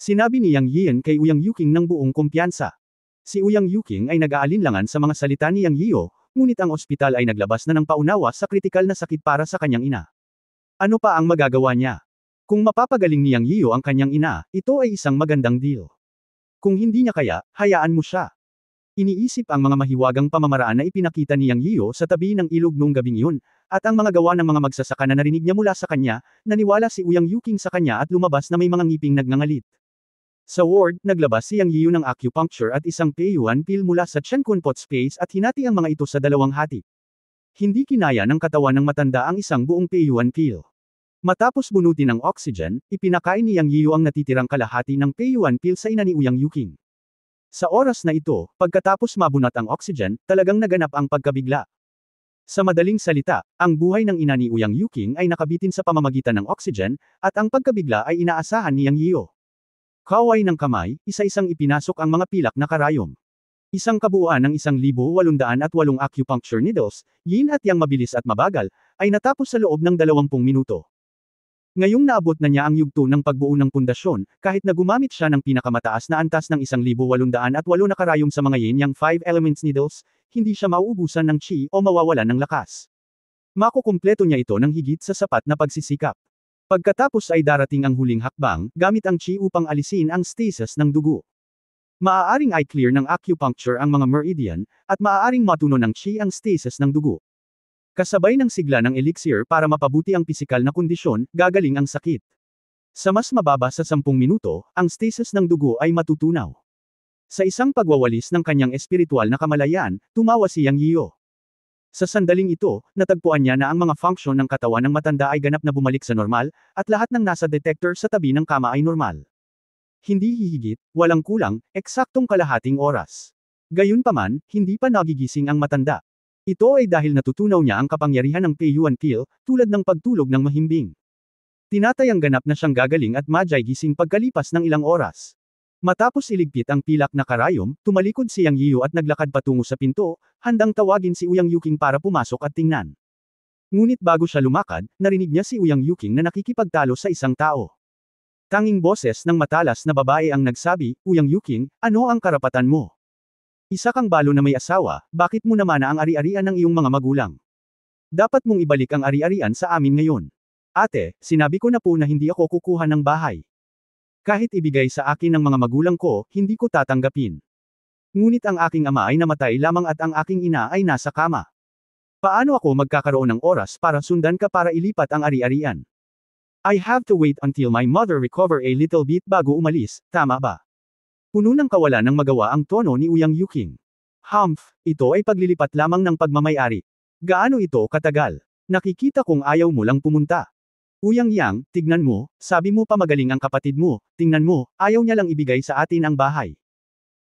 Sinabi ni Yang Yian kay Ouyang Yuqing ng buong kumpiyansa. Si Ouyang Yuqing ay nag-aalinlangan sa mga salita ni Yang Yiu, ngunit ang ospital ay naglabas na ng paunawa sa kritikal na sakit para sa kanyang ina. Ano pa ang magagawa niya? Kung mapapagaling ni Yang Yiu ang kanyang ina, ito ay isang magandang deal. Kung hindi niya kaya, hayaan mo siya. Iniisip ang mga mahiwagang pamamaraan na ipinakita ni Yang Yiu sa tabi ng ilog noong gabing iyon, at ang mga gawa ng mga magsasaka na narinig niya mula sa kanya, naniwala si Ouyang Yuqing sa kanya at lumabas na may mga ngiping nagngangalit. Sa ward, naglabas si Yang Yiu ng acupuncture at isang Peiyuan pill mula sa Chenkunpot space at hinati ang mga ito sa dalawang hati. Hindi kinaya ng katawan ng matanda ang isang buong Peiyuan pill. Matapos bunutin ng oxygen, ipinakain ni Yang Yiu ang natitirang kalahati ng Peiyuan pill sa ina ni Ouyang Yuqing. Sa oras na ito, pagkatapos mabunot ang oxygen, talagang naganap ang pagkabigla. Sa madaling salita, ang buhay ng ina ni Ouyang Yuqing ay nakabitin sa pamamagitan ng oxygen, at ang pagkabigla ay inaasahan ni Yang Yiu. Kaway ng kamay, isa-isang ipinasok ang mga pilak na karayom. Isang kabuuan ng 1,808 acupuncture needles, yin at yang mabilis at mabagal, ay natapos sa loob ng 20 minuto. Ngayong naabot na niya ang yugto ng pagbuo ng pundasyon, kahit na gumamit siya ng pinakamataas na antas ng 1,808 na karayom sa mga Yin Yang 5 Elements Needles, hindi siya mauubusan ng qi o mawawalan ng lakas. Makukumpleto niya ito ng higit sa sapat na pagsisikap. Pagkatapos ay darating ang huling hakbang, gamit ang qi upang alisin ang stasis ng dugo. Maaaring i-clear ng acupuncture ang mga meridian, at maaaring matuno ng qi ang stasis ng dugo. Kasabay ng sigla ng elixir para mapabuti ang pisikal na kondisyon, gagaling ang sakit. Sa mas mababa sa 10 minuto, ang stasis ng dugo ay matutunaw. Sa isang pagwawalis ng kanyang espiritual na kamalayan, tumawa si Yang Yiu. Sa sandaling ito, natagpuan niya na ang mga function ng katawan ng matanda ay ganap na bumalik sa normal, at lahat ng nasa detector sa tabi ng kama ay normal. Hindi hihigit, walang kulang, eksaktong kalahating oras. Gayunpaman, hindi pa nagigising ang matanda. Ito ay dahil natutunaw niya ang kapangyarihan ng Peiyuan pill, tulad ng pagtulog ng mahimbing. Tinatayang ganap na siyang gagaling at madyay gising pagkalipas ng ilang oras. Matapos iligpit ang pilak na karayom, tumalikod si Yang Yiu at naglakad patungo sa pinto, handang tawagin si Ouyang Yuqing para pumasok at tingnan. Ngunit bago siya lumakad, narinig niya si Ouyang Yuqing na nakikipagtalo sa isang tao. Tanging boses ng matalas na babae ang nagsabi, Ouyang Yuqing, ano ang karapatan mo? Isa kang balo na may asawa, bakit mo naman ang ari-arian ng iyong mga magulang? Dapat mong ibalik ang ari-arian sa amin ngayon. Ate, sinabi ko na po na hindi ako kukuha ng bahay. Kahit ibigay sa akin ng mga magulang ko, hindi ko tatanggapin. Ngunit ang aking ama ay namatay lamang at ang aking ina ay nasa kama. Paano ako magkakaroon ng oras para sundan ka para ilipat ang ari-arian? I have to wait until my mother recover a little bit bago umalis, tama ba? Puno ng kawalan ng magawa ang tono ni Ouyang Yuqing. Humph, ito ay paglilipat lamang ng pagmamay-ari. Gaano ito katagal? Nakikita kong ayaw mo lang pumunta. Ouyang Yang, tignan mo, sabi mo pa magaling ang kapatid mo, tingnan mo, ayaw niya lang ibigay sa atin ang bahay.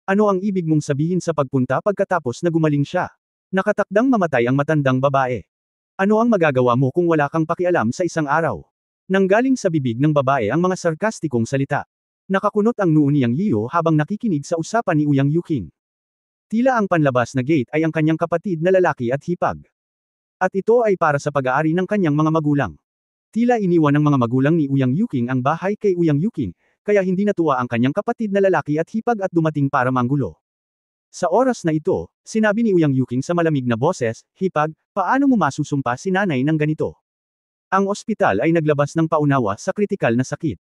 Ano ang ibig mong sabihin sa pagpunta pagkatapos na gumaling siya? Nakatakdang mamatay ang matandang babae. Ano ang magagawa mo kung wala kang pakialam sa isang araw? Nanggaling sa bibig ng babae ang mga sarkastikong salita. Nakakunot ang noo ni Yang Yiu habang nakikinig sa usapan ni Ouyang Yuqing. Tila ang panlabas na gate ay ang kanyang kapatid na lalaki at hipag. At ito ay para sa pag-aari ng kanyang mga magulang. Tila iniwan ng mga magulang ni Ouyang Yuqing ang bahay kay Ouyang Yuqing, kaya hindi natuwa ang kanyang kapatid na lalaki at hipag at dumating para manggulo. Sa oras na ito, sinabi ni Ouyang Yuqing sa malamig na boses, hipag, paano mo masusumpa si nanay ng ganito? Ang ospital ay naglabas ng paunawa sa kritikal na sakit.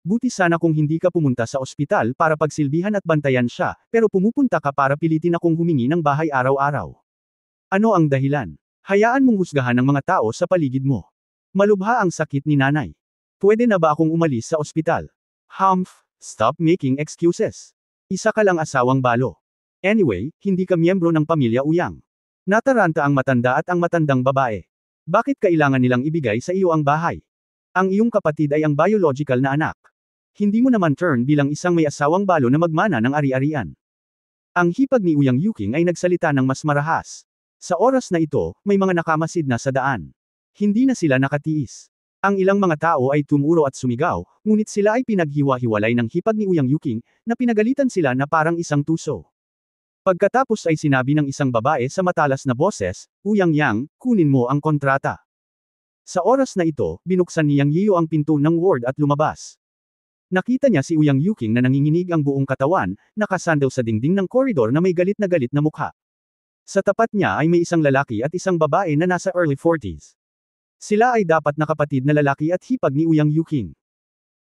Buti sana kung hindi ka pumunta sa ospital para pagsilbihan at bantayan siya, pero pumupunta ka para pilitin akong humingi ng bahay araw-araw. Ano ang dahilan? Hayaan mong husgahan ng mga tao sa paligid mo. Malubha ang sakit ni nanay. Pwede na ba akong umalis sa ospital? Stop making excuses. Isa ka lang asawang balo. Anyway, hindi ka miyembro ng pamilya Uyang. Nataranta ang matanda at ang matandang babae. Bakit kailangan nilang ibigay sa iyo ang bahay? Ang iyong kapatid ay ang biological na anak. Hindi mo naman turn bilang isang may asawang balo na magmana ng ari-arian. Ang hipag ni Uyang Yuking ay nagsalita ng mas marahas. Sa oras na ito, may mga nakamasid na sa daan. Hindi na sila nakatiis. Ang ilang mga tao ay tumuro at sumigaw, ngunit sila ay pinaghiwa-hiwalay ng hipag ni Uyang Yuking, na pinagalitan sila na parang isang tuso. Pagkatapos ay sinabi ng isang babae sa matalas na boses, Uyang Yang, kunin mo ang kontrata. Sa oras na ito, binuksan ni Yang Yiyo ang pinto ng ward at lumabas. Nakita niya si Uyang Yuking na nanginginig ang buong katawan, nakasandaw sa dingding ng koridor na may galit na mukha. Sa tapat niya ay may isang lalaki at isang babae na nasa early 40s. Sila ay dapat na kapatid na lalaki at hipag ni Uyang Yuking.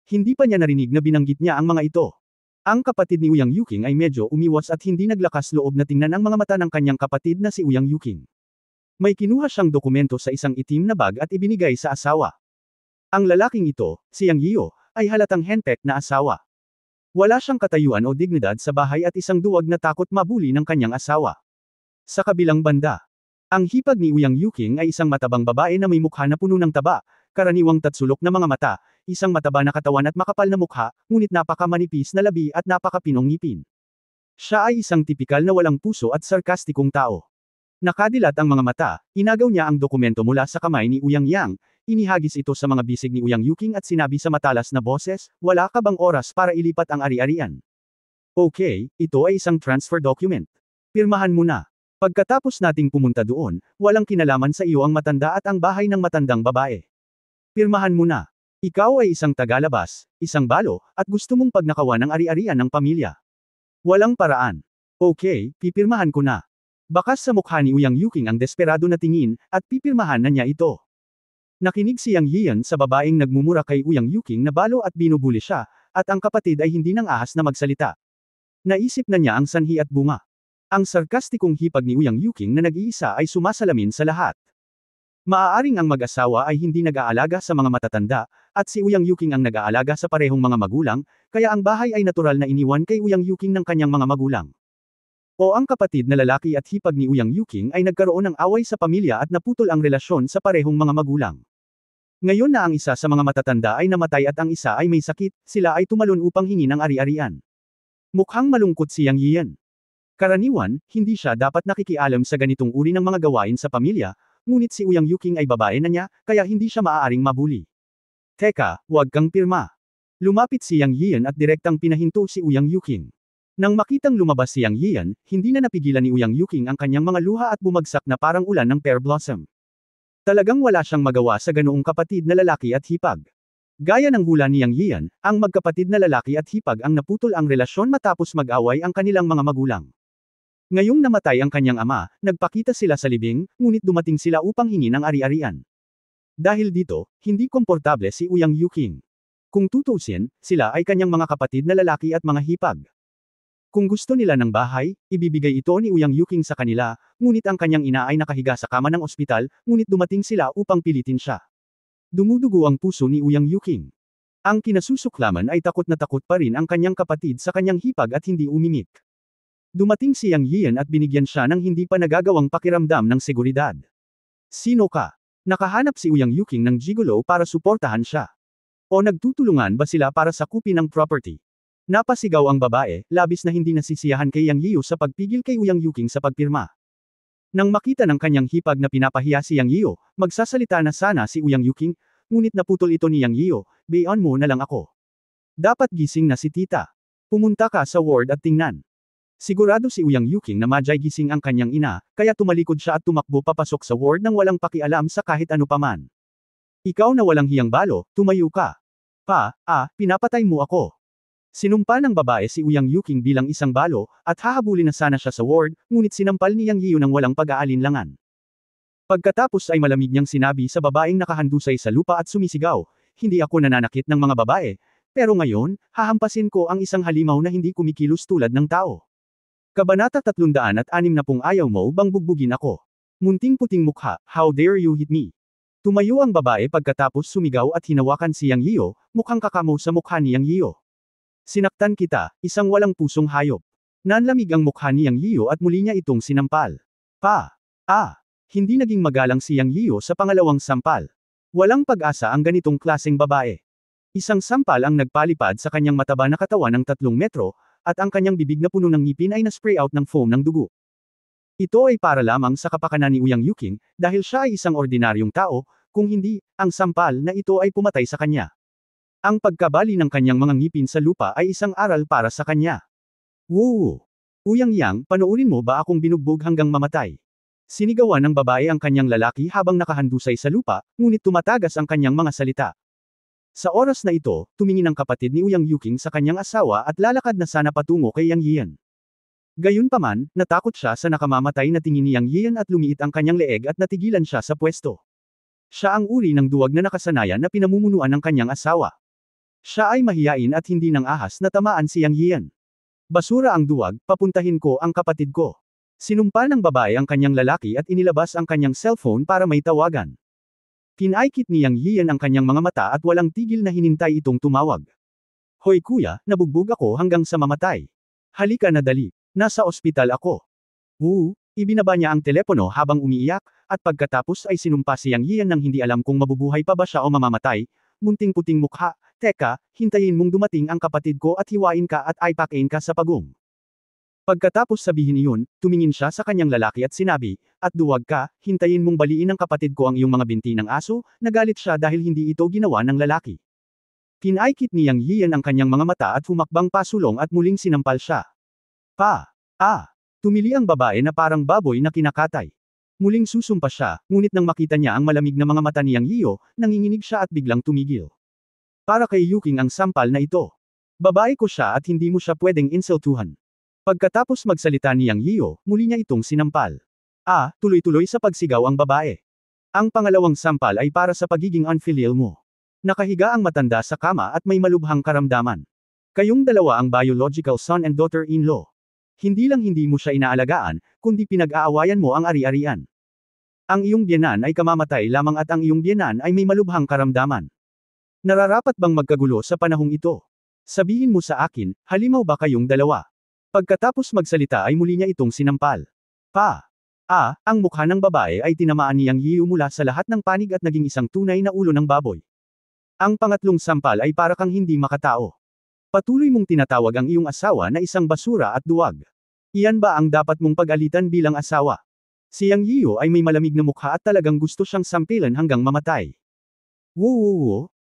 Hindi pa niya narinig na binanggit niya ang mga ito. Ang kapatid ni Uyang Yuking ay medyo umiwas at hindi naglakas loob na tingnan ang mga mata ng kanyang kapatid na si Uyang Yuking. May kinuha siyang dokumento sa isang itim na bag at ibinigay sa asawa. Ang lalaking ito, si Yang Yiyo, ay halatang henpek na asawa. Wala siyang katayuan o dignidad sa bahay at isang duwag na takot mabuli ng kanyang asawa. Sa kabilang banda, ang hipag ni Uyang Yuking ay isang matabang babae na may mukha na puno ng taba, karaniwang tatsulok na mga mata, isang mataba na katawan at makapal na mukha, ngunit napakamanipis na labi at napakapinong ngipin. Siya ay isang tipikal na walang puso at sarkastikong tao. Nakadilat ang mga mata, inagaw niya ang dokumento mula sa kamay ni Uyang Yang, inihagis ito sa mga bisig ni Uyang Yuking at sinabi sa matalas na boses, wala ka bang oras para ilipat ang ari-arian? Okay, ito ay isang transfer document. Pirmahan mo na. Pagkatapos nating pumunta doon, walang kinalaman sa iyo ang matanda at ang bahay ng matandang babae. Pirmahan mo na. Ikaw ay isang tagalabas, isang balo, at gusto mong pagnakawan ng ari-arian ng pamilya. Walang paraan. Okay, pipirmahan ko na. Bakas sa mukha ni Uyang Yuking ang desperado na tingin, at pipirmahan na niya ito. Nakinig si Yang Yiyan sa babaeng nagmumura kay Uyang Yuking na balo at binubuli siya, at ang kapatid ay hindi nang ahas na magsalita. Naisip na niya ang sanhi at bunga. Ang sarkastikong hipag ni Uyang Yuking na nag-iisa ay sumasalamin sa lahat. Maaaring ang mag-asawa ay hindi nag-aalaga sa mga matatanda, at si Uyang Yuking ang nag-aalaga sa parehong mga magulang, kaya ang bahay ay natural na iniwan kay Uyang Yuking ng kanyang mga magulang. O ang kapatid na lalaki at hipag ni Uyang Yuking ay nagkaroon ng away sa pamilya at naputol ang relasyon sa parehong mga magulang. Ngayon na ang isa sa mga matatanda ay namatay at ang isa ay may sakit, sila ay tumalon upang hingi ng ari-arian. Mukhang malungkot si Yang Yiyan. Karaniwan, hindi siya dapat nakikialam sa ganitong uri ng mga gawain sa pamilya, ngunit si Uyang Yuking ay babae na niya, kaya hindi siya maaaring mabuli. Teka, huwag kang pirma. Lumapit si Yang Yiyan at direktang pinahinto si Uyang Yuking. Nang makitang lumabas si Yang Yiyan, hindi na napigilan ni Uyang Yuking ang kanyang mga luha at bumagsak na parang ulan ng pear blossom. Talagang wala siyang magawa sa ganoong kapatid na lalaki at hipag. Gaya ng hula ni Yang Yiyan, ang magkapatid na lalaki at hipag ang naputol ang relasyon matapos mag-away ang kanilang mga magulang. Ngayong namatay ang kanyang ama, nagpakita sila sa libing, ngunit dumating sila upang hingi ng ari-arian. Dahil dito, hindi komportable si Uyang Yuking. Kung tutusin, sila ay kanyang mga kapatid na lalaki at mga hipag. Kung gusto nila ng bahay, ibibigay ito ni Uyang Yuking sa kanila, ngunit ang kanyang ina ay nakahiga sa kama ng ospital, ngunit dumating sila upang pilitin siya. Dumudugo ang puso ni Uyang Yuking. Ang kinasusuklaman ay takot na takot pa rin ang kanyang kapatid sa kanyang hipag at hindi umimik. Dumating si Yang Yiyan at binigyan siya ng hindi pa nagagawang pakiramdam ng seguridad. Sino ka? Nakahanap si Uyang Yuking ng gigolo para suportahan siya. O nagtutulungan ba sila para sakupin ang property? Napasigaw ang babae, labis na hindi nasisiyahan kay Yang Yiyo sa pagpigil kay Uyang Yuking sa pagpirma. Nang makita ng kanyang hipag na pinapahiya si Yang Yiyo, magsasalita na sana si Uyang Yuking, ngunit naputol ito ni Yang Yiyo, bayan mo na lang ako. Dapat gising na si tita. Pumunta ka sa ward at tingnan. Sigurado si Uyang Yuking na madyay gising ang kanyang ina, kaya tumalikod siya at tumakbo papasok sa ward nang walang pakialam sa kahit ano paman. Ikaw na walang hiyang balo, tumayo ka. Pinapatay mo ako. Sinumpa ng babae si Uyang Yuking bilang isang balo, at hahabulin na sana siya sa ward, ngunit sinampal ni Yang Yiyo ng walang pag-aalinlangan. Pagkatapos ay malamig niyang sinabi sa babaeng nakahandusay sa lupa at sumisigaw, hindi ako nananakit ng mga babae, pero ngayon, hahampasin ko ang isang halimaw na hindi kumikilos tulad ng tao. Kabanata 360 Ayaw mo bang bugbugin ako? Munting puting mukha, how dare you hit me? Tumayo ang babae pagkatapos sumigaw at hinawakan si Yang Yiyo, mukhang kakamo sa mukha ni Yang Yiyo. Sinaktan kita, isang walang pusong hayop. Nanlamig ang mukha ni Yang Yiyo at muli niya itong sinampal. Hindi naging magalang si Yang Yiyo sa pangalawang sampal. Walang pag-asa ang ganitong klaseng babae. Isang sampal ang nagpalipad sa kanyang mataba na katawan ng 3 metro, at ang kanyang bibig na puno ng ngipin ay na-spray out ng foam ng dugo. Ito ay para lamang sa kapakanan ni Uyang Yuking, dahil siya ay isang ordinaryong tao, kung hindi, ang sampal na ito ay pumatay sa kanya. Ang pagkabali ng kanyang mga ngipin sa lupa ay isang aral para sa kanya. Woo! Uyang Yang, panoorin mo ba akong binugbog hanggang mamatay? Sinigawan ng babae ang kanyang lalaki habang nakahandusay sa lupa, ngunit tumatagas ang kanyang mga salita. Sa oras na ito, tumingin ang kapatid ni Uyang Yuking sa kanyang asawa at lalakad na sana patungo kay Yang Yian. Gayunpaman, natakot siya sa nakamamatay na tingin ni Yang Yian at lumiit ang kanyang leeg at natigilan siya sa pwesto. Siya ang uri ng duwag na nakasanayan na pinamumunuan ng kanyang asawa. Siya ay mahiyain at hindi nang ahas na tamaan si Yang Yian. Basura ang duwag, papuntahin ko ang kapatid ko. Sinumpa ng babae ang kanyang lalaki at inilabas ang kanyang cellphone para may tawagan. Pinaikit ni Yang Yian ang kanyang mga mata at walang tigil na hinintay itong tumawag. Hoy kuya, nabugbog ako hanggang sa mamatay. Halika na dali, nasa ospital ako. Ibinaba niya ang telepono habang umiiyak, at pagkatapos ay sinumpa si Yang Yian nang hindi alam kung mabubuhay pa ba siya o mamamatay. Munting puting mukha, teka, hintayin mong dumating ang kapatid ko at hiwain ka at aipakin ka sa pagong. Pagkatapos sabihin iyon, tumingin siya sa kanyang lalaki at sinabi, at duwag ka, hintayin mong baliin ng kapatid ko ang iyong mga binti ng aso, nagalit siya dahil hindi ito ginawa ng lalaki. Pinaikit ni Yang Yian ang kanyang mga mata at humakbang pasulong at muling sinampal siya. Tumili ang babae na parang baboy na kinakatay. Muling susumpa siya, ngunit nang makita niya ang malamig na mga mata ni Yang Yiyo, nanginginig siya at biglang tumigil. Para kay Yuking ang sampal na ito. Babae ko siya at hindi mo siya pwedeng insultuhan. Pagkatapos magsalita ni Yang Yiyo, muli niya itong sinampal. Tuloy-tuloy sa pagsigaw ang babae. Ang pangalawang sampal ay para sa pagiging unfilial mo. Nakahiga ang matanda sa kama at may malubhang karamdaman. Kayong dalawa ang biological son and daughter-in-law. Hindi lang hindi mo siya inaalagaan, kundi pinag-aawayan mo ang ari-arian. Ang iyong biyenan ay kamamatay lamang at ang iyong biyenan ay may malubhang karamdaman. Nararapat bang magkagulo sa panahong ito? Sabihin mo sa akin, halimaw ba kayong dalawa? Pagkatapos magsalita ay muli niya itong sinampal. Ang mukha ng babae ay tinamaan ni Yang Yiyo mula sa lahat ng panig at naging isang tunay na ulo ng baboy. Ang pangatlong sampal ay para kang hindi makatao. Patuloy mong tinatawag ang iyong asawa na isang basura at duwag. Iyan ba ang dapat mong pag-alitan bilang asawa? Si Yang Yiyo ay may malamig na mukha at talagang gusto siyang sampilan hanggang mamatay.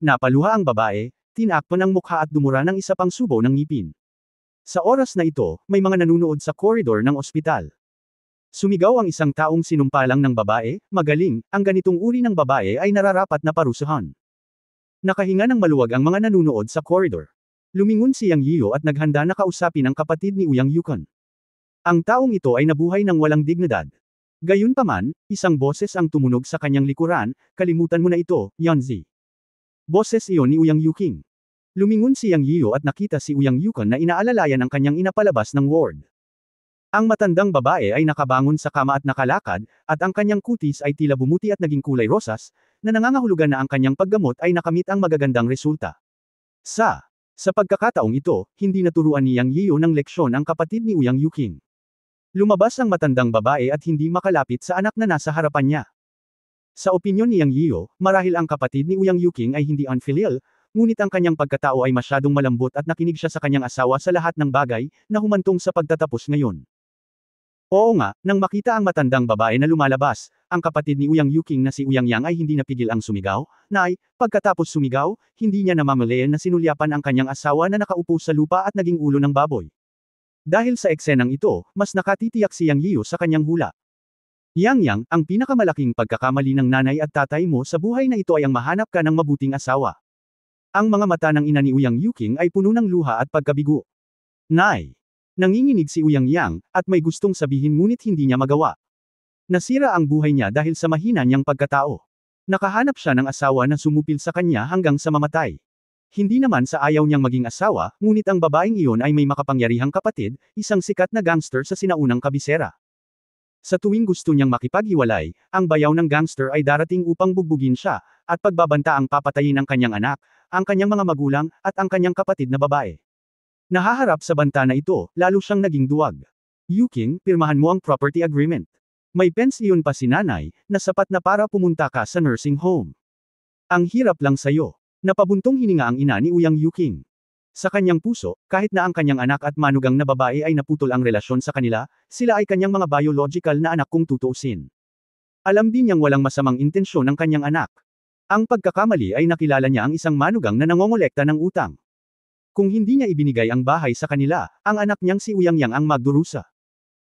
Napaluha ang babae, tinakpan ang mukha at dumura ng isa pang subo ng ngipin. Sa oras na ito, may mga nanunood sa koridor ng ospital. Sumigaw ang isang taong sinumpalang ng babae, magaling, ang ganitong uri ng babae ay nararapat na parusahan. Nakahinga ng maluwag ang mga nanunood sa koridor. Lumingon si Yang Yiyo at naghanda na kausapin ang kapatid ni Uyang Yukan. Ang taong ito ay nabuhay ng walang dignidad. Gayunpaman, isang boses ang tumunog sa kanyang likuran, kalimutan mo na ito, Yanzi. Boses iyon ni Uyang Yuking. Lumingon si Yang Yiyo at nakita si Uyang Yukan na inaalalayan ang kanyang inapalabas ng ward. Ang matandang babae ay nakabangon sa kama at nakalakad, at ang kanyang kutis ay tila bumuti at naging kulay rosas, na nangangahulugan na ang kanyang paggamot ay nakamit ang magagandang resulta. Sa pagkakataong ito, hindi naturuan ni Yang Yiyo ng leksyon ang kapatid ni Uyang Yuking. Lumabas ang matandang babae at hindi makalapit sa anak na nasa harapan niya. Sa opinyon ni Yang Yiyo, marahil ang kapatid ni Uyang Yuking ay hindi unfilial, ngunit ang kanyang pagkatao ay masyadong malambot at nakinig siya sa kanyang asawa sa lahat ng bagay, na humantong sa pagtatapos ngayon. Oo nga, nang makita ang matandang babae na lumalabas, ang kapatid ni Uyang Yuking na si Uyang Yang ay hindi napigil ang sumigaw, pagkatapos sumigaw, hindi niya namamalayan na sinulyapan ang kanyang asawa na nakaupo sa lupa at naging ulo ng baboy. Dahil sa eksenang ito, mas nakatitiyak si Yang Yiyo sa kanyang hula. Yang, ang pinakamalaking pagkakamali ng nanay at tatay mo sa buhay na ito ay ang mahanap ka ng mabuting asawa. Ang mga mata ng ina ni Uyang Yuking ay puno ng luha at pagkabigo. Nay! Nanginginig si Uyang Yang, at may gustong sabihin ngunit hindi niya magawa. Nasira ang buhay niya dahil sa mahina niyang pagkatao. Nakahanap siya ng asawa na sumupil sa kanya hanggang sa mamatay. Hindi naman sa ayaw niyang maging asawa, ngunit ang babaeng iyon ay may makapangyarihang kapatid, isang sikat na gangster sa sinaunang kabisera. Sa tuwing gusto niyang makipaghiwalay, ang bayaw ng gangster ay darating upang bugbugin siya, at pagbabanta ang papatayin ang kanyang anak, ang kanyang mga magulang, at ang kanyang kapatid na babae. Nahaharap sa banta na ito, lalo siyang naging duwag. Yuking, pirmahan mo ang property agreement. May pensiyon pa si nanay, na sapat na para pumunta ka sa nursing home. Ang hirap lang sa'yo. Napabuntong hininga ang ina ni Uyang Yuking. Sa kanyang puso, kahit na ang kanyang anak at manugang na babae ay naputol ang relasyon sa kanila, sila ay kanyang mga biological na anak kung tutuusin. Alam din niyang walang masamang intensyon ng kanyang anak. Ang pagkakamali ay nakilala niya ang isang manugang na nangongolekta ng utang. Kung hindi niya ibinigay ang bahay sa kanila, ang anak niyang si Uyang Yang ang magdurusa.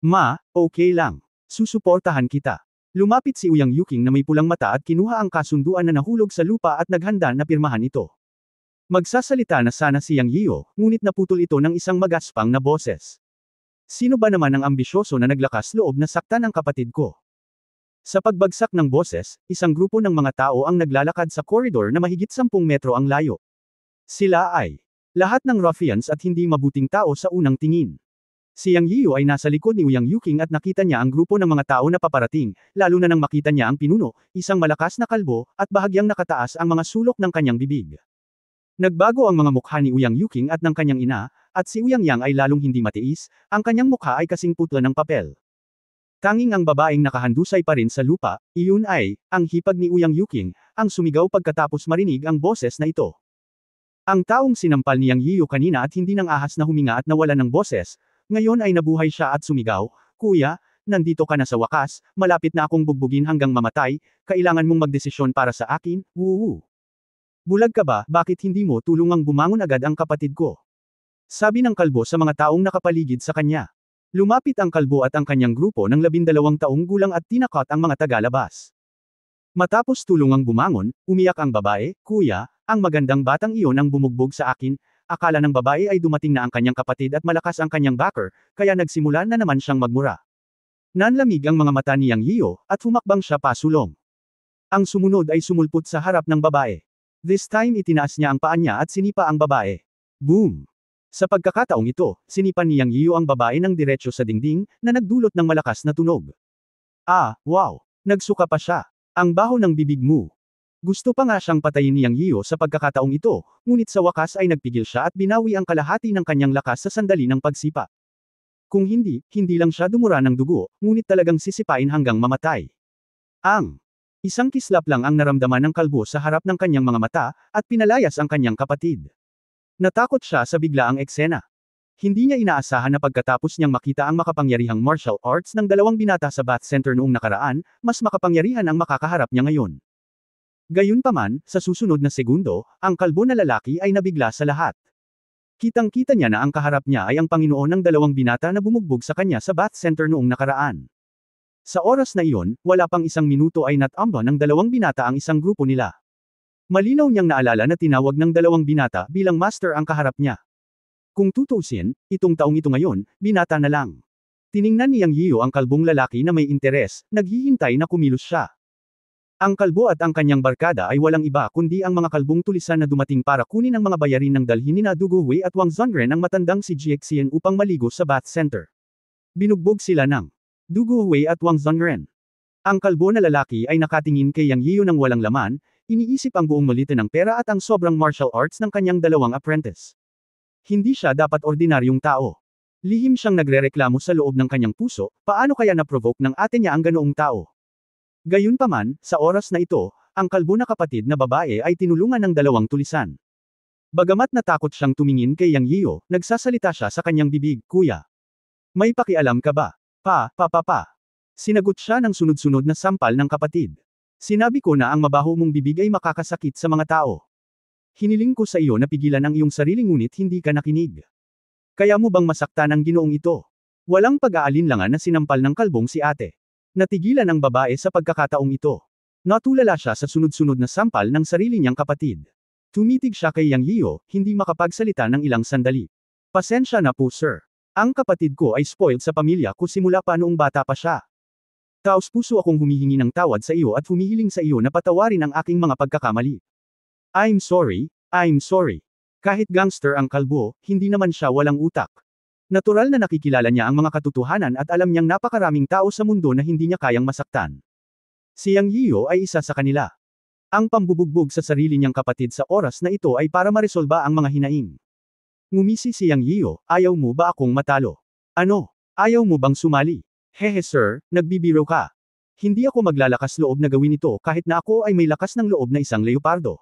Ma, okay lang. Susuportahan kita. Lumapit si Uyang Yuking na may pulang mata at kinuha ang kasunduan na nahulog sa lupa at naghanda na pirmahan ito. Magsasalita na sana si Yang Yiyo, ngunit naputol ito ng isang magaspang na boses. Sino ba naman ang ambisyoso na naglakas loob na saktan ang kapatid ko? Sa pagbagsak ng boses, isang grupo ng mga tao ang naglalakad sa koridor na mahigit 10 metro ang layo. Sila ay lahat ng ruffians at hindi mabuting tao sa unang tingin. Si Yang Yiyo ay nasa likod ni Uyang Yuking at nakita niya ang grupo ng mga tao na paparating, lalo na nang makita niya ang pinuno, isang malakas na kalbo, at bahagyang nakataas ang mga sulok ng kanyang bibig. Nagbago ang mga mukha ni Uyang Yuking at ng kanyang ina, at si Uyang Yang ay lalong hindi matiis, ang kanyang mukha ay kasing putla ng papel. Tanging ang babaeng nakahandusay pa rin sa lupa, iyon ay, ang hipag ni Uyang Yuking, ang sumigaw pagkatapos marinig ang boses na ito. Ang taong sinampal ni Yang Yiyo kanina at hindi nang ahas na huminga at nawala ng boses, ngayon ay nabuhay siya at sumigaw, Kuya, nandito ka na sa wakas, malapit na akong bugbugin hanggang mamatay, kailangan mong magdesisyon para sa akin, woo. Bulag ka ba, bakit hindi mo tulungang bumangon agad ang kapatid ko? Sabi ng kalbo sa mga taong nakapaligid sa kanya. Lumapit ang kalbo at ang kanyang grupo ng 12 taong gulang at tinakot ang mga tagalabas. Matapos tulungang bumangon, umiyak ang babae, Kuya, ang magandang batang iyon ang bumugbog sa akin, akala ng babae ay dumating na ang kanyang kapatid at malakas ang kanyang backer, kaya nagsimula na naman siyang magmura. Nanlamig ang mga mata ni Yang Yiyo, at humakbang siya pasulong. Ang sumunod ay sumulpot sa harap ng babae. This time itinaas niya ang paa niya at sinipa ang babae. Boom! Sa pagkakataong ito, sinipan ni Yang Yiyo ang babae ng diretso sa dingding, na nagdulot ng malakas na tunog. Ah, wow! Nagsuka pa siya. Ang baho ng bibig mo. Gusto pa nga siyang patayin ni Yang Yiyo sa pagkakataong ito, ngunit sa wakas ay nagpigil siya at binawi ang kalahati ng kanyang lakas sa sandali ng pagsipa. Kung hindi, hindi lang siya dumura ng dugo, ngunit talagang sisipain hanggang mamatay. Isang kislap lang ang naramdaman ng kalbo sa harap ng kanyang mga mata, at pinalayas ang kanyang kapatid. Natakot siya sa biglaang eksena. Hindi niya inaasahan na pagkatapos niyang makita ang makapangyarihang martial arts ng dalawang binata sa Bath Center noong nakaraan, mas makapangyarihan ang makakaharap niya ngayon. Gayunpaman, sa susunod na segundo, ang kalbo na lalaki ay nabigla sa lahat. Kitang-kita niya na ang kaharap niya ay ang Panginoon ng dalawang binata na bumugbog sa kanya sa Bath Center noong nakaraan. Sa oras na iyon, wala pang isang minuto ay natamba ng dalawang binata ang isang grupo nila. Malinaw niyang naalala na tinawag ng dalawang binata bilang master ang kaharap niya. Kung tutuusin, itong taong ito ngayon, binata na lang. Tiningnan ni Yang Yiyo ang kalbong lalaki na may interes, naghihintay na kumilos siya. Ang kalbo at ang kanyang barkada ay walang iba kundi ang mga kalbong tulisan na dumating para kunin ang mga bayarin ng dalhin ni Dugu Wei at Wang Zongren ang matandang si Jiexien upang maligo sa Bath Center. Binugbog sila ng Dugu Wei at Wang Zongren. Ang kalbo na lalaki ay nakatingin kay Yang Yiyo ng walang laman, iniisip ang buong malita ng pera at ang sobrang martial arts ng kanyang dalawang apprentice. Hindi siya dapat ordinaryong tao. Lihim siyang nagrereklamo sa loob ng kanyang puso, paano kaya na-provoke ng ate niya ang ganoong tao? Gayunpaman, sa oras na ito, ang kalbo na kapatid na babae ay tinulungan ng dalawang tulisan. Bagamat natakot siyang tumingin kay Yang Yiyo, nagsasalita siya sa kanyang bibig, Kuya. May pakialam ka ba? Pa. Sinagot siya ng sunod-sunod na sampal ng kapatid. Sinabi ko na ang mabaho mong bibig ay makakasakit sa mga tao. Hiniling ko sa iyo na pigilan ang iyong sarili ngunit hindi ka nakinig. Kaya mo bang masaktan ang ginoong ito? Walang pag-aalinlangan na sinampal ng kalbong si ate. Natigilan ang babae sa pagkakataong ito. Natulala siya sa sunod-sunod na sampal ng sarili niyang kapatid. Tumitig siya kay Yang Yiyo, hindi makapagsalita ng ilang sandali. Pasensya na po sir. Ang kapatid ko ay spoiled sa pamilya ko simula pa noong bata pa siya. Taos puso akong humihingi ng tawad sa iyo at humihiling sa iyo na patawarin ang aking mga pagkakamali. I'm sorry. Kahit gangster ang kalbo, hindi naman siya walang utak. Natural na nakikilala niya ang mga katotohanan at alam niyang napakaraming tao sa mundo na hindi niya kayang masaktan. Si Yang Yiyo ay isa sa kanila. Ang pambubugbog sa sarili niyang kapatid sa oras na ito ay para maresolba ang mga hinaing. Ngumisi si Yang Yiyo, ayaw mo ba akong matalo? Ano? Ayaw mo bang sumali? Hehe sir, nagbibiro ka. Hindi ako maglalakas loob na gawin ito kahit na ako ay may lakas ng loob na isang leopardo.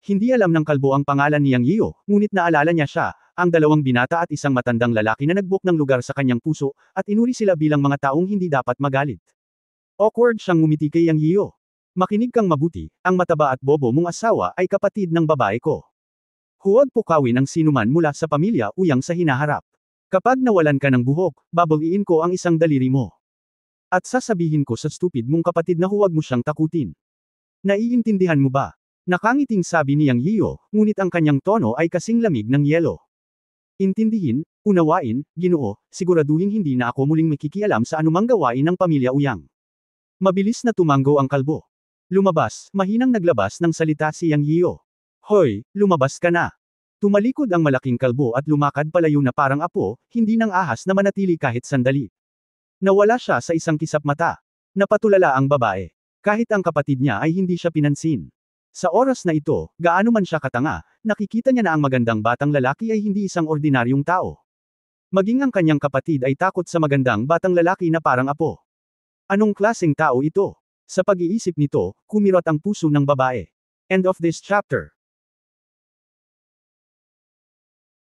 Hindi alam ng kalbo ang pangalan ni Yang Yiyo, ngunit naalala niya siya, ang dalawang binata at isang matandang lalaki na nag-book ng lugar sa kanyang puso, at inuri sila bilang mga taong hindi dapat magalit. Awkward siyang ngumiti kay Yang Yiyo. Makinig kang mabuti, ang mataba at bobo mong asawa ay kapatid ng babae ko. Huwag pukawin ang sinuman mula sa pamilya uyang sa hinaharap. Kapag nawalan ka ng buhok, babaliin ko ang isang daliri mo. At sasabihin ko sa stupid mong kapatid na huwag mo siyang takutin. Naiintindihan mo ba? Nakangiting sabi ni Yang Yiyo, ngunit ang kanyang tono ay kasing lamig ng yelo. Intindihin, unawain, Ginoo, siguraduhin hindi na ako muling makikialam sa anumang gawain ng pamilya uyang. Mabilis na tumango ang kalbo. Lumabas, mahinang naglabas ng salita si Yang Yiyo. Hoy, lumabas ka na. Tumalikod ang malaking kalbo at lumakad palayo na parang apo, hindi nang ahas na manatili kahit sandali. Nawala siya sa isang kisap mata. Napatulala ang babae. Kahit ang kapatid niya ay hindi siya pinansin. Sa oras na ito, gaano man siya katanga, nakikita niya na ang magandang batang lalaki ay hindi isang ordinaryong tao. Maging ang kanyang kapatid ay takot sa magandang batang lalaki na parang apo. Anong klaseng tao ito? Sa pag-iisip nito, kumirot ang puso ng babae. End of this chapter.